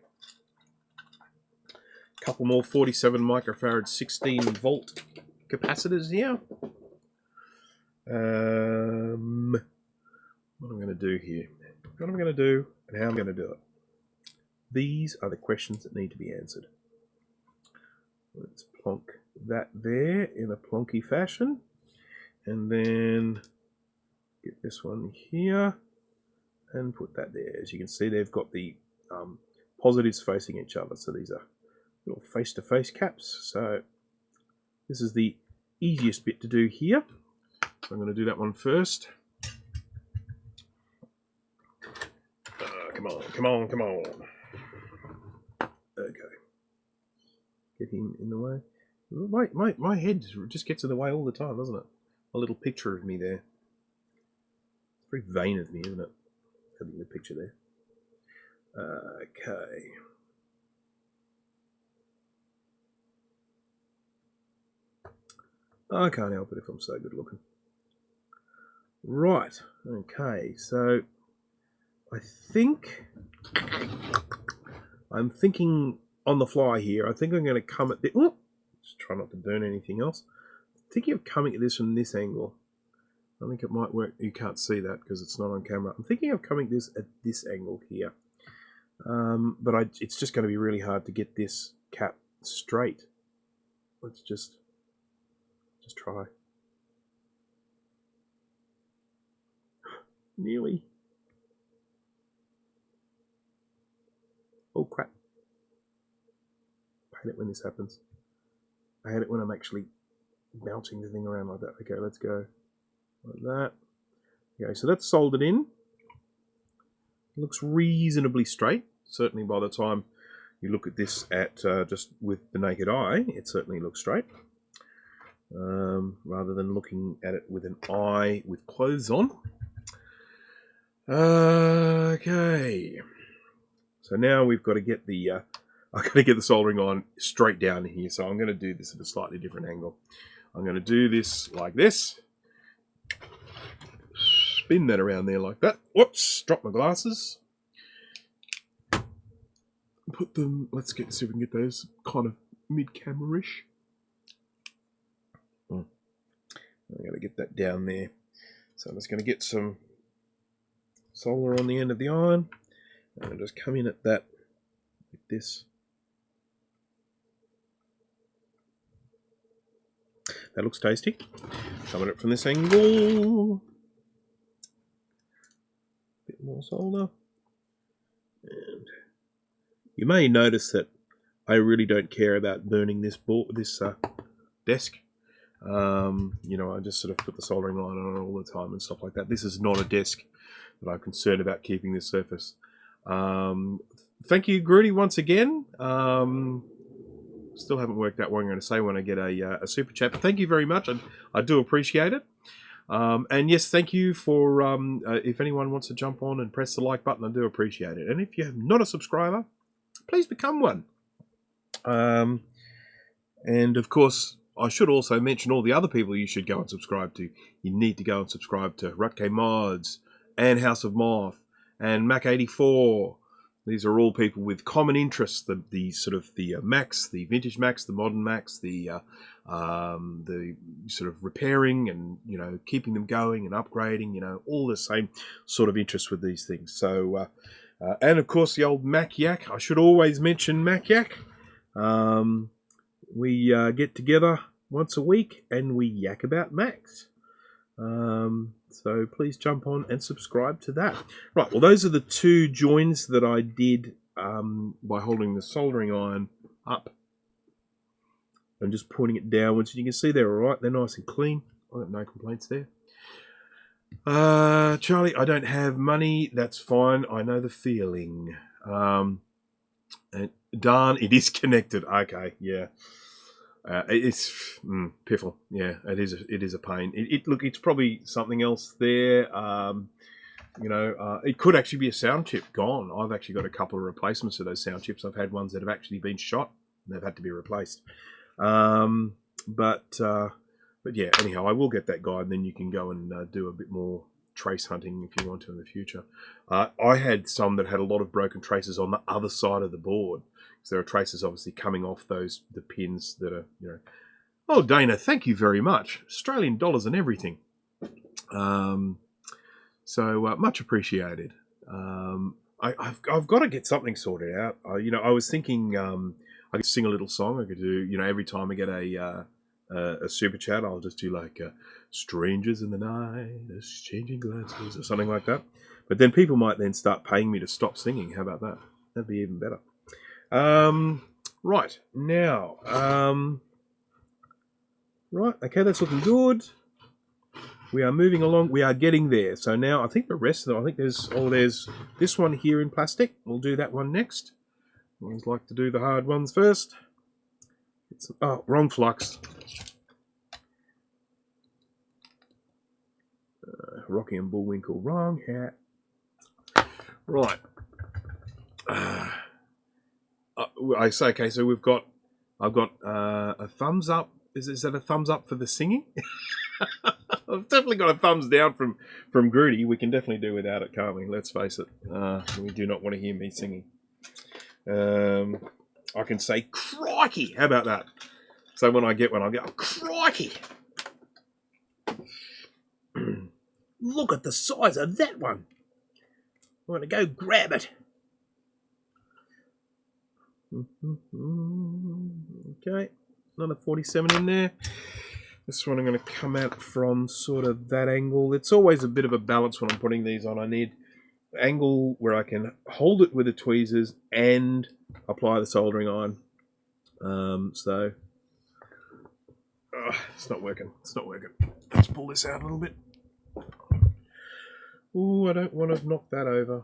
Speaker 1: A couple more 47 microfarad 16 volt capacitors here. What am I going to do here? What am I going to do and how I'm going to do it? These are the questions that need to be answered. Let's plonk that there in a plonky fashion. And then get this one here and put that there. As you can see, they've got the positives facing each other. So these are little face-to-face caps. So this is the easiest bit to do here. So I'm going to do that one first. Come on, come on, come on. Okay. Get him in the way. My head just gets in the way all the time, doesn't it? A little picture of me there. It's very vain of me, isn't it? Having the picture there. Okay. I can't help it if I'm so good looking. Right. Okay. So I think I'm thinking on the fly here. I think I'm going to come at the... Oh, just try not to burn anything else. Thinking of coming at this from this angle. I think it might work. You can't see that because it's not on camera. I'm thinking of coming this at this angle here. But it's just going to be really hard to get this cap straight. Let's just try. Nearly. Oh crap. I hate it when this happens. I hate it when I'm actually bouncing the thing around like that. Okay, let's go like that. Okay, so that's soldered in. It looks reasonably straight. Certainly by the time you look at this at just with the naked eye, it certainly looks straight. Rather than looking at it with an eye with clothes on. Okay. So now we've got to get the I've got to get the soldering on straight down here. So I'm going to do this at a slightly different angle. I'm going to do this like this. Spin that around there like that. Whoops! Drop my glasses. Put them. Let's see if we can get those kind of mid-camera-ish. I'm going to get that down there. So I'm just going to get some solder on the end of the iron. And I'll just come in at that like this. That looks tasty. Come at it from this angle. Bit more solder. And you may notice that I really don't care about burning this desk. You know, I just sort of put the soldering line on it all the time and stuff like that. This is not a desk that I'm concerned about keeping this surface. Thank you, Grudy, once again. Still haven't worked out what I'm going to say when I get a super chat. But thank you very much. I do appreciate it. And yes, thank you for if anyone wants to jump on and press the like button, I do appreciate it. And if you're not a subscriber, please become one. And of course, I should also mention all the other people you should go and subscribe to. You need to go and subscribe to Rutke Mods and House of Moth and Mac 84. These are all people with common interests: the sort of the Macs, the vintage Macs, the modern Macs, the sort of repairing and keeping them going and upgrading. All the same sort of interests with these things. So, and of course the old Mac Yak. I should always mention Mac Yak. We get together once a week and we yak about Macs. So please jump on and subscribe to that. Right, well, those are the two joins that I did by holding the soldering iron up and just pointing it downwards. You can see they're all right. They're nice and clean. I've got no complaints there. Charlie, I don't have money. That's fine. I know the feeling. And darn, it is connected. Okay, yeah. It's piffle. Yeah, it is a pain. Look, it's probably something else there. It could actually be a sound chip gone. I've actually got a couple of replacements of those sound chips. I've had ones that have actually been shot and they've had to be replaced. But yeah, anyhow, I will get that guide, and then you can go and do a bit more trace hunting if you want to in the future. I had some that had a lot of broken traces on the other side of the board. There are traces obviously coming off the pins that are, Oh, Dana, thank you very much. Australian dollars and everything. So much appreciated. I've got to get something sorted out. I was thinking I could sing a little song. I could do, every time I get a super chat, I'll just do like "Strangers in the Night, Exchanging Glances" or something like that. But then people might then start paying me to stop singing. How about that? That'd be even better. Right, now, right, okay, that's looking good. We are moving along, we are getting there. So now I think the rest of them, I think there's this one here in plastic. We'll do that one next. I always like to do the hard ones first. Wrong flux. Rocky and Bullwinkle, wrong hat. Right. I say, okay, so I've got a thumbs up. Is that a thumbs up for the singing? I've definitely got a thumbs down from Grudy. We can definitely do without it, can't we? Let's face it. We do not want to hear me singing. I can say, crikey! How about that? So when I get one, I'll go, oh, crikey! Look at the size of that one. I want to go grab it. Okay, another 47 in there. This one I'm going to come out from sort of that angle. It's always a bit of a balance when I'm putting these on. I need an angle where I can hold it with the tweezers and apply the soldering iron. It's not working. It's not working. Let's pull this out a little bit. Ooh, I don't want to knock that over.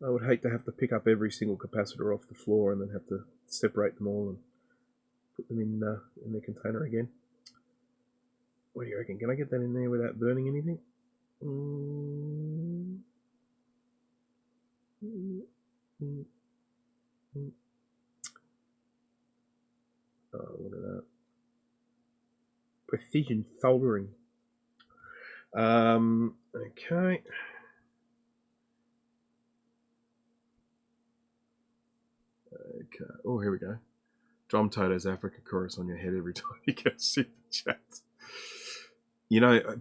Speaker 1: I would hate to have to pick up every single capacitor off the floor and then have to separate them all and put them in the container again. What do you reckon? Can I get that in there without burning anything? Oh, look at that. Precision soldering. Okay. Okay. Oh, here we go. Drum Toto's Africa chorus on your head every time you get a super chat.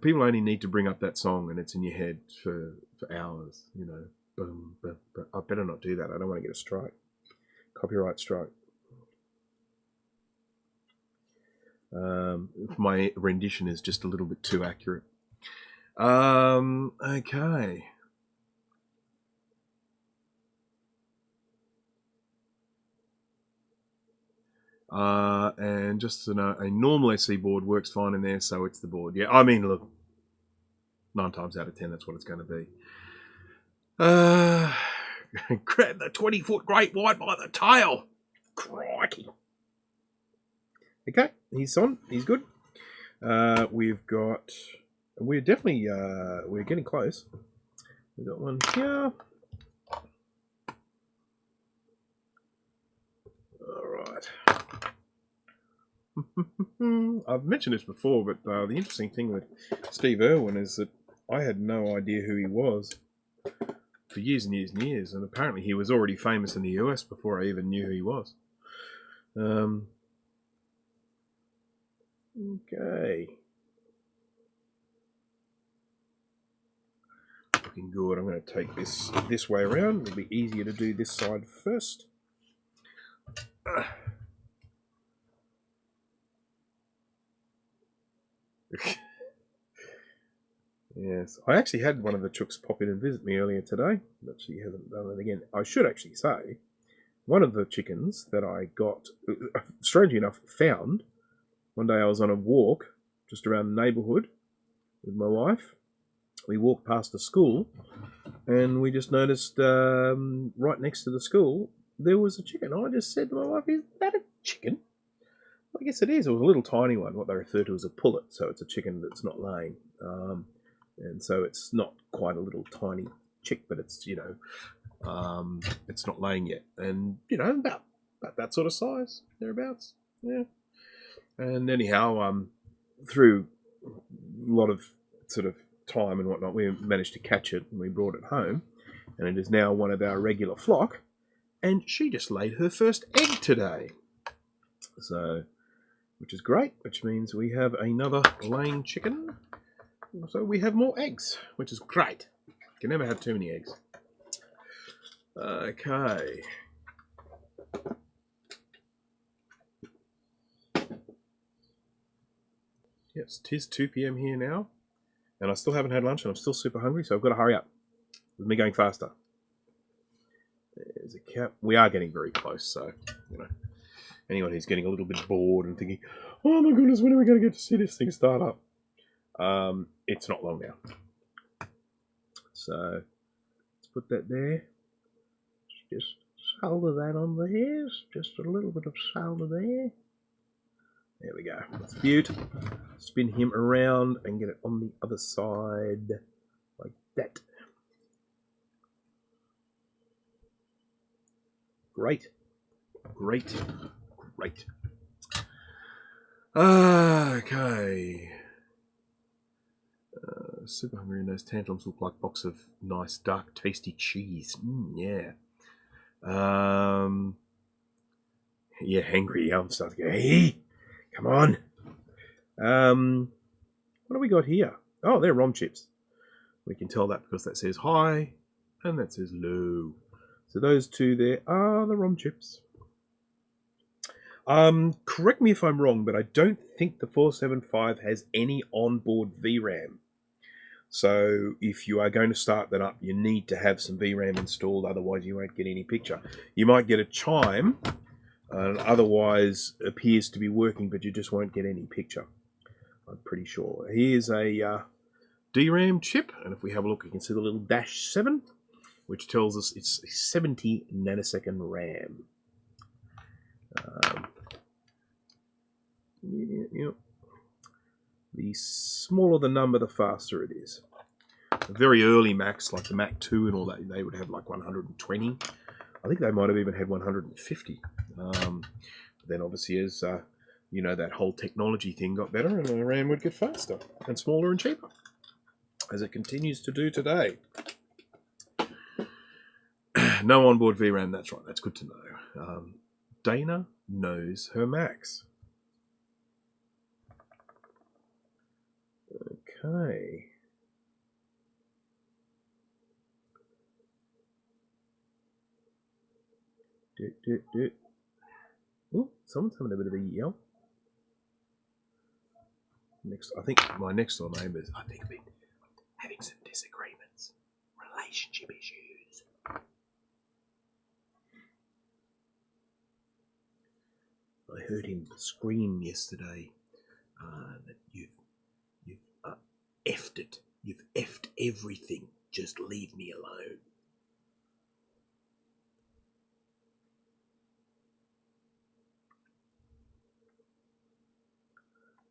Speaker 1: People only need to bring up that song and it's in your head for hours. Boom, boom, boom. I better not do that. I don't want to get a strike. Copyright strike. My rendition is just a little bit too accurate. Okay. And just to know, a normal SE board works fine in there, so it's the board. Yeah, I mean, look, 9 times out of 10, that's what it's going to be. Grab the 20-foot great white by the tail. Crikey. Okay, he's on. He's good. We've got... We're definitely... we're getting close. We've got one here. Alright. I've mentioned this before, but the interesting thing with Steve Irwin is that I had no idea who he was for years and years and years, and apparently he was already famous in the US before I even knew who he was. Okay. Looking good. I'm going to take this way around. It'll be easier to do this side first. Yes, I actually had one of the chooks pop in and visit me earlier today, but she hasn't done it again. I should actually say, one of the chickens that I got, strangely enough, found, one day I was on a walk just around the neighbourhood with my wife. We walked past the school, and we just noticed right next to the school, there was a chicken. I just said to my wife, "Is that a chicken?" I guess it is. It was a little tiny one, what they refer to as a pullet, so it's a chicken that's not laying. And so it's not quite a little tiny chick, but it's, you know, it's not laying yet. And, you know, about that sort of size, thereabouts. Yeah. And anyhow, through a lot of sort of time and whatnot, we managed to catch it and we brought it home. And it is now one of our regular flock. And she just laid her first egg today. So, which is great, which means we have another laying chicken. So we have more eggs, which is great. You can never have too many eggs. Okay. Yes, 'tis 2 p.m. here now, and I still haven't had lunch, and I'm still super hungry, so I've got to hurry up with me going faster. There's a cap. We are getting very close, so, you know, anyone who's getting a little bit bored and thinking, "Oh my goodness, when are we going to get to see this thing start up?" It's not long now. So let's put that there. Just solder that on there. Just a little bit of solder there. There we go. That's beaut. Spin him around and get it on the other side like that. Great. Great. Great. Okay. Super hungry, and those tantalums look like a box of nice, dark, tasty cheese. Yeah. Yeah, hangry. I'm starting to go, hey, come on. What do we got here? Oh, they're ROM chips. We can tell that because that says high and that says low. So those two there are the ROM chips. Correct me if I'm wrong, but I don't think the 475 has any onboard VRAM. So if you are going to start that up, you need to have some VRAM installed, otherwise you won't get any picture. You might get a chime, and otherwise appears to be working, but you just won't get any picture. I'm pretty sure. Here's a DRAM chip, and if we have a look, you can see the little -7, which tells us it's 70 nanosecond RAM. Yep. The smaller the number, the faster it is. The very early Macs, like the Mac 2 and all that, they would have like 120. I think they might have even had 150. Then obviously as, you know, that whole technology thing got better and the RAM would get faster and smaller and cheaper, as it continues to do today. No onboard VRAM, that's right, that's good to know. Dana knows her Macs. Okay. Oh, someone's having a bit of a yell. Next, I think my next door neighbours, I think, have been having some disagreements, relationship issues. I heard him scream yesterday that you've effed it. You've effed everything. Just leave me alone.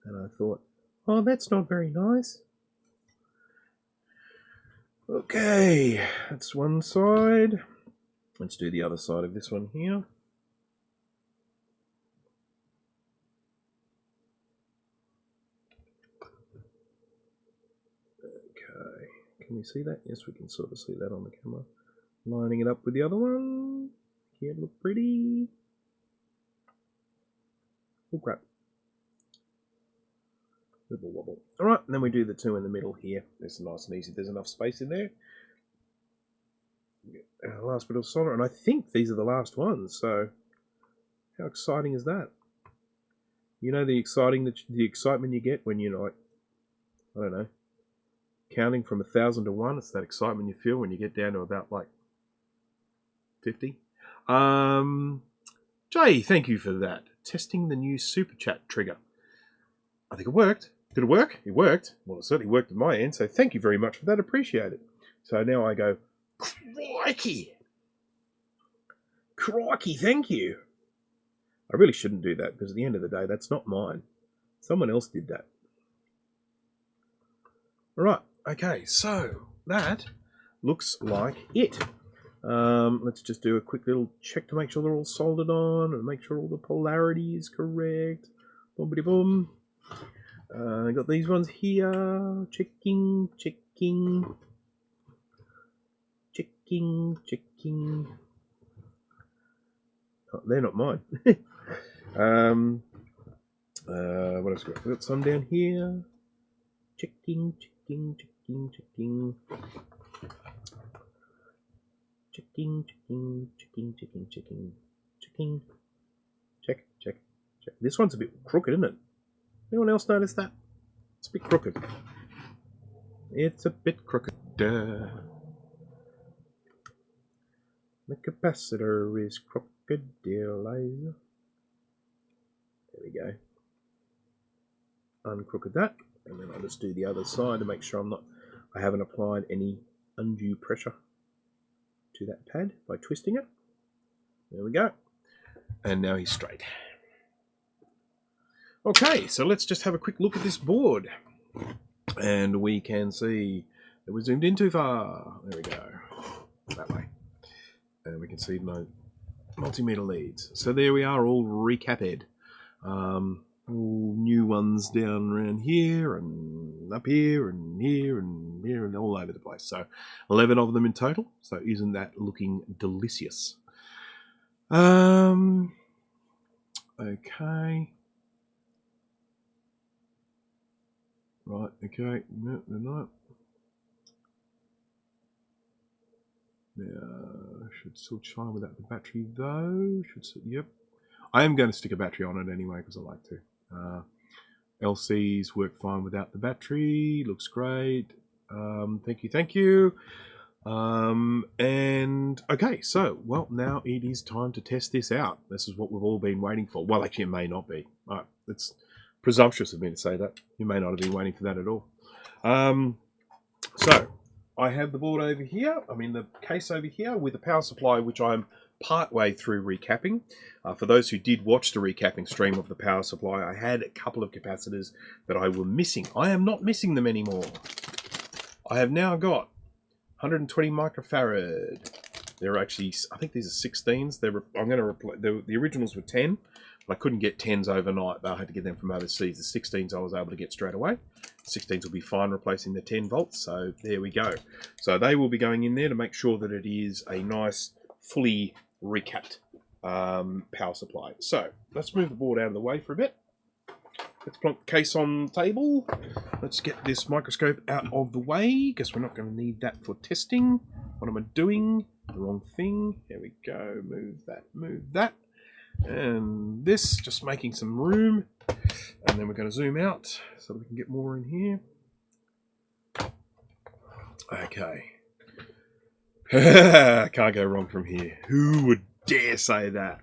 Speaker 1: And I thought, oh, that's not very nice. Okay, that's one side. Let's do the other side of this one here. Okay, can we see that? Yes, we can sort of see that on the camera. Lining it up with the other one. Here, look pretty. Oh crap. Wibble wobble. Alright, and then we do the two in the middle here. It's nice and easy. There's enough space in there. Last bit of solder, and I think these are the last ones, so how exciting is that? You know the excitement you get when you're like, I don't know, counting from 1,000 to 1. It's that excitement you feel when you get down to about like 50. Jay, thank you for that. Testing the new super chat trigger. I think it worked. Did it work? It worked. Well, it certainly worked at my end, so thank you very much for that. Appreciate it. So now I go, crikey. Crikey, thank you. I really shouldn't do that because at the end of the day, that's not mine. Someone else did that. Right, okay, so that looks like it. Let's just do a quick little check to make sure they're all soldered on and make sure all the polarity is correct. Boom, boom. Got these ones here. Checking. Oh, they're not mine. What else got? We've got some down here. Checking. Check. This one's a bit crooked, isn't it? Anyone else notice that? It's a bit crooked. It's a bit crooked. The capacitor is crocodile. There we go. Uncrooked that, and then I'll just do the other side to make sure I haven't applied any undue pressure to that pad by twisting it. There we go. And now he's straight. Okay, so let's just have a quick look at this board. And we can see that we zoomed in too far. There we go. That way. And we can see my multimeter leads. So there we are, all recapped. All new ones down around here and up here and here and here and all over the place. So 11 of them in total. So isn't that looking delicious? Okay. Right, okay. No, they're not. Now, should still shine without the battery though. Yep. I am going to stick a battery on it anyway because I like to. LCs work fine without the battery. Looks great. Thank you. And okay, so well, now it is time to test this out. This is what we've all been waiting for. Well, actually, it may not be. It's presumptuous of me to say that. You may not have been waiting for that at all. So I have the board over here. I mean the case over here with the power supply, which I'm partway through recapping. For those who did watch the recapping stream of the power supply, I had a couple of capacitors that I were missing. I am not missing them anymore. I have now got 120 microfarad. They're actually, I think these are 16s. I'm going to replace the originals were 10. But I couldn't get 10s overnight. But I had to get them from overseas. The 16s I was able to get straight away. 16s will be fine replacing the 10 volts. So there we go. So they will be going in there to make sure that it is a nice, fully recapped power supply. So let's move the board out of the way for a bit. Let's plonk the case on the table. Let's get this microscope out of the way because we're not going to need that for testing. What am I doing? The wrong thing. There we go. Move that. And this, just making some room. And then we're going to zoom out so that we can get more in here. Okay. Can't go wrong from here. Who would dare say that?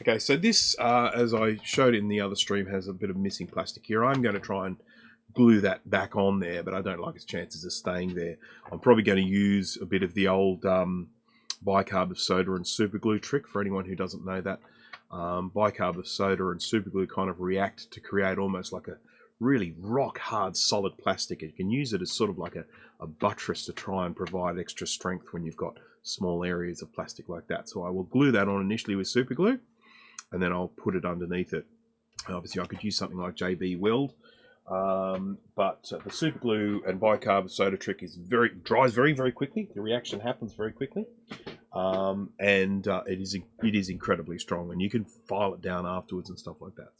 Speaker 1: Okay, so this, as I showed in the other stream, has a bit of missing plastic here. I'm going to try and glue that back on there, but I don't like its chances of staying there. I'm probably going to use a bit of the old bicarb of soda and super glue trick for anyone who doesn't know that. bicarb of soda and superglue kind of react to create almost like a really rock hard solid plastic. You can use it as sort of like a buttress to try and provide extra strength when you've got small areas of plastic like that. So I will glue that on initially with superglue, and then I'll put it underneath it. Obviously I could use something like JB Weld, but the superglue and bicarb soda trick is dries very, very quickly. The reaction happens very quickly, and it is incredibly strong, and you can file it down afterwards and stuff like that.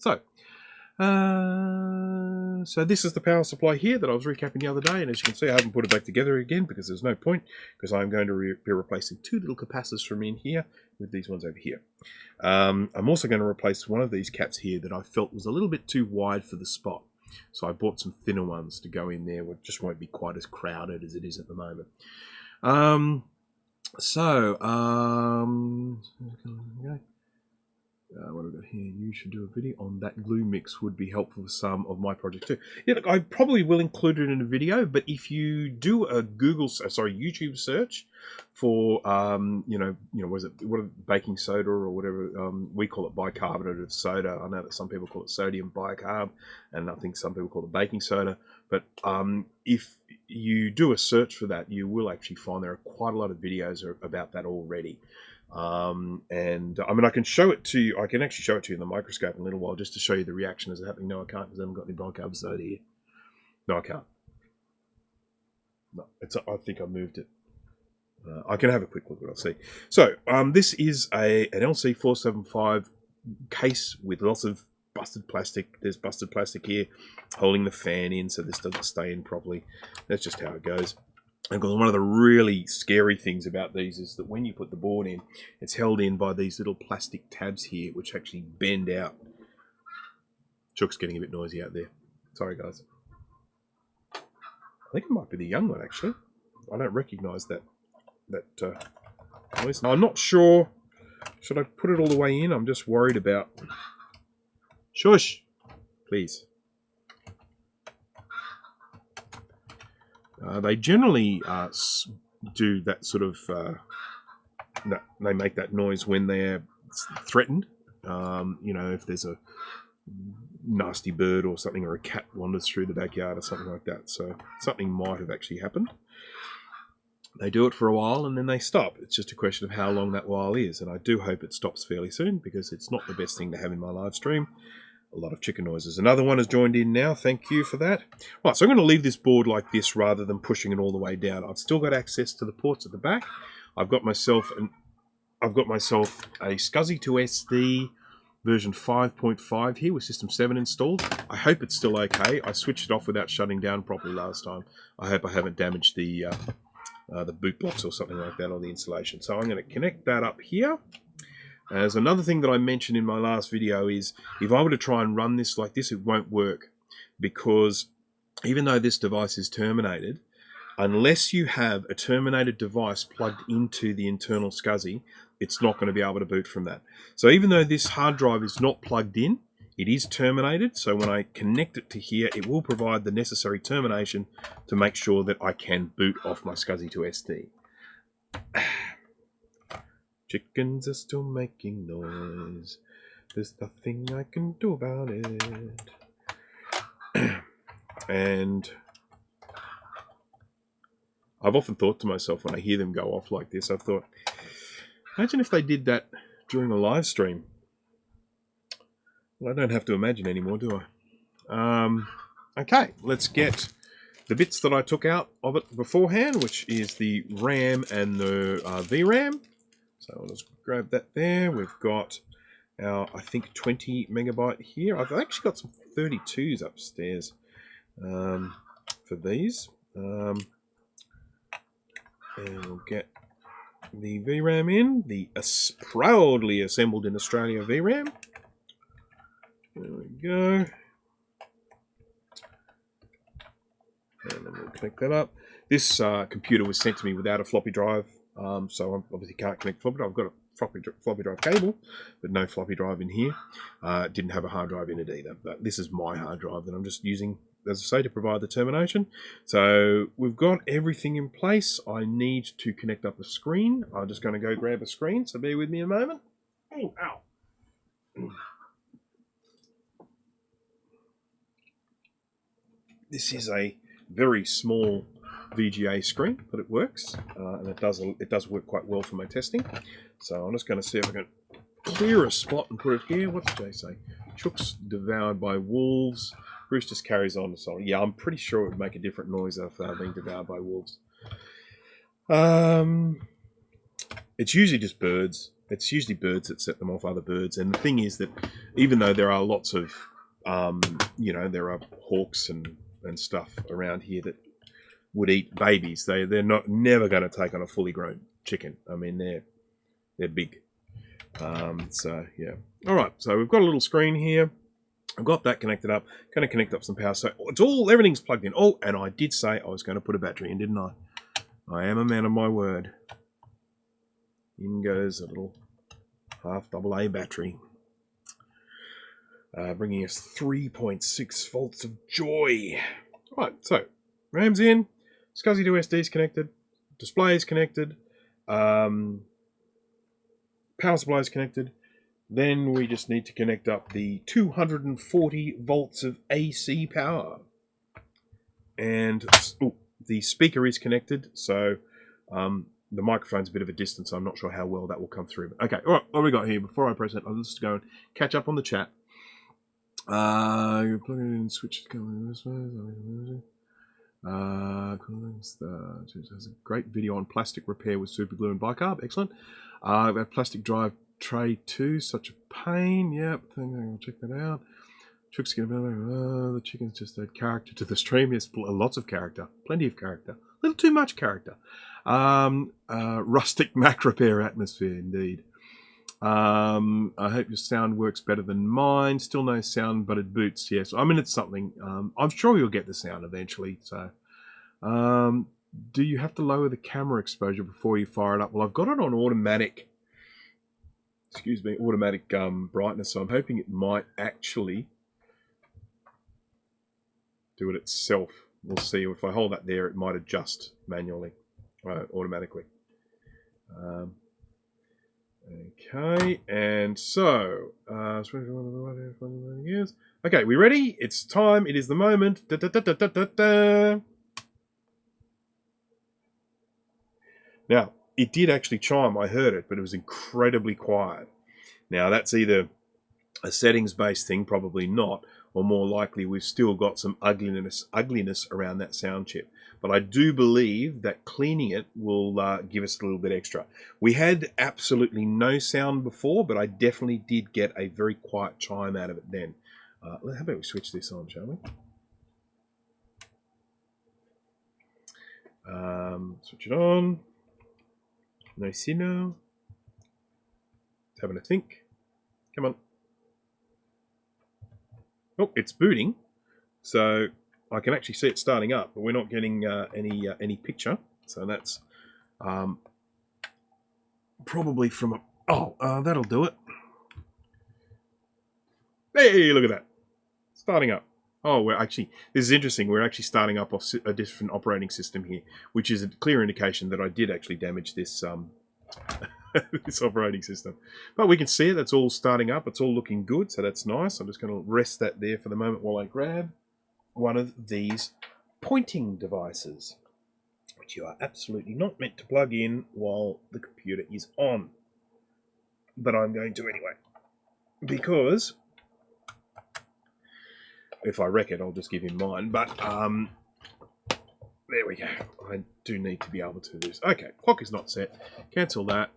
Speaker 1: So this is the power supply here that I was recapping the other day, and as you can see I haven't put it back together again because there's no point, because I'm going to be replacing two little capacitors from in here with these ones over here. I'm also going to replace one of these caps here that I felt was a little bit too wide for the spot, so I bought some thinner ones to go in there, which just won't be quite as crowded as it is at the moment. What have we got here? You should do a video on that glue mix, would be helpful for some of my project too. Yeah, look, I probably will include it in a video, but if you do a YouTube search for baking soda or whatever, we call it bicarbonate of soda. I know that some people call it sodium bicarb, and I think some people call it baking soda. But if you do a search for that, you will actually find there are quite a lot of videos about that already. And I mean, I can show it to you. I can actually show it to you in the microscope in a little while, just to show you the reaction as it's happening. No, I can't, because I haven't got any bicarb soda here. No, I can't. No, I think I moved it. I can have a quick look at it. I'll see. So this is an LC475 case with lots of busted plastic. There's busted plastic here holding the fan in, so this doesn't stay in properly. That's just how it goes. And one of the really scary things about these is that when you put the board in, it's held in by these little plastic tabs here, which actually bend out. Chook's getting a bit noisy out there. Sorry, guys. I think it might be the young one, actually. I don't recognise that noise. Now, I'm not sure. Should I put it all the way in? I'm just worried about... Shush! Please. They generally do that sort of... they make that noise when they're threatened. You know, if there's a nasty bird or something, or a cat wanders through the backyard or something like that. So something might have actually happened. They do it for a while and then they stop. It's just a question of how long that while is, and I do hope it stops fairly soon, because it's not the best thing to have in my live stream. A lot of chicken noises. Another one has joined in now. Thank you for that. Right, so I'm going to leave this board like this rather than pushing it all the way down. I've still got access to the ports at the back. I've got myself a SCSI to SD version 5.5 here with System 7 installed. I hope it's still okay. I switched it off without shutting down properly last time. I hope I haven't damaged the boot blocks or something like that on the installation. So I'm going to connect that up here. As another thing that I mentioned in my last video is, if I were to try and run this like this, it won't work, because even though this device is terminated, unless you have a terminated device plugged into the internal SCSI, it's not going to be able to boot from that. So even though this hard drive is not plugged in, it is terminated. So when I connect it to here, it will provide the necessary termination to make sure that I can boot off my SCSI to SD. Chickens are still making noise. There's nothing I can do about it. And I've often thought to myself when I hear them go off like this, I've thought, imagine if they did that during a live stream. Well, I don't have to imagine anymore, do I? Okay, let's get the bits that I took out of it beforehand, which is the RAM and the VRAM. So I'll just grab that there. We've got our, I think, 20 megabyte here. I've actually got some 32s upstairs for these. And we'll get the VRAM in, the proudly assembled in Australia VRAM. There we go. And then we'll connect that up. This computer was sent to me without a floppy drive, so I obviously can't connect floppy drive. I've got a floppy drive cable, but no floppy drive in here. Didn't have a hard drive in it either, but this is my hard drive that I'm just using, as I say, to provide the termination. So we've got everything in place. I need to connect up a screen. I'm just going to go grab a screen, so bear with me a moment. Oh, ow. This is a very small VGA screen, but it works, and it does work quite well for my testing. So I'm just going to see if I can clear a spot and put it here. What's Jay say? Chooks devoured by wolves. Bruce just carries on to solve. Yeah, I'm pretty sure it would make a different noise if being devoured by wolves. It's usually just birds. It's usually birds that set them off other birds. And the thing is that even though there are lots of, there are hawks and stuff around here that would eat babies, they're never going to take on a fully grown chicken. I mean, they're big. So yeah. All right. So we've got a little screen here. I've got that connected up. Going to connect up some power. So everything's plugged in. Oh, and I did say I was going to put a battery in, didn't I? I am a man of my word. In goes a little half AA battery, bringing us 3.6 volts of joy. Right. So RAM's in. SCSI to SD's connected. Display is connected. Power supply is connected. Then we just need to connect up the 240 volts of AC power. And the speaker is connected, so the microphone's a bit of a distance. So I'm not sure how well that will come through. But okay, all right, what have we got here? Before I press it, I'll just go and catch up on the chat. You plug it in, switch going this way. Has a great video on plastic repair with super glue and bicarb. Excellent. That plastic drive tray too, such a pain. Yep, I'll check that out. The chickens just add character to the stream. Yes, lots of character, plenty of character, a little too much character. Rustic Mac repair atmosphere, indeed. I hope your sound works better than mine. Still no sound, but it boots. Yes, I mean it's something. I'm sure you'll get the sound eventually. So, do you have to lower the camera exposure before you fire it up? Well, I've got it on automatic. Excuse me, automatic brightness. So I'm hoping it might actually do it itself. We'll see. If I hold that there, it might adjust manually, automatically. Okay, and so, okay, we ready? It's time. It is the moment. Da, da, da, da, da, da. Now, it did actually chime. I heard it, but it was incredibly quiet. Now, that's either a settings-based thing, probably not, or more likely we've still got some ugliness around that sound chip. But I do believe that cleaning it will give us a little bit extra. We had absolutely no sound before, but I definitely did get a very quiet chime out of it then. How about we switch this on, shall we? Switch it on. No signal. Having a think. Come on. Oh, it's booting, so I can actually see it starting up, but we're not getting any picture. So that's probably from a... that'll do it. Hey, look at that. Starting up. Oh, we're actually... This is interesting. We're actually starting up off a different operating system here, which is a clear indication that I did actually damage this this operating system. But we can see it. That's all starting up. It's all looking good, so that's nice. I'm just going to rest that there for the moment while I grab one of these pointing devices, which you are absolutely not meant to plug in while the computer is on. But I'm going to anyway, because if I wreck it, I'll just give him mine. But there we go. I do need to be able to do this. Okay, clock is not set. Cancel that.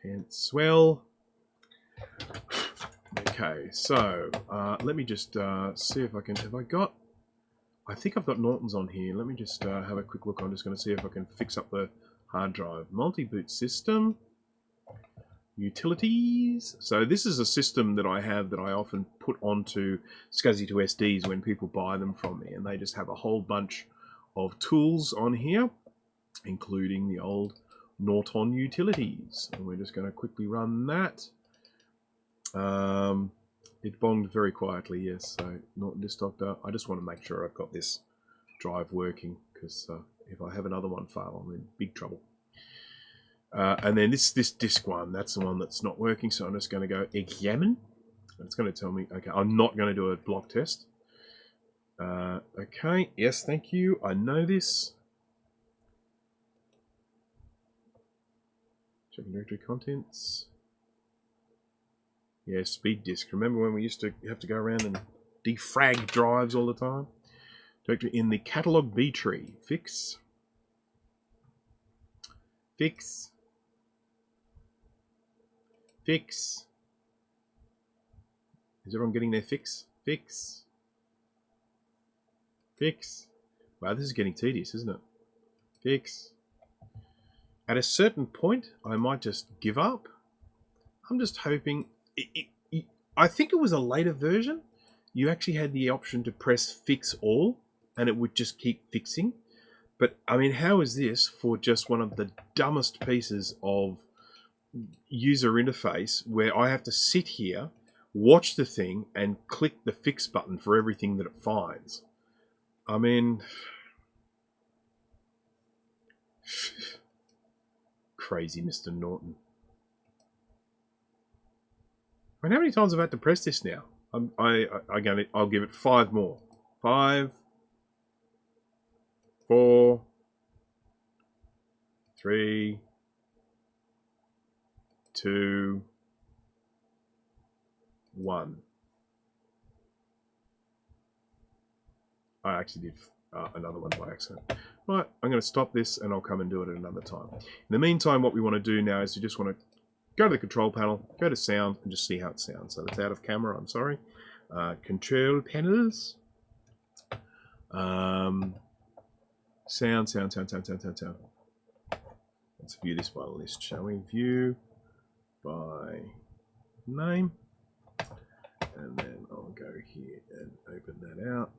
Speaker 1: Cancel. Okay, so let me just see if I can... I think I've got Norton's on here. Let me just have a quick look. I'm just going to see if I can fix up the hard drive. Multi-boot system. Utilities. So this is a system that I have that I often put onto SCSI to SDs when people buy them from me. And they just have a whole bunch of tools on here, including the old Norton utilities. And we're just going to quickly run that. It bonged very quietly, yes. So Norton Disk Doctor. I just want to make sure I've got this drive working, because if I have another one fail, I'm in big trouble. And then this disk one, that's the one that's not working, so I'm just going to go examine. It's going to tell me, okay, I'm not going to do a block test. Okay, yes, thank you. I know this. Checking directory contents. Yeah, speed disk. Remember when we used to have to go around and defrag drives all the time? Directory in the catalog B tree. Fix. Fix. Fix. Is everyone getting their fix? Fix. Fix. Wow, this is getting tedious, isn't it? Fix. At a certain point, I might just give up. I'm just hoping... I think it was a later version. You actually had the option to press fix all, and it would just keep fixing. But, I mean, how is this for just one of the dumbest pieces of user interface where I have to sit here, watch the thing, and click the fix button for everything that it finds? I mean... Crazy Mr. Norton. I mean, how many times have I had to press this now? I'll give it 5 more. 5, 4, 3, 2, 1. I actually did another one by accident. Right, I'm going to stop this and I'll come and do it at another time. In the meantime, what we want to do now is you just want to go to the control panel, go to sound, and just see how it sounds. So that's out of camera, I'm sorry. Control panels. Sound. Let's view this by list, shall we? View by name. And then I'll go here and open that out.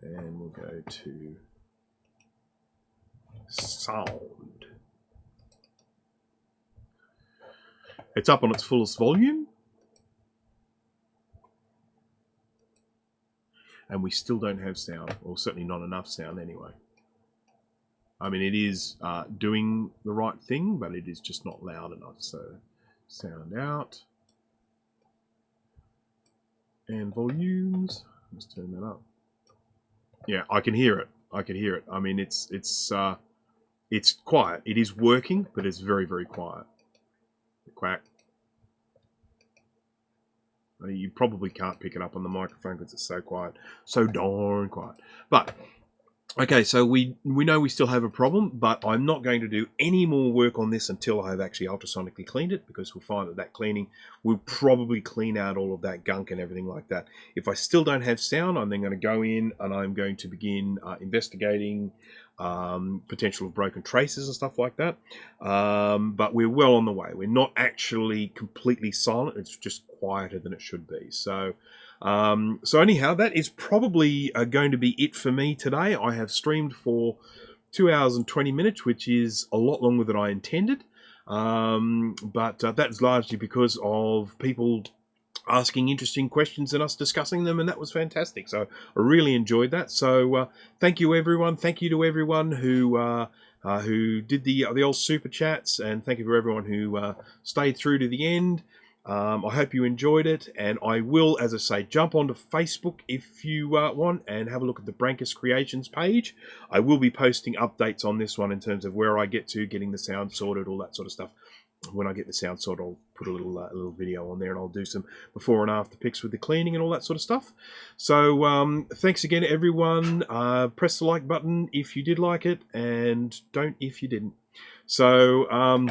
Speaker 1: And we'll go to sound. It's up on its fullest volume. And we still don't have sound, or certainly not enough sound anyway. I mean, it is doing the right thing, but it is just not loud enough. So, sound out. And volumes. Let's turn that up. Yeah, I can hear it. I can hear it. I mean, it's quiet. It is working, but it's very, very quiet. Quack. You probably can't pick it up on the microphone because it's so quiet. So darn quiet. But, okay, so we know we still have a problem, but I'm not going to do any more work on this until I have actually ultrasonically cleaned it, because we'll find that cleaning will probably clean out all of that gunk and everything like that. If I still don't have sound, I'm then going to go in and I'm going to begin investigating potential of broken traces and stuff like that. But we're well on the way. We're not actually completely silent. It's just quieter than it should be. So anyhow, that is probably going to be it for me today. I have streamed for 2 hours and 20 minutes, which is a lot longer than I intended. But that's largely because of people asking interesting questions and us discussing them, and that was fantastic. So I really enjoyed that. So thank you, everyone. Thank you to everyone who did the old super chats, and thank you for everyone who stayed through to the end. I hope you enjoyed it, and I will, as I say, jump onto Facebook if you want and have a look at the Brankus Creations page. I will be posting updates on this one in terms of where I get to, getting the sound sorted, all that sort of stuff. When I get the sound sorted, I'll put a little video on there, and I'll do some before and after pics with the cleaning and all that sort of stuff. So thanks again, everyone. Press the like button if you did like it, and don't if you didn't. So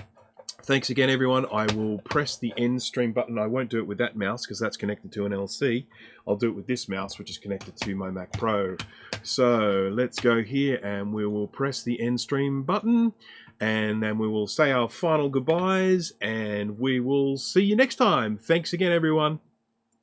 Speaker 1: thanks again, everyone. I will press the end stream button. I won't do it with that mouse because that's connected to an LC. I'll do it with this mouse, which is connected to my Mac Pro. So let's go here, and we will press the end stream button. And then we will say our final goodbyes, and we will see you next time. Thanks again, everyone.